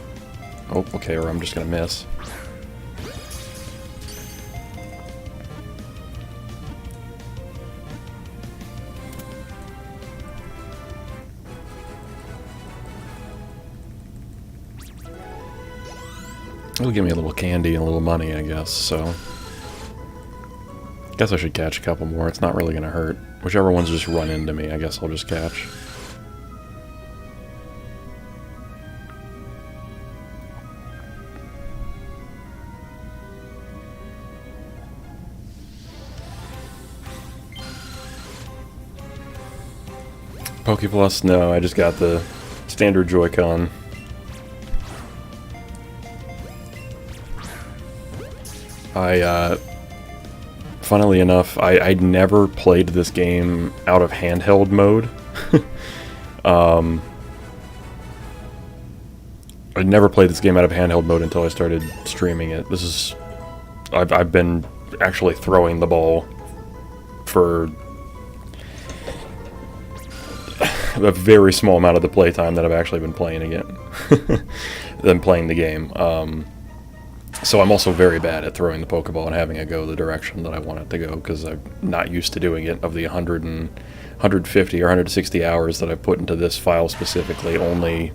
Oh, okay, or I'm just gonna miss. It'll give me a little candy and a little money, I guess, so... Guess I should catch a couple more. It's not really gonna hurt. Whichever ones just run into me, I guess I'll just catch. Pokeplus? No, I just got the standard Joy-Con. Funnily enough, I'd never played this game out of handheld mode. I'd never played this game out of handheld mode until I started streaming it. This is... I've been actually throwing the ball for a very small amount of the playtime that I've actually been playing again. Than playing the game. So I'm also very bad at throwing the Pokeball and having it go the direction that I want it to go, because I'm not used to doing it. Of the 150 or 160 hours that I've put into this file specifically, only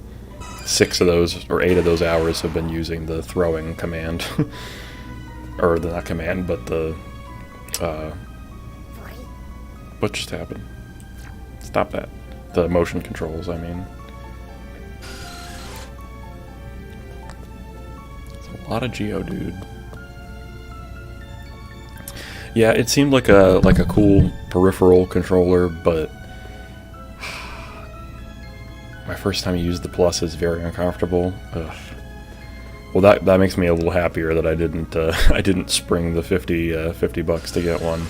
6 of those, or 8 of those hours have been using the throwing command. Or the, not command, but the... what just happened? Stop that. The motion controls, I mean. A lot of Geodude. Yeah, it seemed like a cool peripheral controller, but my first time I used the Plus is very uncomfortable. Ugh. Well, that makes me a little happier that I didn't spring the 50 bucks to get one.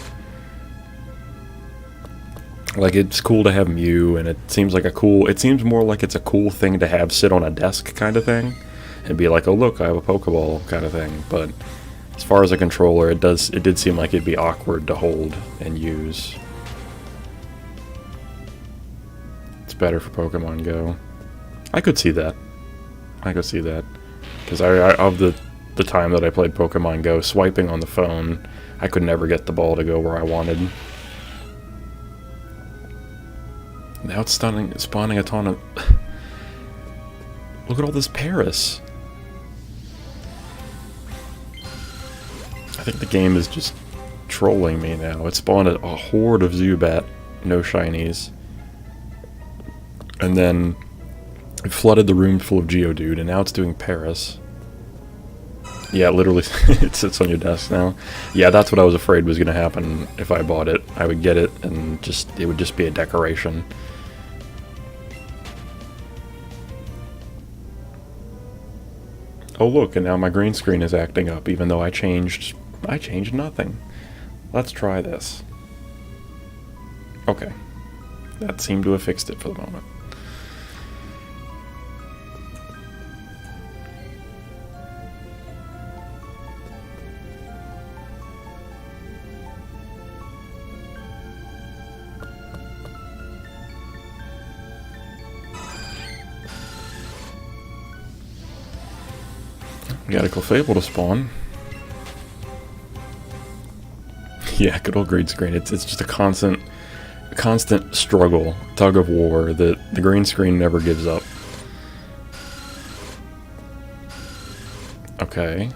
Like, it's cool to have Mew, and it seems like it seems more like it's a cool thing to have sit on a desk kind of thing. And be like, oh look, I have a Pokeball kind of thing. But as far as a controller, it did seem like it'd be awkward to hold and use. It's better for Pokemon Go. I could see that. I could see that. Because of the time that I played Pokemon Go, swiping on the phone, I could never get the ball to go where I wanted. Now it's spawning a ton of... Look at all this Paris. I think the game is just trolling me now. It spawned a horde of Zubat, no shinies. And then it flooded the room full of Geodude, and now it's doing Paris. Yeah, literally, it sits on your desk now. Yeah, that's what I was afraid was going to happen if I bought it. I would get it, and it would just be a decoration. Oh look, and now my green screen is acting up, even though I changed nothing. Let's try this. Okay. That seemed to have fixed it for the moment. We got a Clefable to spawn. Yeah, good old green screen. It's just a constant struggle, tug of war that the green screen never gives up. Okay.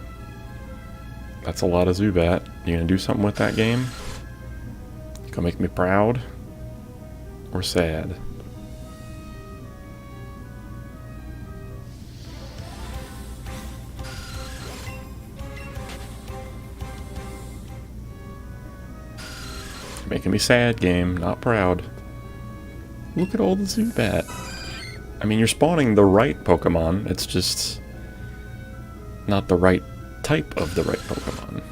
That's a lot of Zubat. You gonna do something with that game? Gonna make me proud? Or sad? Making me sad, game, not proud. Look at all the Zubat. I mean, you're spawning the right Pokemon, it's just not the right type of the right Pokemon.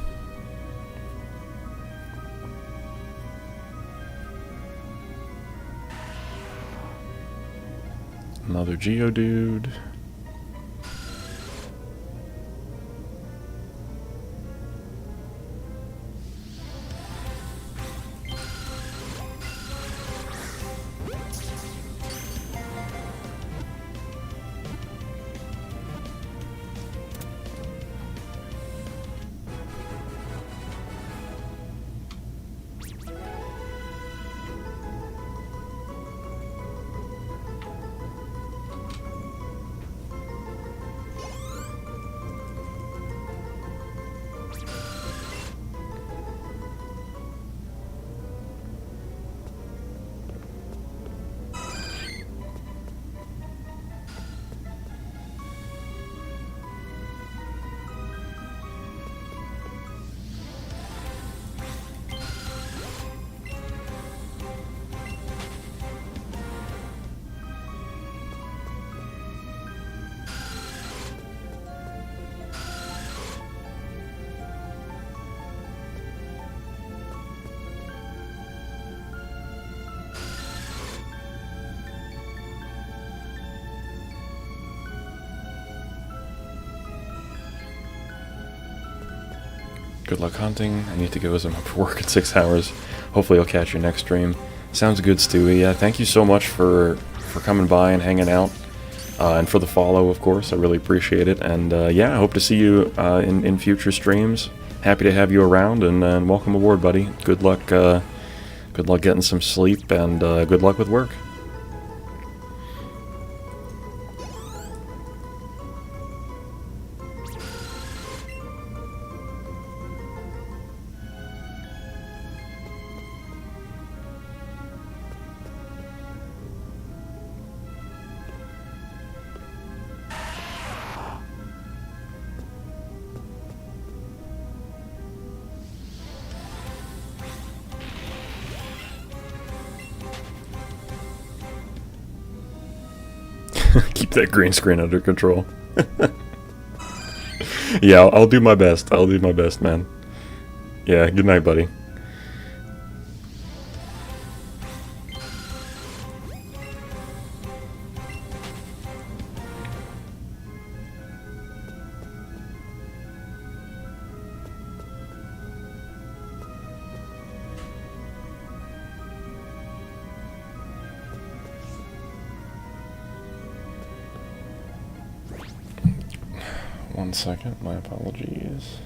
Another Geodude. Good luck hunting. I need to go as I'm up for work in 6 hours. Hopefully I'll catch your next stream. Sounds good, Stewie. Yeah, thank you so much for coming by and hanging out. And for the follow, of course. I really appreciate it. And yeah, I hope to see you in future streams. Happy to have you around, and welcome aboard, buddy. Good luck getting some sleep, and good luck with work. Keep that green screen under control. Yeah, I'll do my best. I'll do my best, man. Yeah, good night, buddy. One second, my apologies.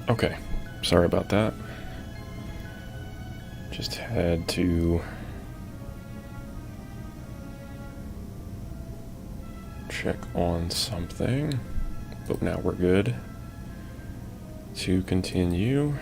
Okay, sorry about that. Just had to check on something, but now we're good to continue.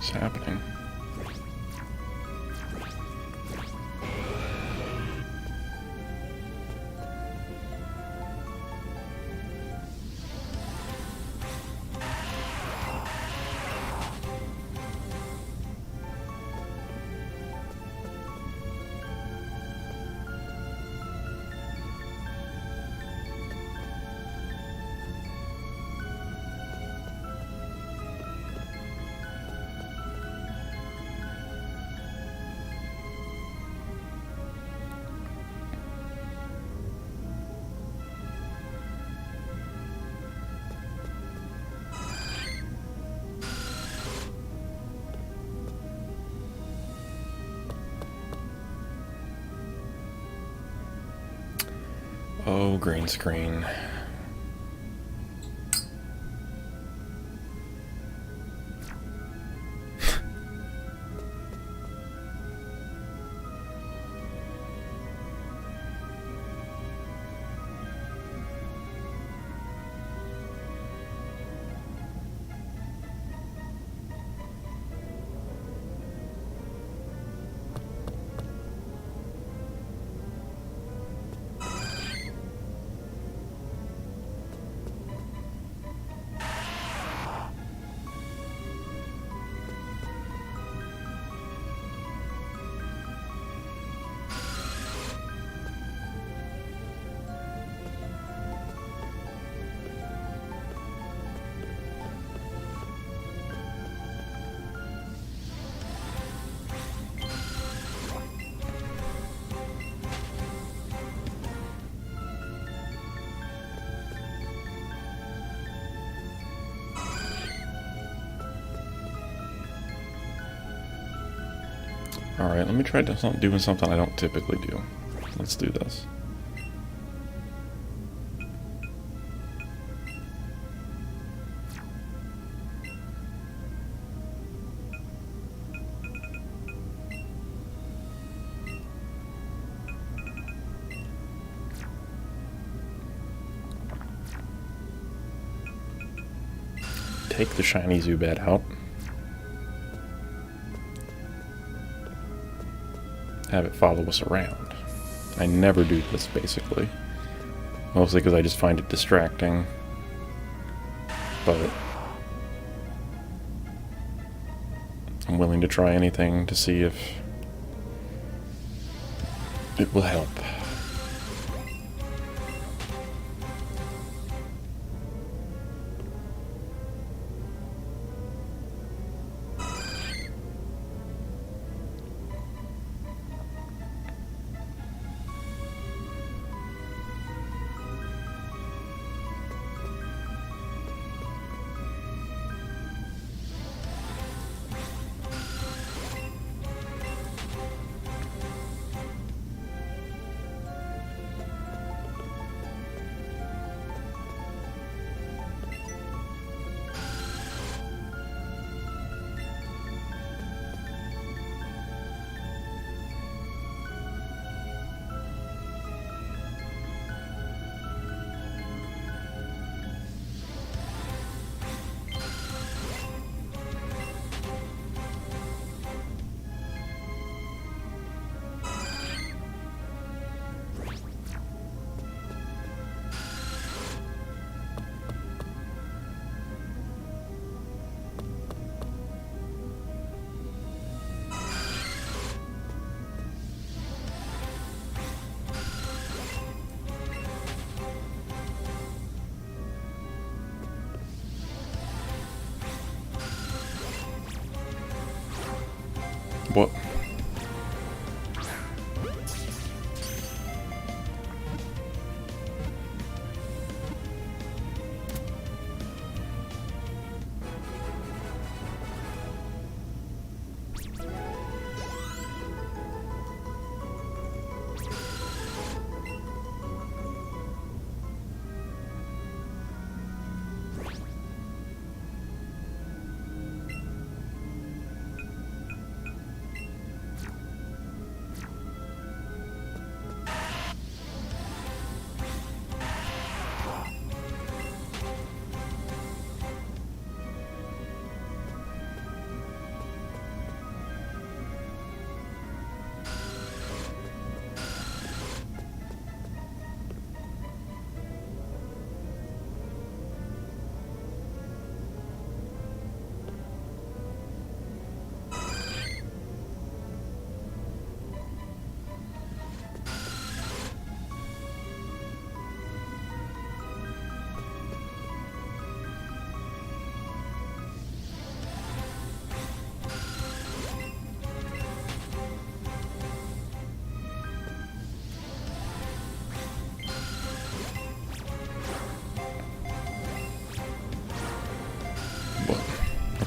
What's happening? Oh, green screen. Alright, let me try doing something I don't typically do. Let's do this. Take the shiny Zubat out. Have it follow us around. I never do this, basically. Mostly because I just find it distracting. But I'm willing to try anything to see if it will help.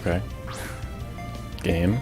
Okay. Game.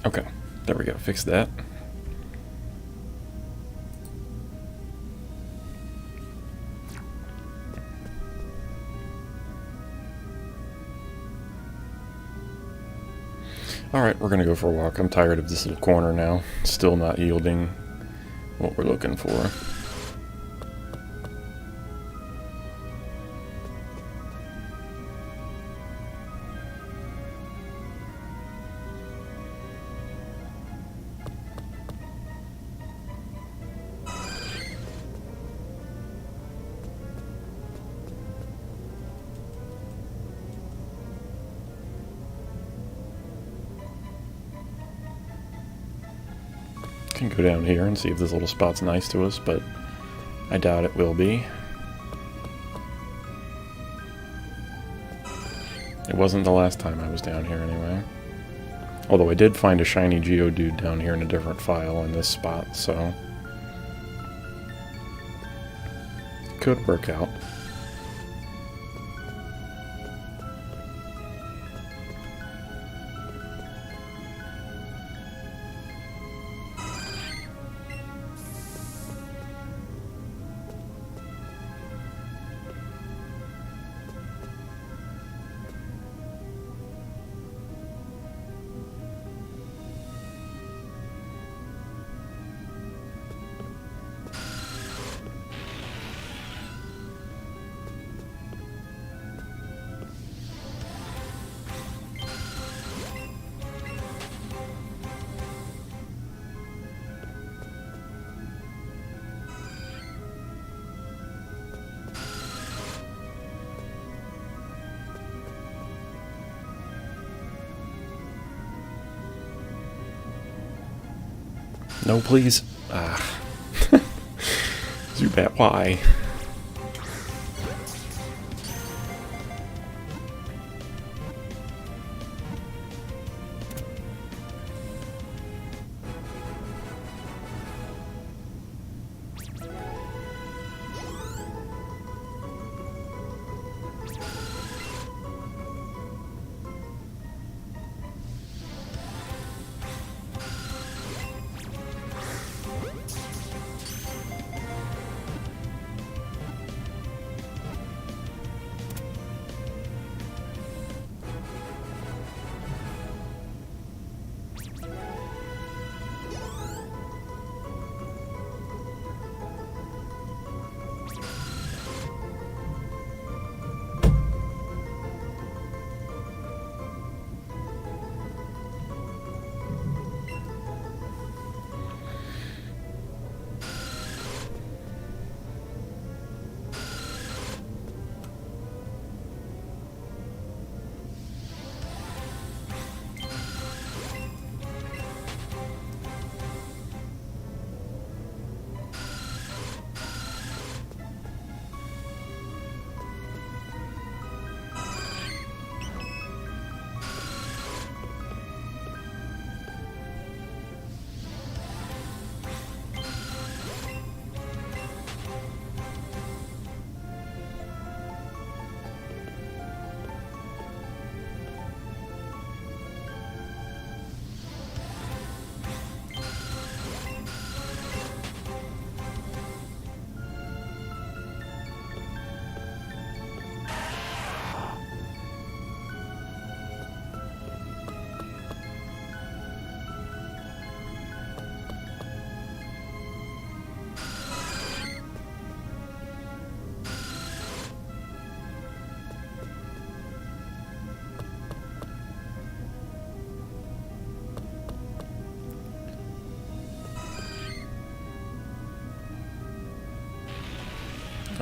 Okay, there we go. Fix that. Alright, we're gonna go for a walk. I'm tired of this little corner now. Still not yielding what we're looking for. Can go down here and see if this little spot's nice to us, but I doubt it will be. It wasn't the last time I was down here anyway. Although I did find a shiny Geodude down here in a different file in this spot, so could work out. No, please. Ah. Zubat, why?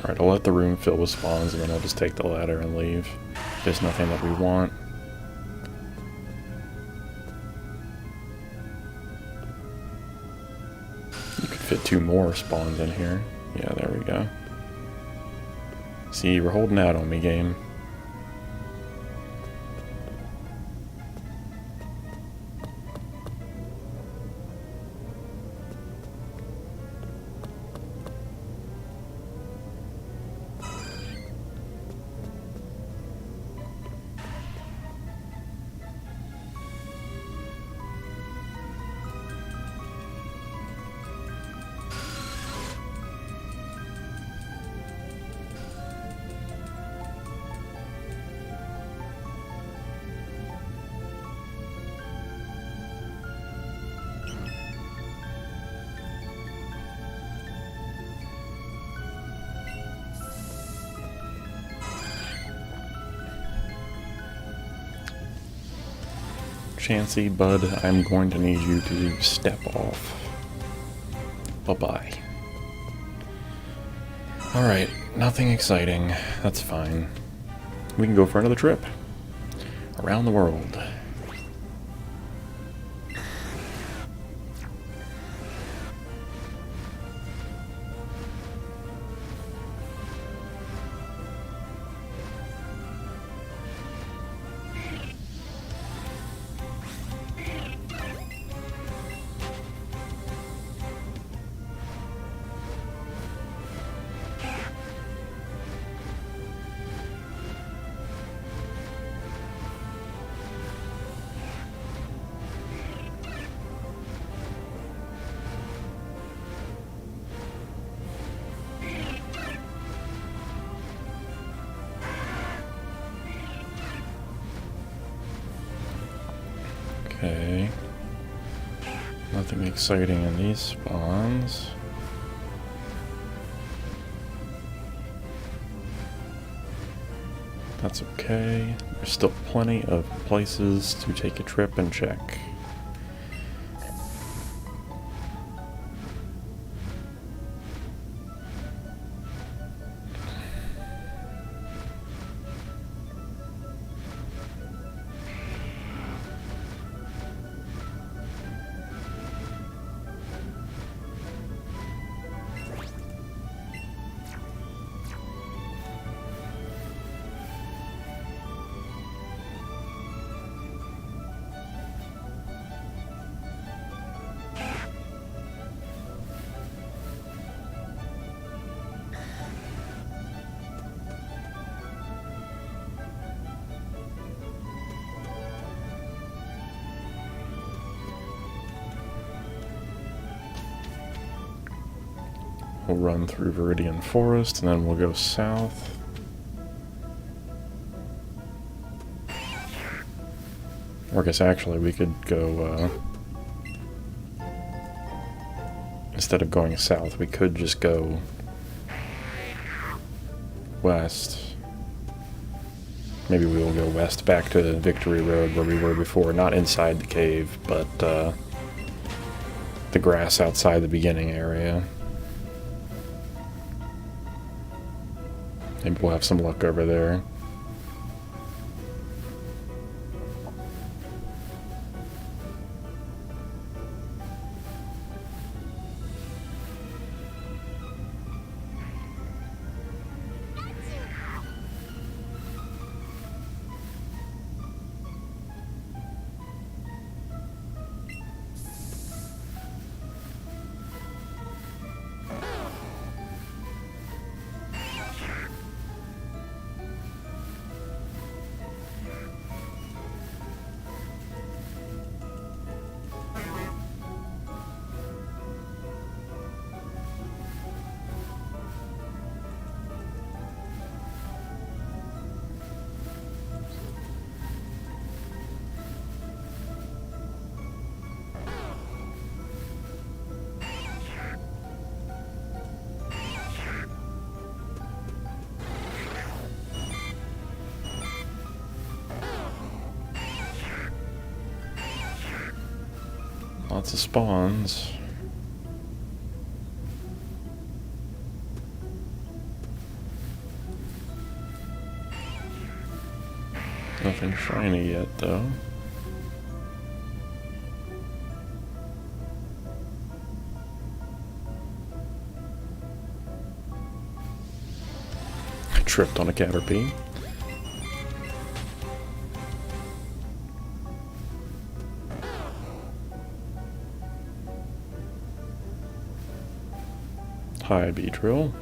Alright, I'll let the room fill with spawns and then I'll just take the ladder and leave. There's nothing that we want. You could fit 2 more spawns in here. Yeah, there we go. See, we're holding out on me, game. Chansey, bud, I'm going to need you to step off. Bye-bye. Alright, nothing exciting. That's fine. We can go for another trip. Around the world. Okay. Nothing exciting in these spawns. That's okay. There's still plenty of places to take a trip and check. We'll run through Viridian Forest, and then we'll go south. Or I guess actually we could go, instead of going south, we could just go west. Maybe we will go west back to Victory Road where we were before. Not inside the cave, but the grass outside the beginning area. Maybe we'll have some luck over there. Lots of spawns. Nothing shiny yet, though. I tripped on a Caterpie. Hi, Beedrill.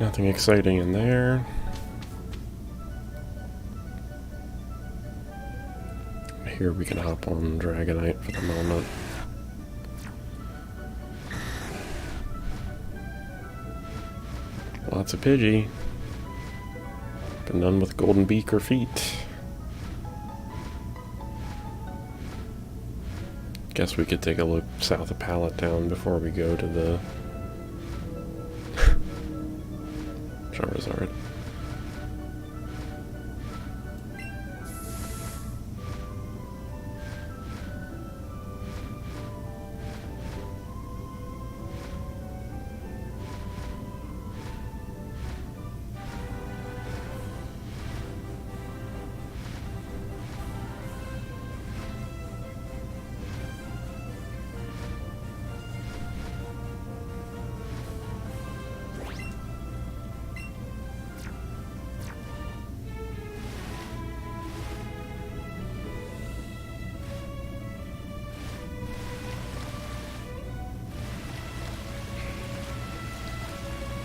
Nothing exciting in there. Here we can hop on Dragonite for the moment. Lots of Pidgey, but none with golden beak or feet. Guess we could take a look south of Pallet Town before we go to the Charizard.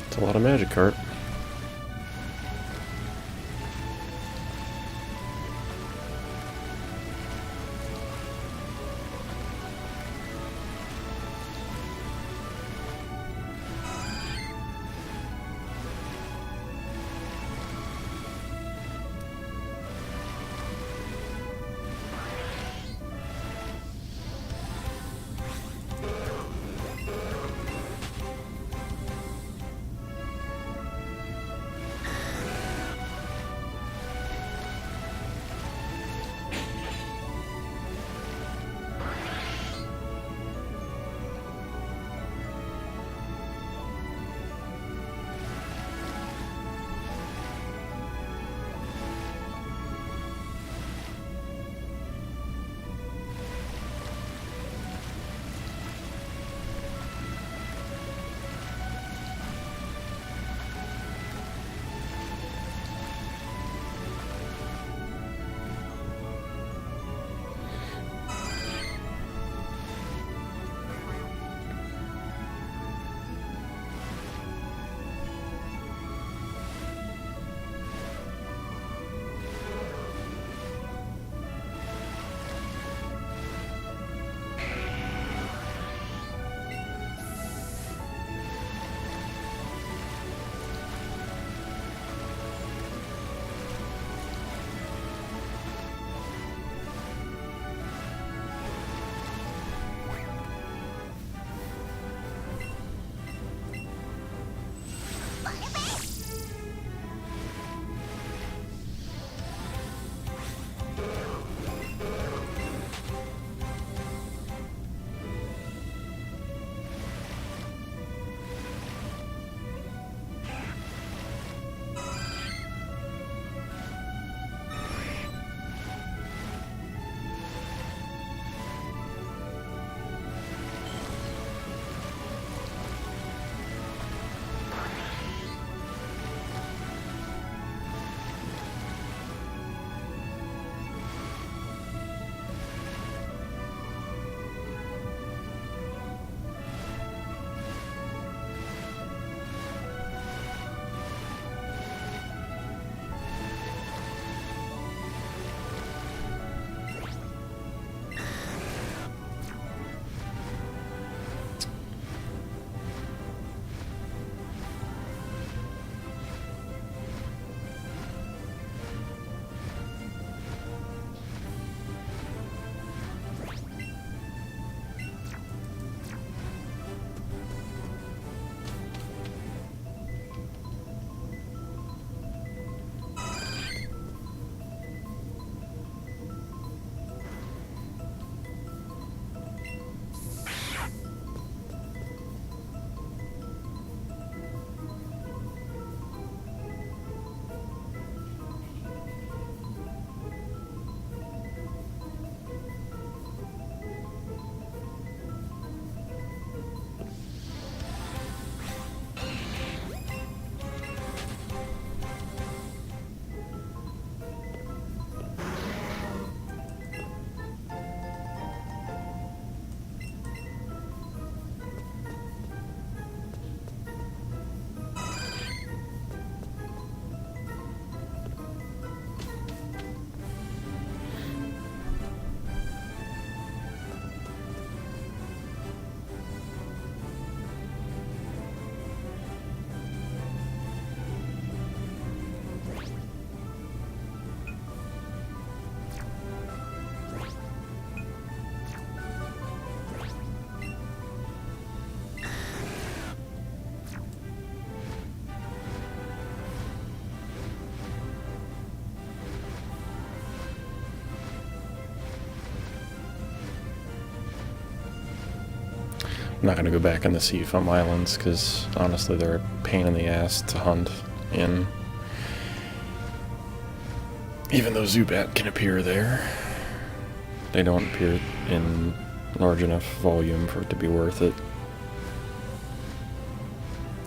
It's a lot of Magikarp. I'm not going to go back in the sea foam islands because honestly they're a pain in the ass to hunt in. Even though Zubat can appear there, they don't appear in large enough volume for it to be worth it.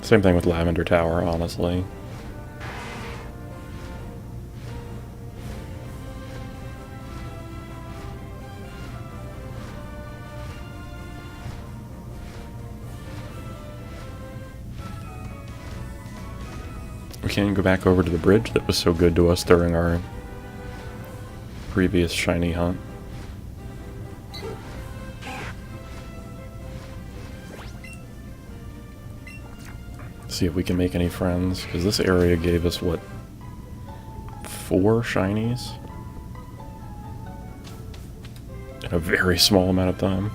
Same thing with Lavender Tower, honestly. We can go back over to the bridge that was so good to us during our previous shiny hunt. See if we can make any friends, because this area gave us, what, 4 shinies? In a very small amount of time.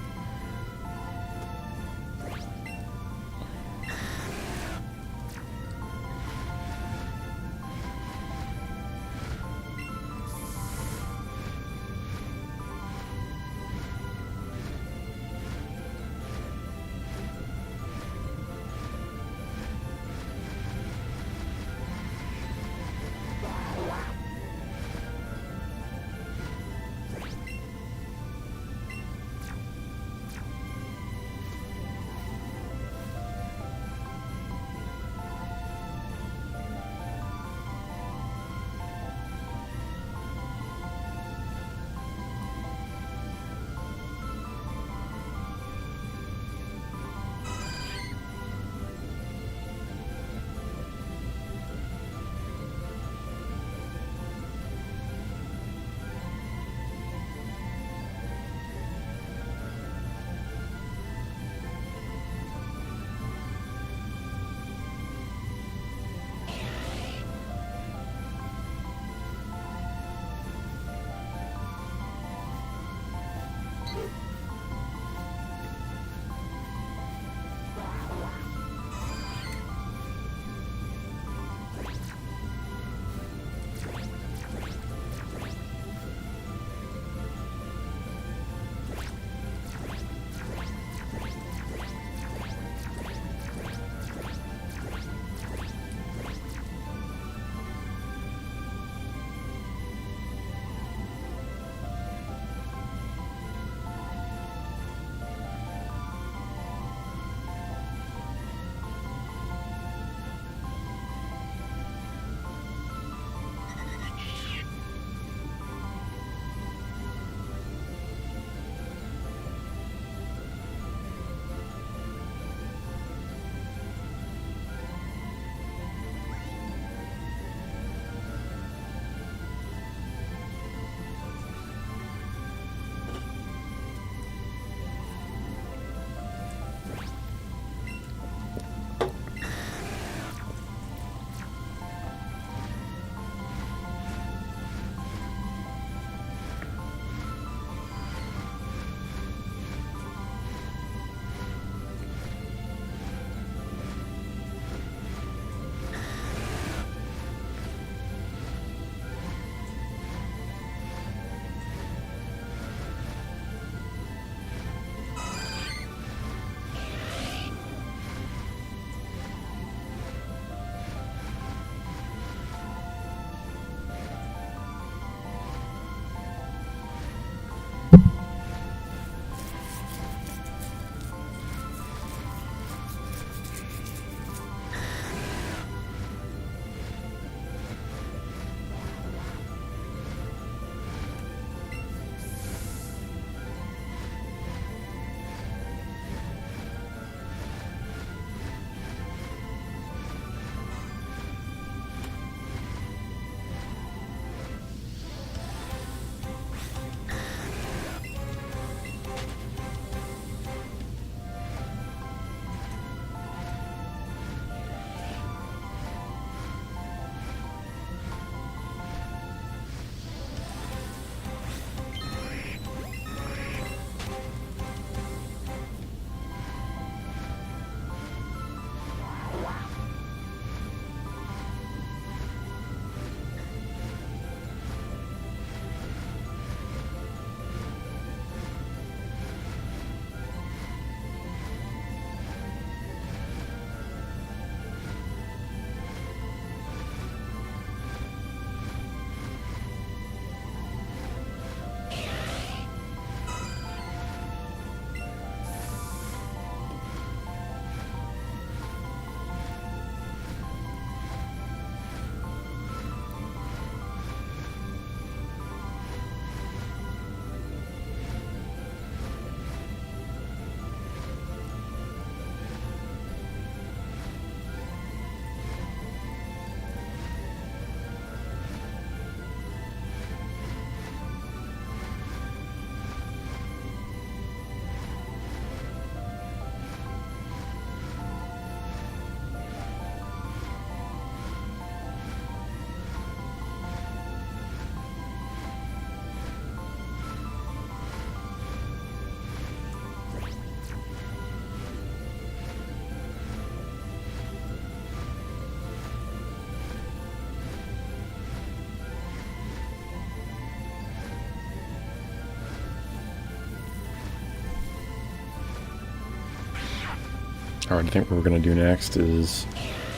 Alright, I think what we're going to do next is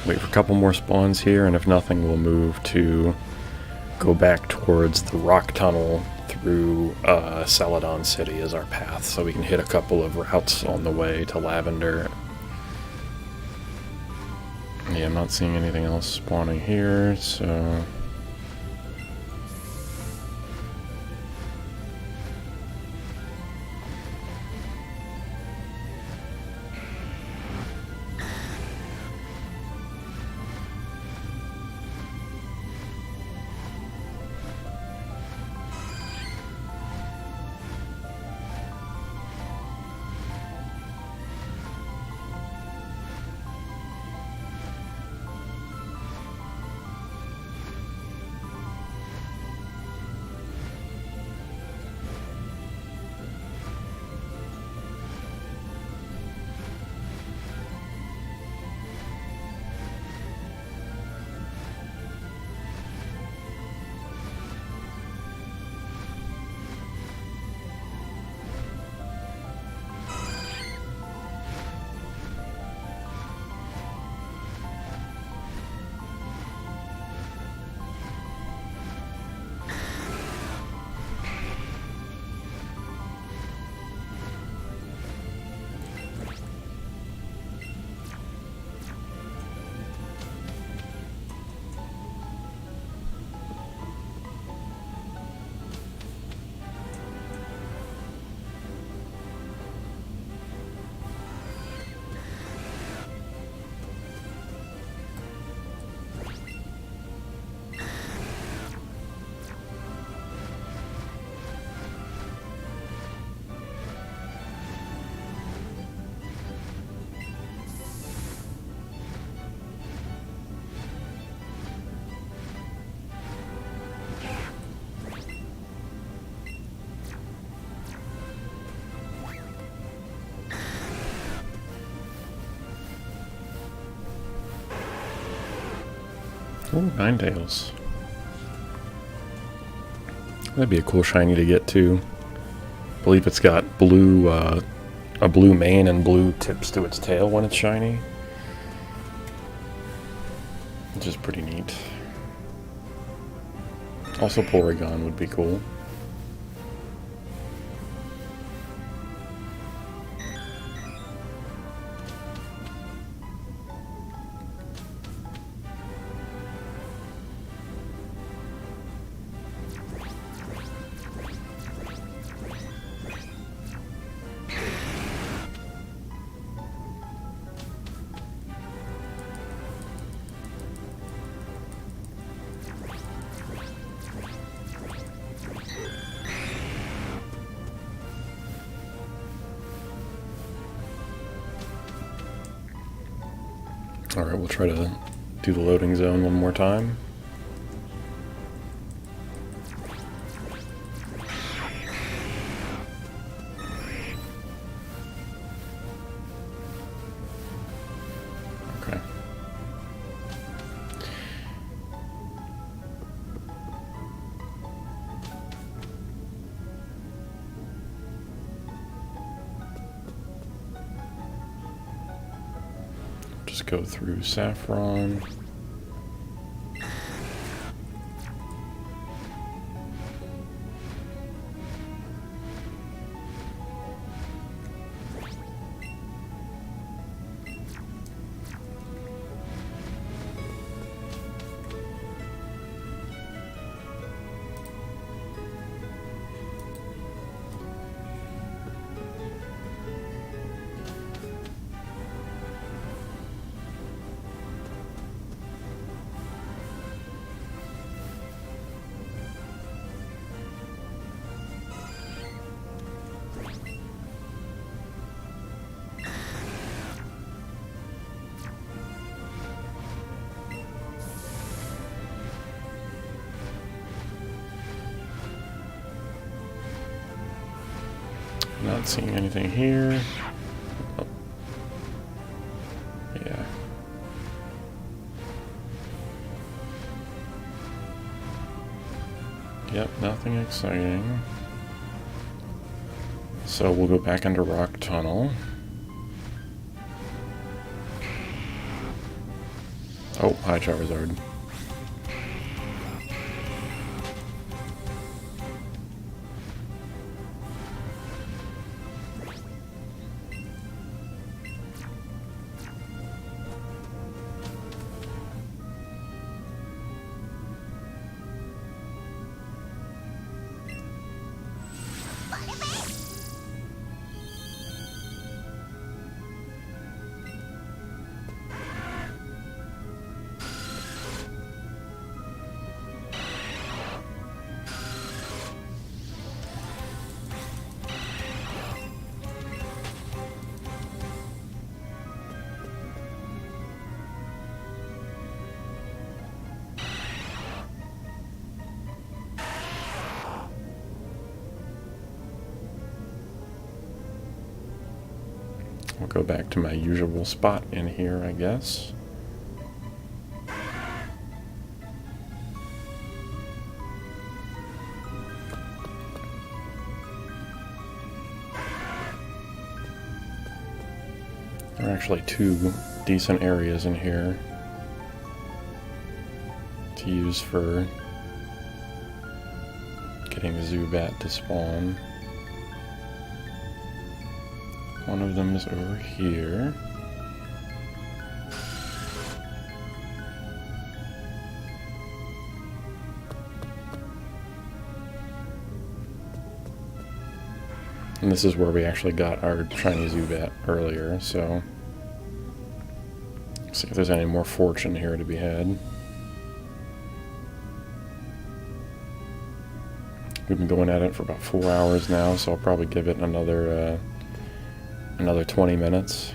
wait for a couple more spawns here, and if nothing, we'll move to go back towards the rock tunnel through Celadon City as our path, so we can hit a couple of routes on the way to Lavender. Yeah, I'm not seeing anything else spawning here, so... Ooh, Ninetales. That'd be a cool shiny to get too. I believe it's got blue, a blue mane and blue tips to its tail when it's shiny. Which is pretty neat. Also Porygon would be cool. Alright, we'll try to do the loading zone one more time. Okay. Just go through Saffron. Not seeing anything here. Oh. Yeah. Yep, nothing exciting. So we'll go back into Rock Tunnel. Oh, hi Charizard. I'll go back to my usual spot in here, I guess. There are actually two decent areas in here to use for getting the Zubat to spawn. One of them is over here. And this is where we actually got our shiny Zubat earlier, so let's see if there's any more fortune here to be had. We've been going at it for about 4 hours now, so I'll probably give it another 20 minutes.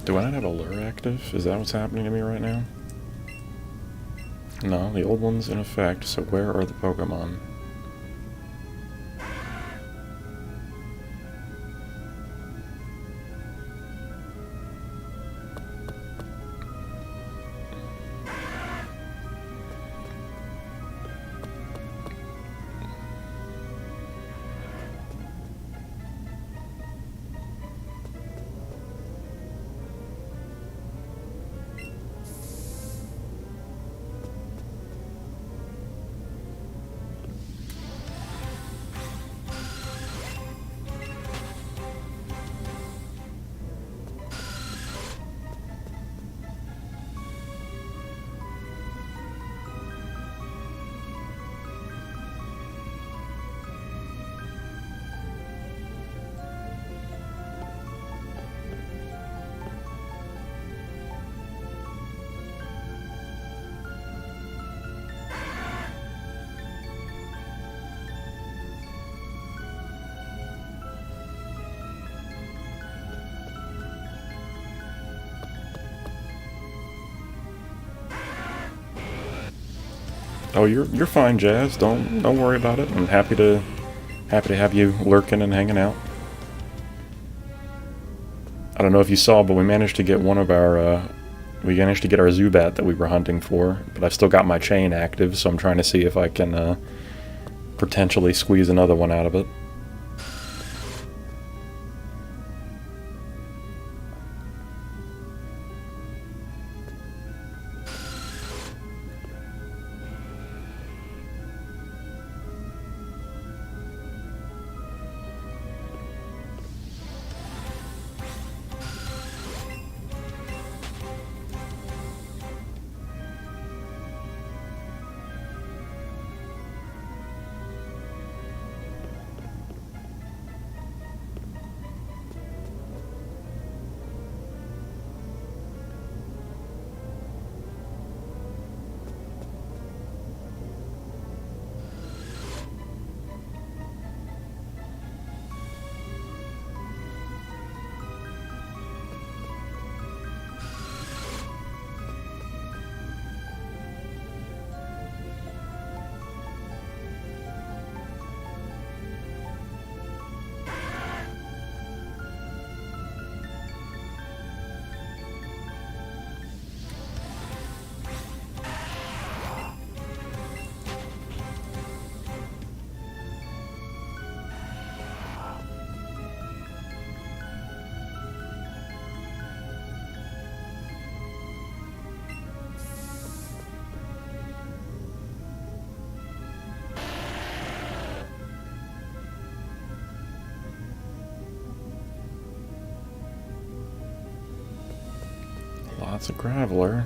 Do I not have a lure active? Is that what's happening to me right now? No, the old one's in effect, so where are the Pokemon? Oh, you're fine, Jazz. Don't worry about it. I'm happy to have you lurking and hanging out. I don't know if you saw, but we managed to get one of our we managed to get our Zubat that we were hunting for, but I've still got my chain active, so I'm trying to see if I can potentially squeeze another one out of it. That's a Graveler.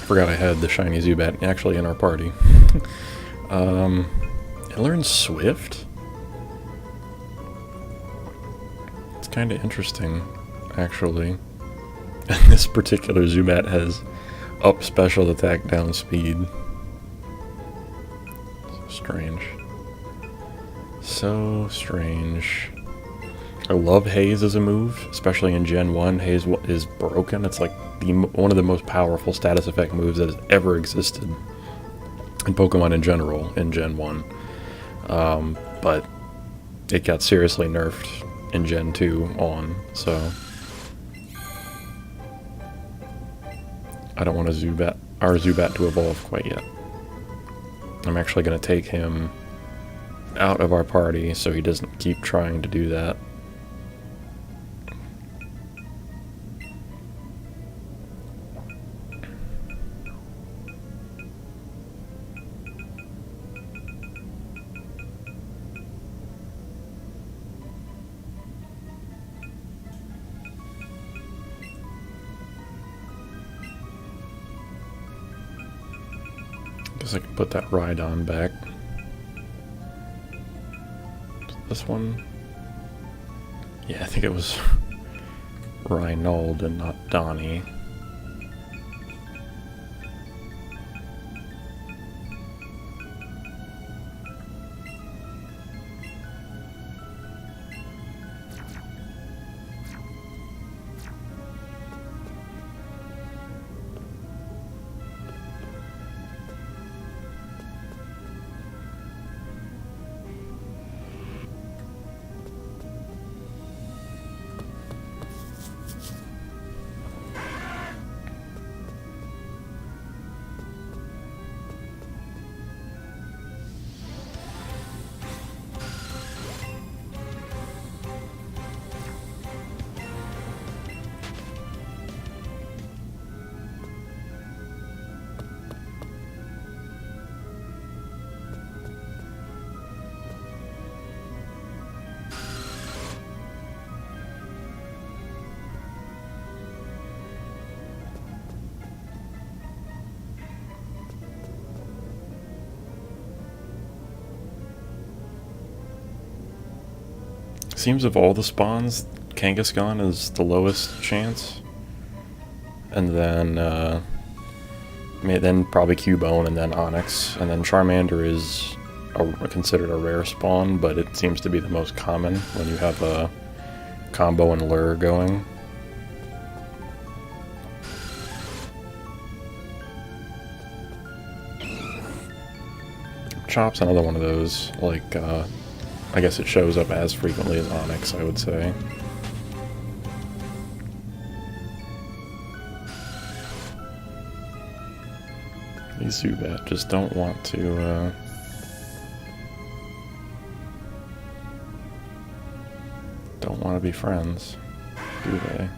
Forgot I had the shiny Zubat actually in our party. It learns Swift? It's kind of interesting, actually. And this particular Zubat has up special attack, down speed. So strange. So strange. I love Haze as a move, especially in Gen 1. Haze is broken. It's like one of the most powerful status effect moves that has ever existed in Pokemon in general in Gen 1. But it got seriously nerfed in Gen 2 on, so I don't want our Zubat to evolve quite yet. I'm actually going to take him out of our party so he doesn't keep trying to do that. Guess I can put that Rhydon back. This one? Yeah, I think it was Reynold and not Donnie. seems of all the spawns, Kangaskhan is the lowest chance. And then, then probably Cubone, and then Onyx. And then Charmander is considered a rare spawn, but it seems to be the most common when you have a combo and lure going. Chop's another one of those, like, I guess it shows up as frequently as Onyx, I would say. These Zubat just don't want to, don't want to be friends, do they?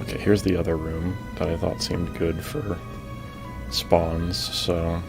Okay, here's the other room that I thought seemed good for spawns, so...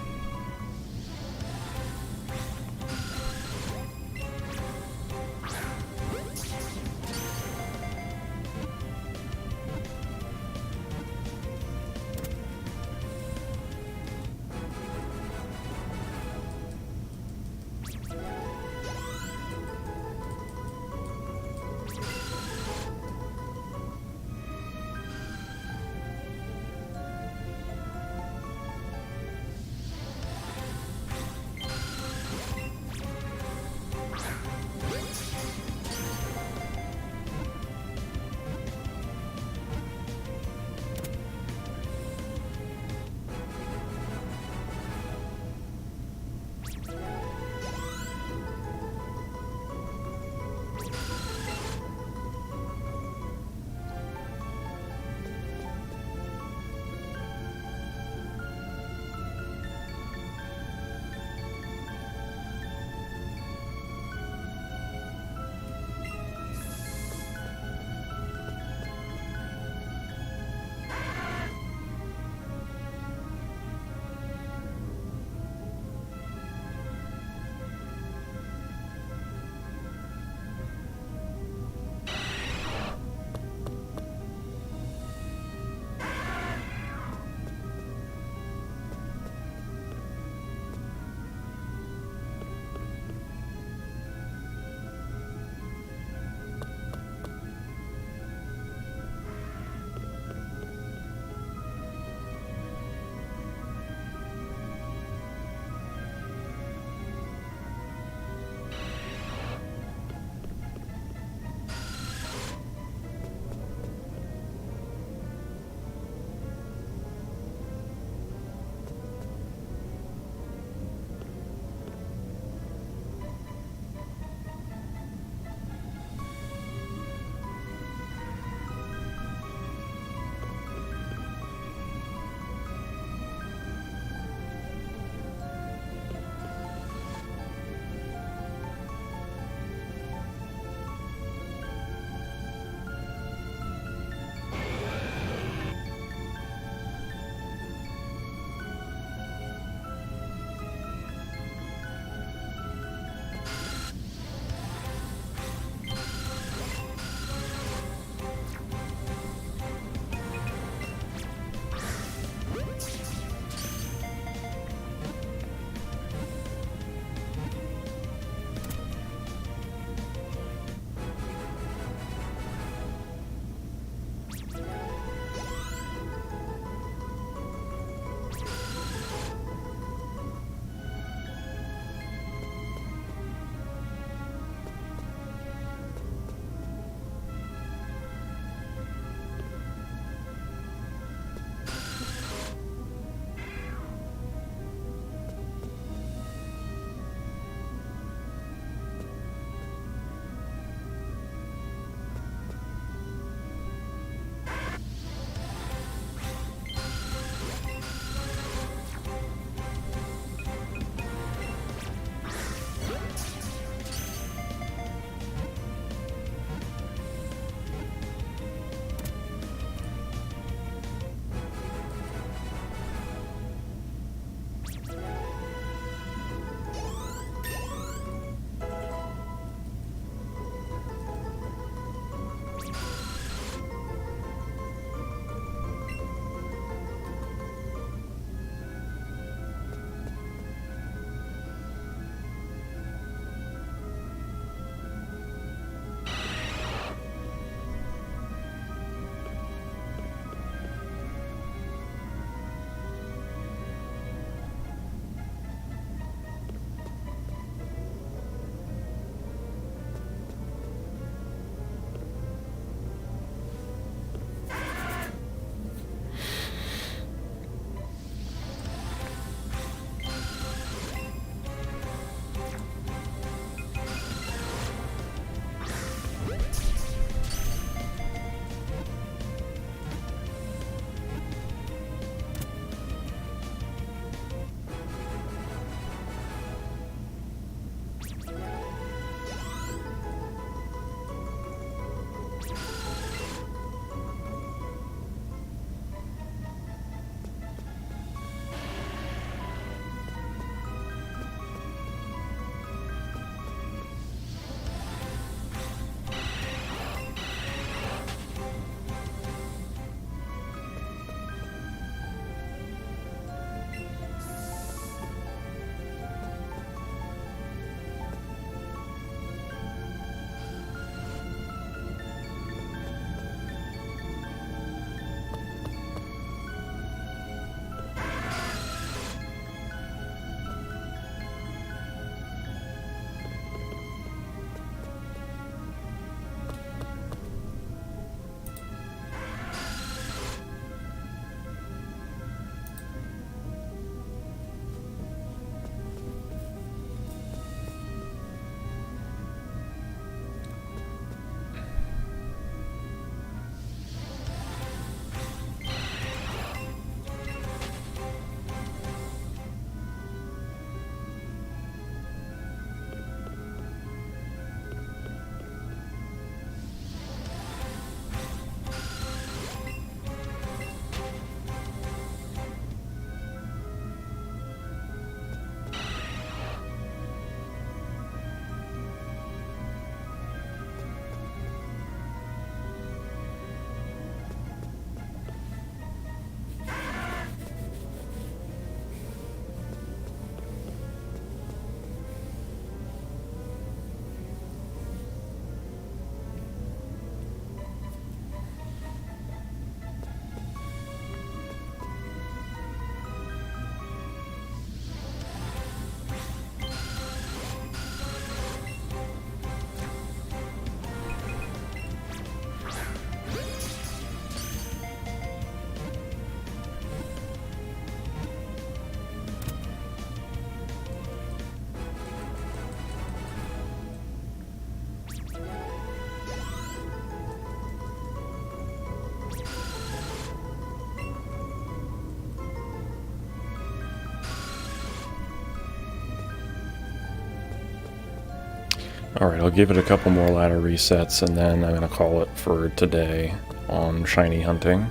Alright, I'll give it a couple more ladder resets, and then I'm going to call it for today on shiny hunting.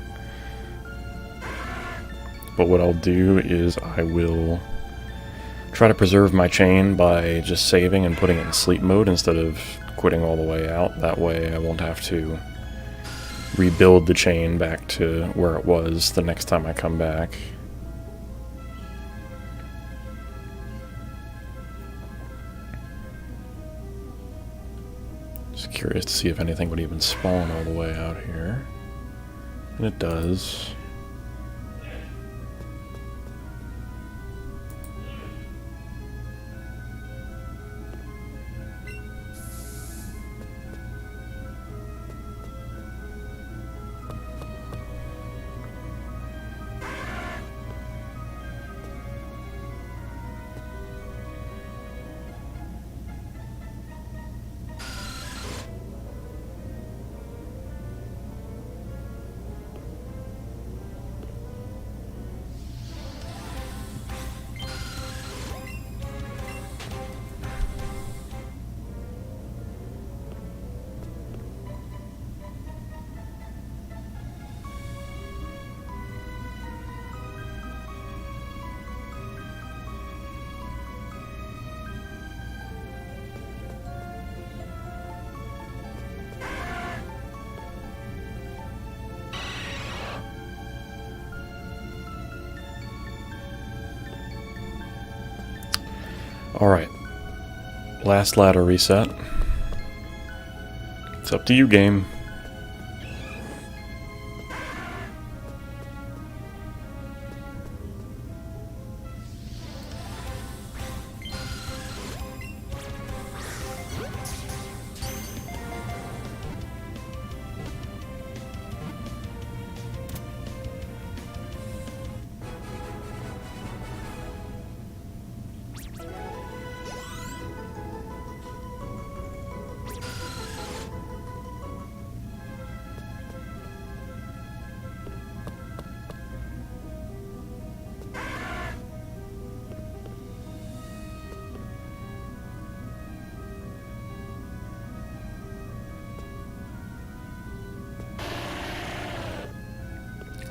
But what I'll do is I will try to preserve my chain by just saving and putting it in sleep mode instead of quitting all the way out. That way I won't have to rebuild the chain back to where it was the next time I come back. Just curious to see if anything would even spawn all the way out here. And it does. Alright, last ladder reset. It's up to you, game.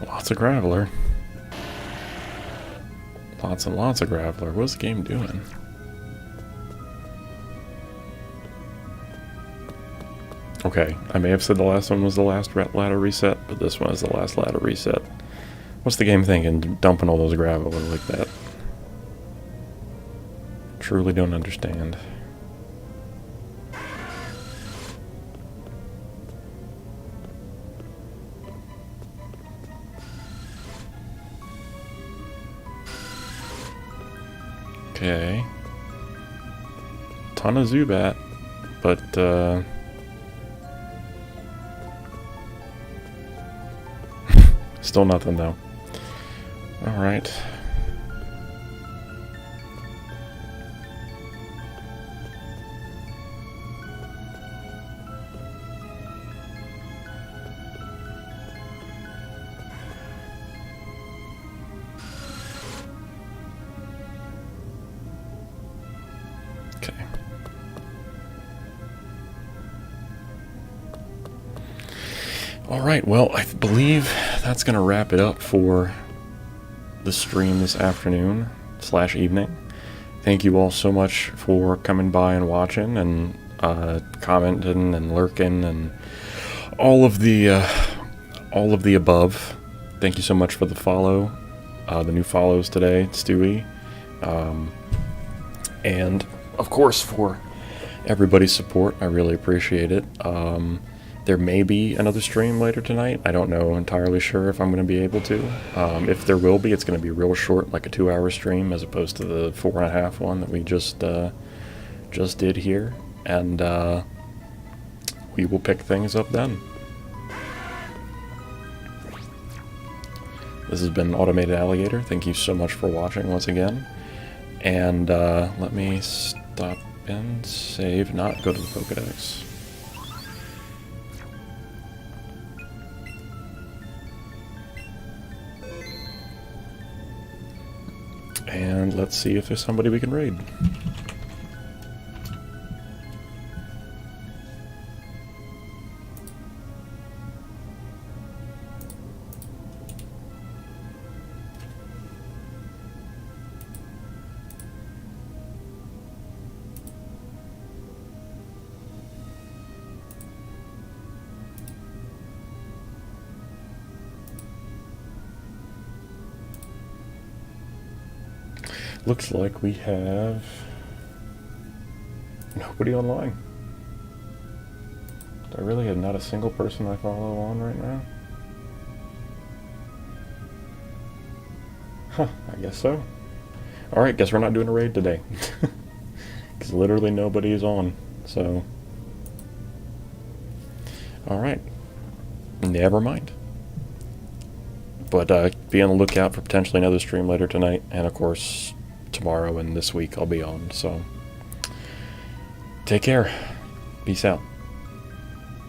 Lots of Graveler. Lots and lots of Graveler. What's the game doing? Okay, I may have said the last one was the last ladder reset, but this one is the last ladder reset. What's the game thinking, dumping all those Graveler like that? Truly don't understand. Okay. Ton of Zubat, but still nothing though. Alright. Okay. Alright, well, I believe that's going to wrap it up for the stream this afternoon / evening. Thank you all so much for coming by and watching and commenting and lurking and all of the above. Thank you so much for the follow, the new follows today, Stewie, and of course for everybody's support. I really appreciate it. There may be another stream later tonight. I don't know entirely sure if I'm going to be able to. If there will be, it's going to be real short, like a 2-hour stream, as opposed to the 4.5 one that we just did here. And we will pick things up then. This has been Automated Alligator. Thank you so much for watching once again. And let me stop and save, not go to the Pokedex. And let's see if there's somebody we can raid. Looks like we have nobody online. I really have not a single person I follow on right now. Huh, I guess so. Alright, guess we're not doing a raid today. Because literally nobody is on, so... Alright. Never mind. But be on the lookout for potentially another stream later tonight, and of course, tomorrow and this week I'll be on, so... Take care. Peace out.